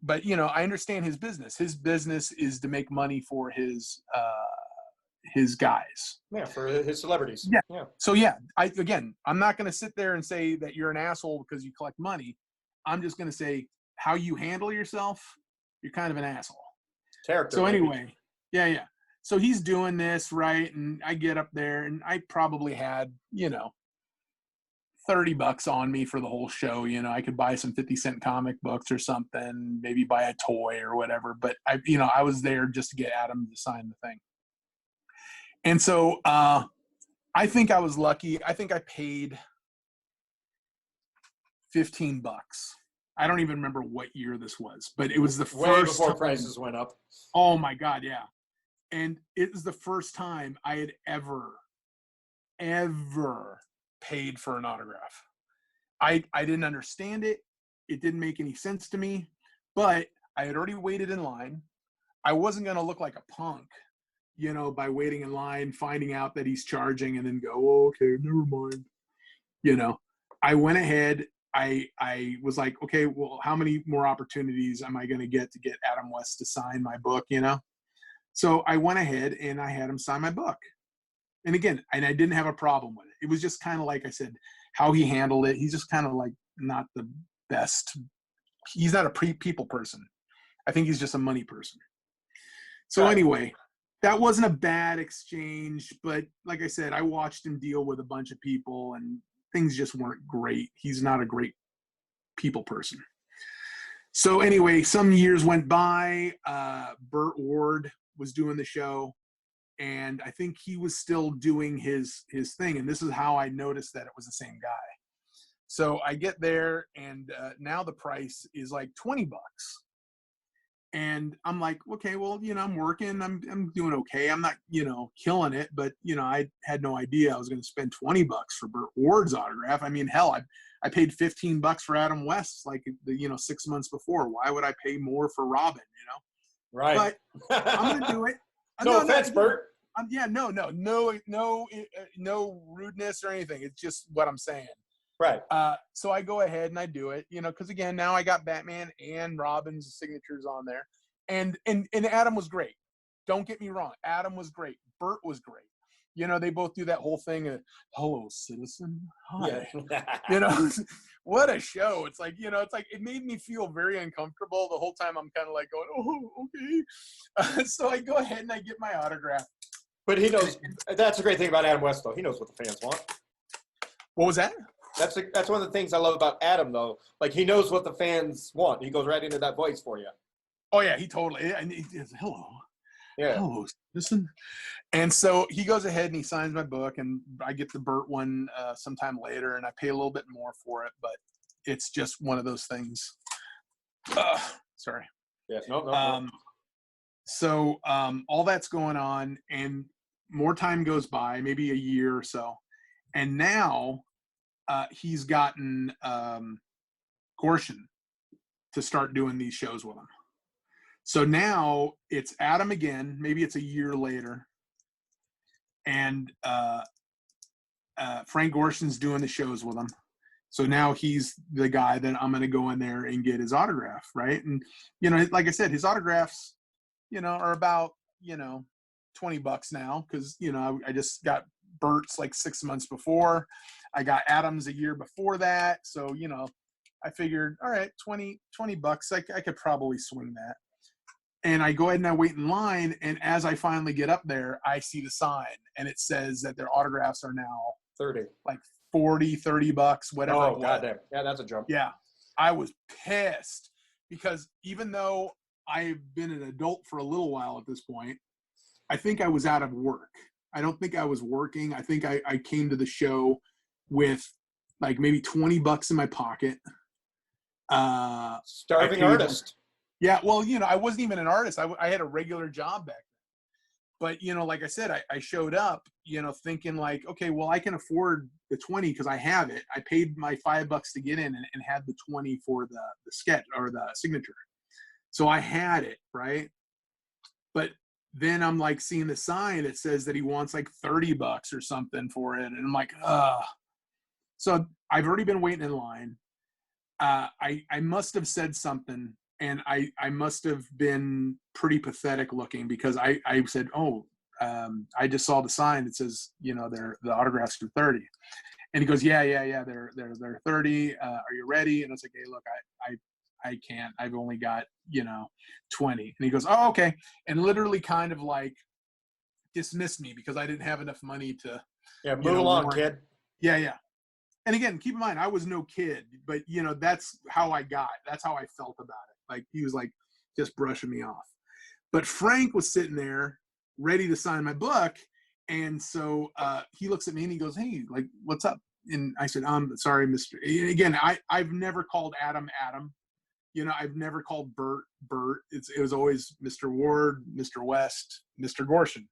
But I understand his business. His business is to make money for his his guys. Yeah, for his celebrities. Yeah. Yeah. So yeah, I'm not going to sit there and say that you're an asshole because you collect money. I'm just going to say how you handle yourself, you're kind of an asshole. Character. So maybe. anyway, yeah. So he's doing this, right? And I get up there and I probably had, $30 on me for the whole show. I could buy some 50-cent comic books or something, maybe buy a toy or whatever. But I was there just to get Adam to sign the thing. And so I think I was lucky. I think I paid $15. I don't even remember what year this was, but it was the way first before time. prices went up. Oh my God, yeah. And it was the first time I had ever paid for an autograph. I didn't understand it. It didn't make any sense to me, but I had already waited in line. I wasn't going to look like a punk, by waiting in line, finding out that he's charging and then go, oh, okay, never mind. I went ahead. I was like, okay, well, how many more opportunities am I going to get Adam West to sign my book, So I went ahead and I had him sign my book. And again, I didn't have a problem with it. It was just kind of like I said, how he handled it. He's just kind of like not the best. He's not a people person. I think he's just a money person. So anyway, that wasn't a bad exchange. But like I said, I watched him deal with a bunch of people and things just weren't great. He's not a great people person. So anyway, some years went by. Burt Ward was doing the show. And I think he was still doing his thing. And this is how I noticed that it was the same guy. So I get there and now the price is like $20. And I'm like, okay, well, I'm working. I'm doing okay. I'm not, killing it. But, I had no idea I was going to spend $20 for Burt Ward's autograph. I mean, hell, I paid $15 for Adam West, like, 6 months before. Why would I pay more for Robin, Right. But I'm going to do it. No offense, Bert. No rudeness or anything. It's just what I'm saying. Right. So I go ahead and I do it, because again, now I got Batman and Robin's signatures on there, and Adam was great. Don't get me wrong, Adam was great. Burt was great. They both do that whole thing. Hello, citizen. Hi. Yeah. What a show. It's like, it made me feel very uncomfortable the whole time. I'm kind of like going, oh, okay. So I go ahead and I get my autograph. But he knows. That's the great thing about Adam West, though. He knows what the fans want. What was that? That's one of the things I love about Adam, though. Like, he knows what the fans want. He goes right into that voice for you. Oh yeah, he totally. And hello. Yeah. Hello, listen. And so he goes ahead and he signs my book, and I get the Burt one sometime later, and I pay a little bit more for it, but it's just one of those things. Sorry. Yeah. No. So all that's going on, and more time goes by, maybe a year or so, and now he's gotten Gorshin to start doing these shows with him. So now it's Adam again. Maybe it's a year later, and Frank Gorshin's doing the shows with him. So now he's the guy that I'm going to go in there and get his autograph, right? And like I said, his autographs, are about $20 now, because I just got Burt's like 6 months before. I got Adam's a year before that, so I figured, all right, $20 I could probably swing that. And I go ahead and I wait in line, and as I finally get up there, I see the sign, and it says that their autographs are now 30, like $40-$30, whatever. Oh, goddamn. Yeah, that's a jump. Yeah, I was pissed, because even though I've been an adult for a little while at this point, I think I was out of work. I don't think I was working. I think I came to the show with like maybe $20 in my pocket. Starving artist. Yeah, well, I wasn't even an artist. I had a regular job back then. But, like I said, I showed up, thinking like, okay, well, I can afford the 20 because I have it. I paid my $5 to get in and had the 20 for the sketch or the signature. So I had it, right? But then I'm like seeing the sign that says that he wants like $30 or something for it. And I'm like, ugh. So I've already been waiting in line. I must have said something, and I must have been pretty pathetic looking, because I said, oh, I just saw the sign that says, you know, the autographs are 30. And he goes, yeah, they're 30. Are you ready? And I was like, hey, look, I can't. I've only got, you know, 20. And he goes, oh, okay. And literally kind of like dismissed me because I didn't have enough money to. Yeah, move along, kid. Yeah. And again, keep in mind, I was no kid, but you know, that's how I felt about it. Like he was like just brushing me off. But Frank was sitting there ready to sign my book. And so he looks at me and he goes, hey, like, what's up? And I said, sorry, Mr. And again, I've never called Adam. You know, I've never called Bert. It was always Mr. Ward, Mr. West, Mr. Gorshin.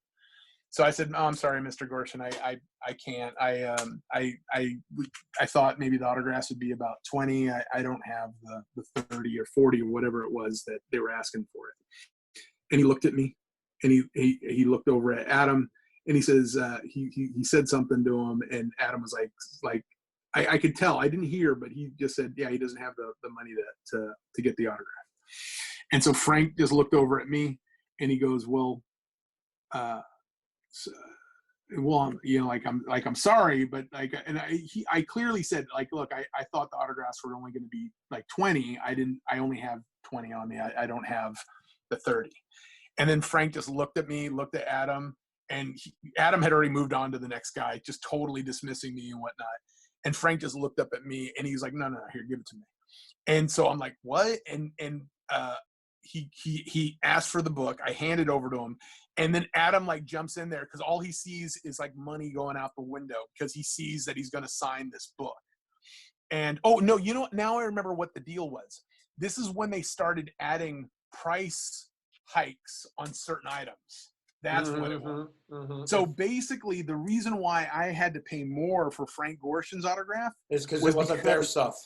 So I said, oh, I'm sorry, Mr. Gorshin, I can't. I thought maybe the autographs would be about 20. I don't have the 30 or 40 or whatever it was that they were asking for it. And he looked at me, and he looked over at Adam, and he says, he said something to him, and Adam was like I could tell. I didn't hear, but he just said, yeah, he doesn't have the money to get the autograph. And so Frank just looked over at me, and he goes, well, you know, I'm sorry, but like, and I clearly said, like, look, I thought the autographs were only going to be like 20. I only have 20 on me. I don't have the 30. And then Frank just looked at me, looked at Adam, and Adam had already moved on to the next guy, just totally dismissing me and whatnot. And Frank just looked up at me, and he's like, no, here, give it to me. And so I'm like, what? And he asked for the book. I handed over to him. And then Adam like jumps in there because all he sees is like money going out the window because he sees that he's going to sign this book. And, oh, no, you know what? Now I remember what the deal was. This is when they started adding price hikes on certain items. That's what it was. So basically, the reason why I had to pay more for Frank Gorshin's autograph is because it wasn't their stuff.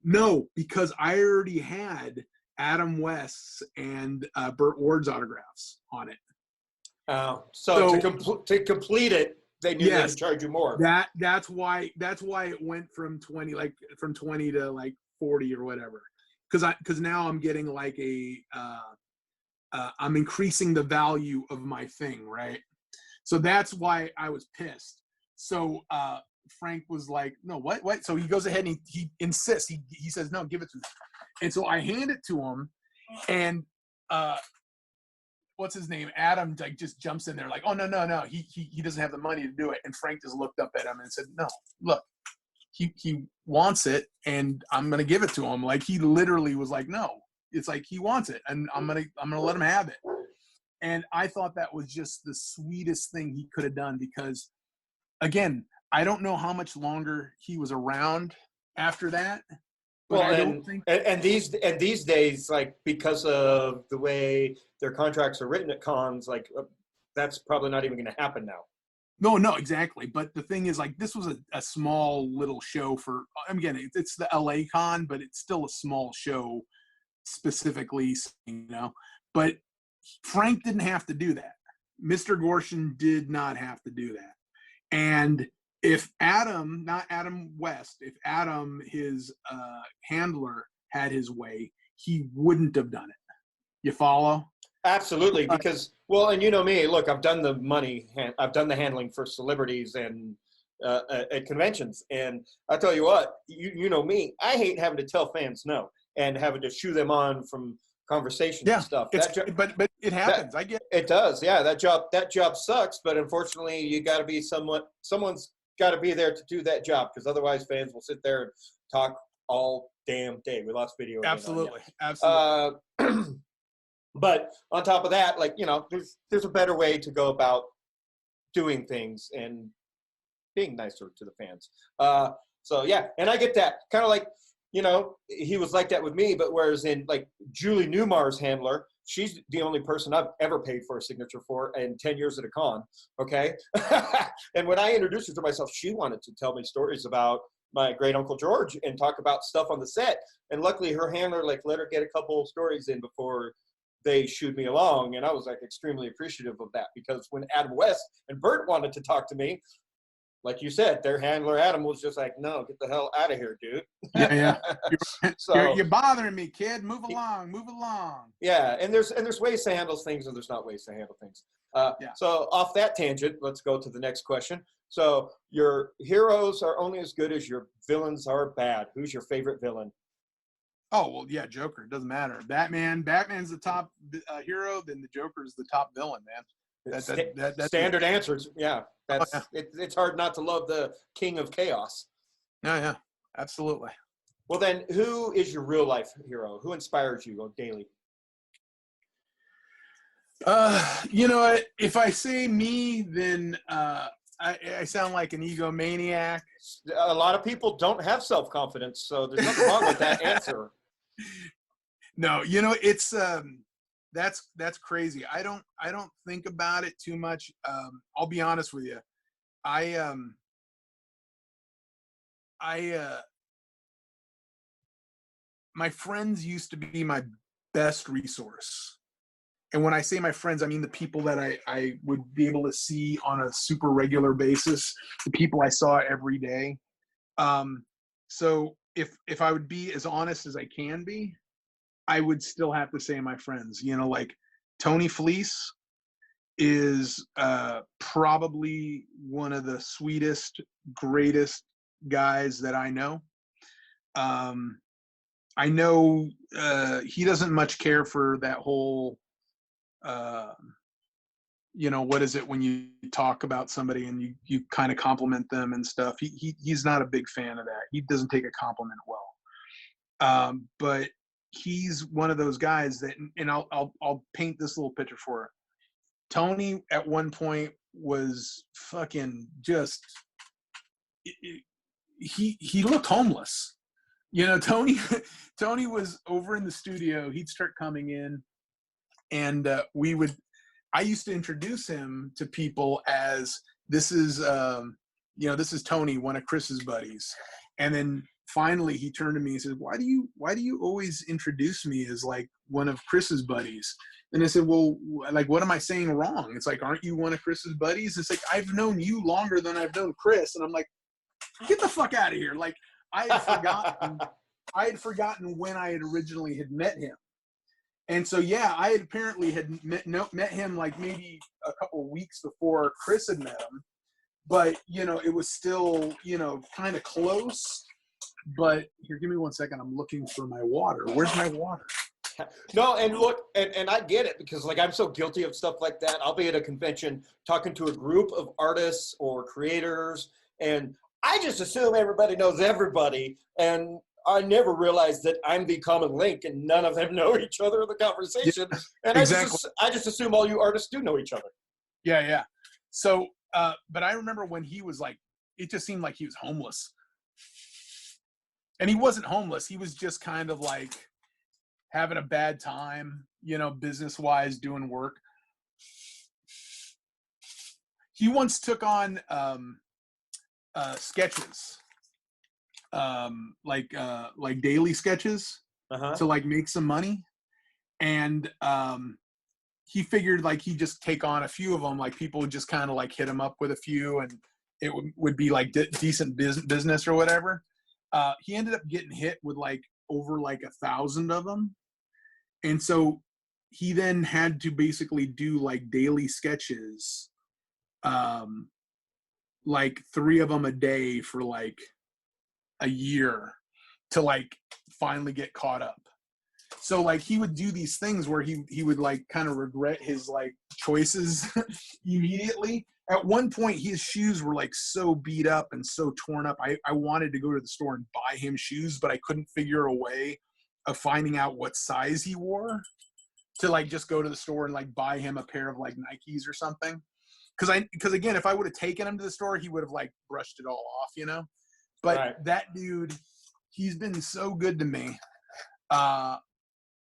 No, because I already had Adam West's and Burt Ward's autographs on it. So to complete it, they knew they would charge you more. That's why it went from 20 to like 40 or whatever. Because now I'm getting like I'm increasing the value of my thing, right? So that's why I was pissed. So Frank was like, no, what? So he goes ahead and he insists. He says, no, give it to me. And so I hand it to him, and what's his name? Adam like just jumps in there like, oh no, he doesn't have the money to do it. And Frank just looked up at him and said, no, look, he wants it, and I'm gonna give it to him. Like he literally was like, no, it's like he wants it, and I'm gonna let him have it. And I thought that was just the sweetest thing he could have done because, again, I don't know how much longer he was around after that. Well, and these days, like because of the way their contracts are written at cons, like that's probably not even going to happen now. No, exactly. But the thing is, like, this was a small little show for. Again, it's the LA con, but it's still a small show, specifically, you know. But Frank didn't have to do that. Mr. Gorshin did not have to do that. And if Adam, not Adam West, if Adam, his handler, had his way, he wouldn't have done it. You follow? Absolutely, because, well, and you know me, look, I've done I've done the handling for celebrities and at conventions, and I'll tell you what, you know me, I hate having to tell fans no and having to shoo them on from conversations and stuff. But it happens. I get it. It does, yeah. That job sucks, but unfortunately, you got to be someone's got to be there to do that job, because otherwise fans will sit there and talk all damn day. We lost video. Absolutely. But on top of that, like, you know, there's a better way to go about doing things and being nicer to the fans. So yeah, and I get that. Kind of like, you know, he was like that with me, but whereas in like Julie Newmar's handler, she's the only person I've ever paid for a signature for in 10 years at a con, okay? And when I introduced her to myself, she wanted to tell me stories about my great Uncle George and talk about stuff on the set. And luckily her handler like let her get a couple of stories in before they shooed me along. And I was like extremely appreciative of that, because when Adam West and Bert wanted to talk to me, like you said, their handler Adam was just like, no, get the hell out of here, dude. Yeah. You're bothering me, kid. Move along. Yeah, and there's ways to handle things and there's not ways to handle things. Yeah. So off that tangent, let's go to the next question. So your heroes are only as good as your villains are bad. Who's your favorite villain? Oh, well, yeah, Joker. It doesn't matter. Batman's the top hero, then the Joker's the top villain, man. That's Standard answers. Yeah, oh, yeah. it's hard not to love the King of Chaos. Yeah, absolutely. Well, then, who is your real life hero? Who inspires you daily? You know what? If I say me, then I sound like an egomaniac. A lot of people don't have self-confidence, so there's nothing wrong with that answer. No, you know, it's that's crazy. I don't think about it too much. I'll be honest with you. My friends used to be my best resource. And when I say my friends, I mean the people that I would be able to see on a super regular basis, the people I saw every day. So if I would be as honest as I can be, I would still have to say my friends. You know, like Tony Fleece is probably one of the sweetest, greatest guys that I know. I know he doesn't much care for that whole you know, what is it when you talk about somebody and you kind of compliment them and stuff. He's not a big fan of that. He doesn't take a compliment well. But he's one of those guys that, and I'll paint this little picture for her. Tony at one point was fucking just he looked homeless. You know, Tony was over in the studio. He'd start coming in, and I used to introduce him to people as this is Tony, one of Chris's buddies. And then finally he turned to me and said, why do you always introduce me as like one of Chris's buddies? And I said, well, like, what am I saying wrong? It's like, aren't you one of Chris's buddies? It's like, I've known you longer than I've known Chris. And I'm like, get the fuck out of here. Like, I had forgotten when I had originally had met him. And so, yeah, I had apparently met him like maybe a couple of weeks before Chris had met him. But, you know, it was still, you know, kind of close. But here, give me 1 second. I'm looking for my water. Where's my water? No, and look, and I get it, because like I'm so guilty of stuff like that. I'll be at a convention talking to a group of artists or creators, and I just assume everybody knows everybody, and I never realized that I'm the common link and none of them know each other in the conversation. And exactly. I just assume all you artists do know each other. Yeah. So, but I remember when he was like, it just seemed like he was homeless. And he wasn't homeless. He was just kind of like having a bad time, you know, business-wise, doing work. He once took on sketches. Like daily sketches to like make some money, and he figured like he'd just take on a few of them, like people would just kind of like hit him up with a few, and it would be like decent business or whatever. He ended up getting hit with like over like 1,000 of them, and so he then had to basically do like daily sketches, like 3 of them a day for like a year to like finally get caught up. So like he would do these things where he would like kind of regret his like choices immediately. At one point his shoes were like so beat up and so torn up. I wanted to go to the store and buy him shoes, but I couldn't figure a way of finding out what size he wore to like just go to the store and like buy him a pair of like Nikes or something. Because again, if I would have taken him to the store, he would have like brushed it all off, you know? But right. That dude, he's been so good to me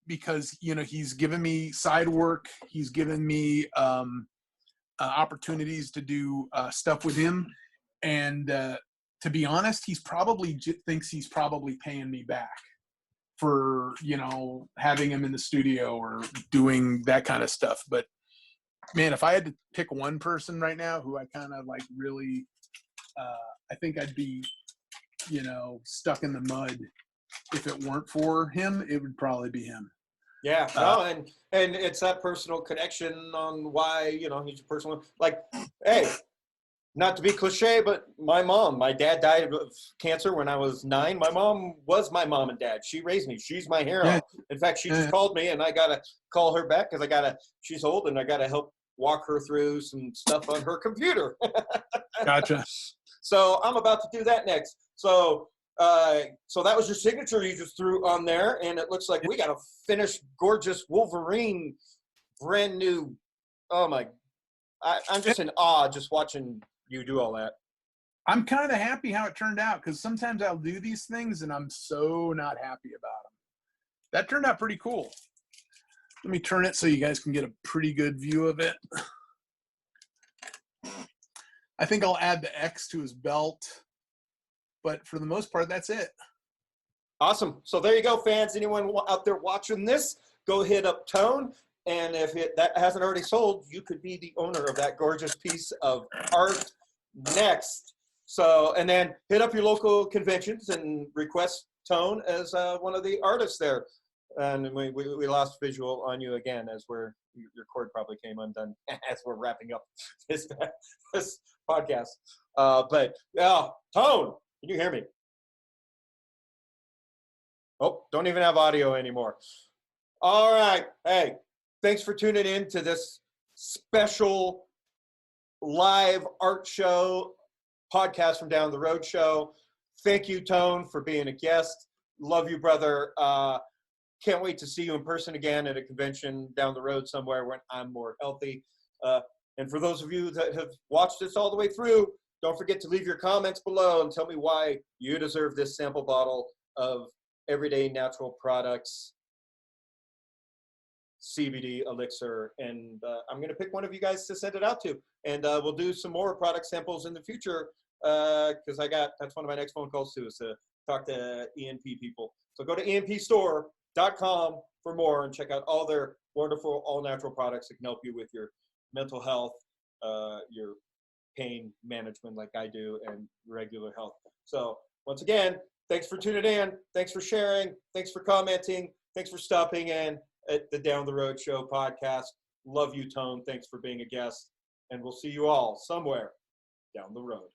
because, you know, he's given me side work. He's given me opportunities to do stuff with him. And to be honest, he's probably thinks he's probably paying me back for, you know, having him in the studio or doing that kind of stuff. But man, if I had to pick one person right now who I kind of like really, I think I'd be, you know, stuck in the mud. If it weren't for him, it would probably be him. Yeah, no, and it's that personal connection on why, you know, he's a personal, like, hey, not to be cliche, but my dad died of cancer when I was 9. My mom was my mom and dad. She raised me. She's my hero. Yeah. In fact, she just called me, and I got to call her back because she's old, and I got to help walk her through some stuff on her computer. Gotcha. So I'm about to do that next. So that was your signature you just threw on there, and it looks like we got a finished, gorgeous Wolverine, brand new. Oh my! I'm just in awe just watching you do all that. I'm kind of happy how it turned out because sometimes I'll do these things and I'm so not happy about them. That turned out pretty cool. Let me turn it so you guys can get a pretty good view of it. I think I'll add the X to his belt, but for the most part, that's it. Awesome. So there you go, fans. Anyone out there watching this, go hit up Tone. And if that hasn't already sold, you could be the owner of that gorgeous piece of art next. So, and then hit up your local conventions and request Tone as one of the artists there. And we lost visual on you again as your cord probably came undone as we're wrapping up this podcast. But yeah, Tone, can you hear me? Oh, don't even have audio anymore. All right. Hey, thanks for tuning in to this special live art show podcast from Down the Road Show. Thank you, Tone, for being a guest. Love you, brother. Can't wait to see you in person again at a convention down the road somewhere when I'm more healthy. And for those of you that have watched this all the way through, don't forget to leave your comments below and tell me why you deserve this sample bottle of Everyday Natural Products CBD elixir, and I'm going to pick one of you guys to send it out to, and we'll do some more product samples in the future because that's one of my next phone calls too, is to talk to ENP people. So go to enpstore.com for more and check out all their wonderful all natural products that can help you with your mental health, your pain management like I do, and regular health. So once again, thanks for tuning in. Thanks for sharing. Thanks for commenting. Thanks for stopping in at the Down the Road Show podcast. Love you, Tone. Thanks for being a guest. And we'll see you all somewhere down the road.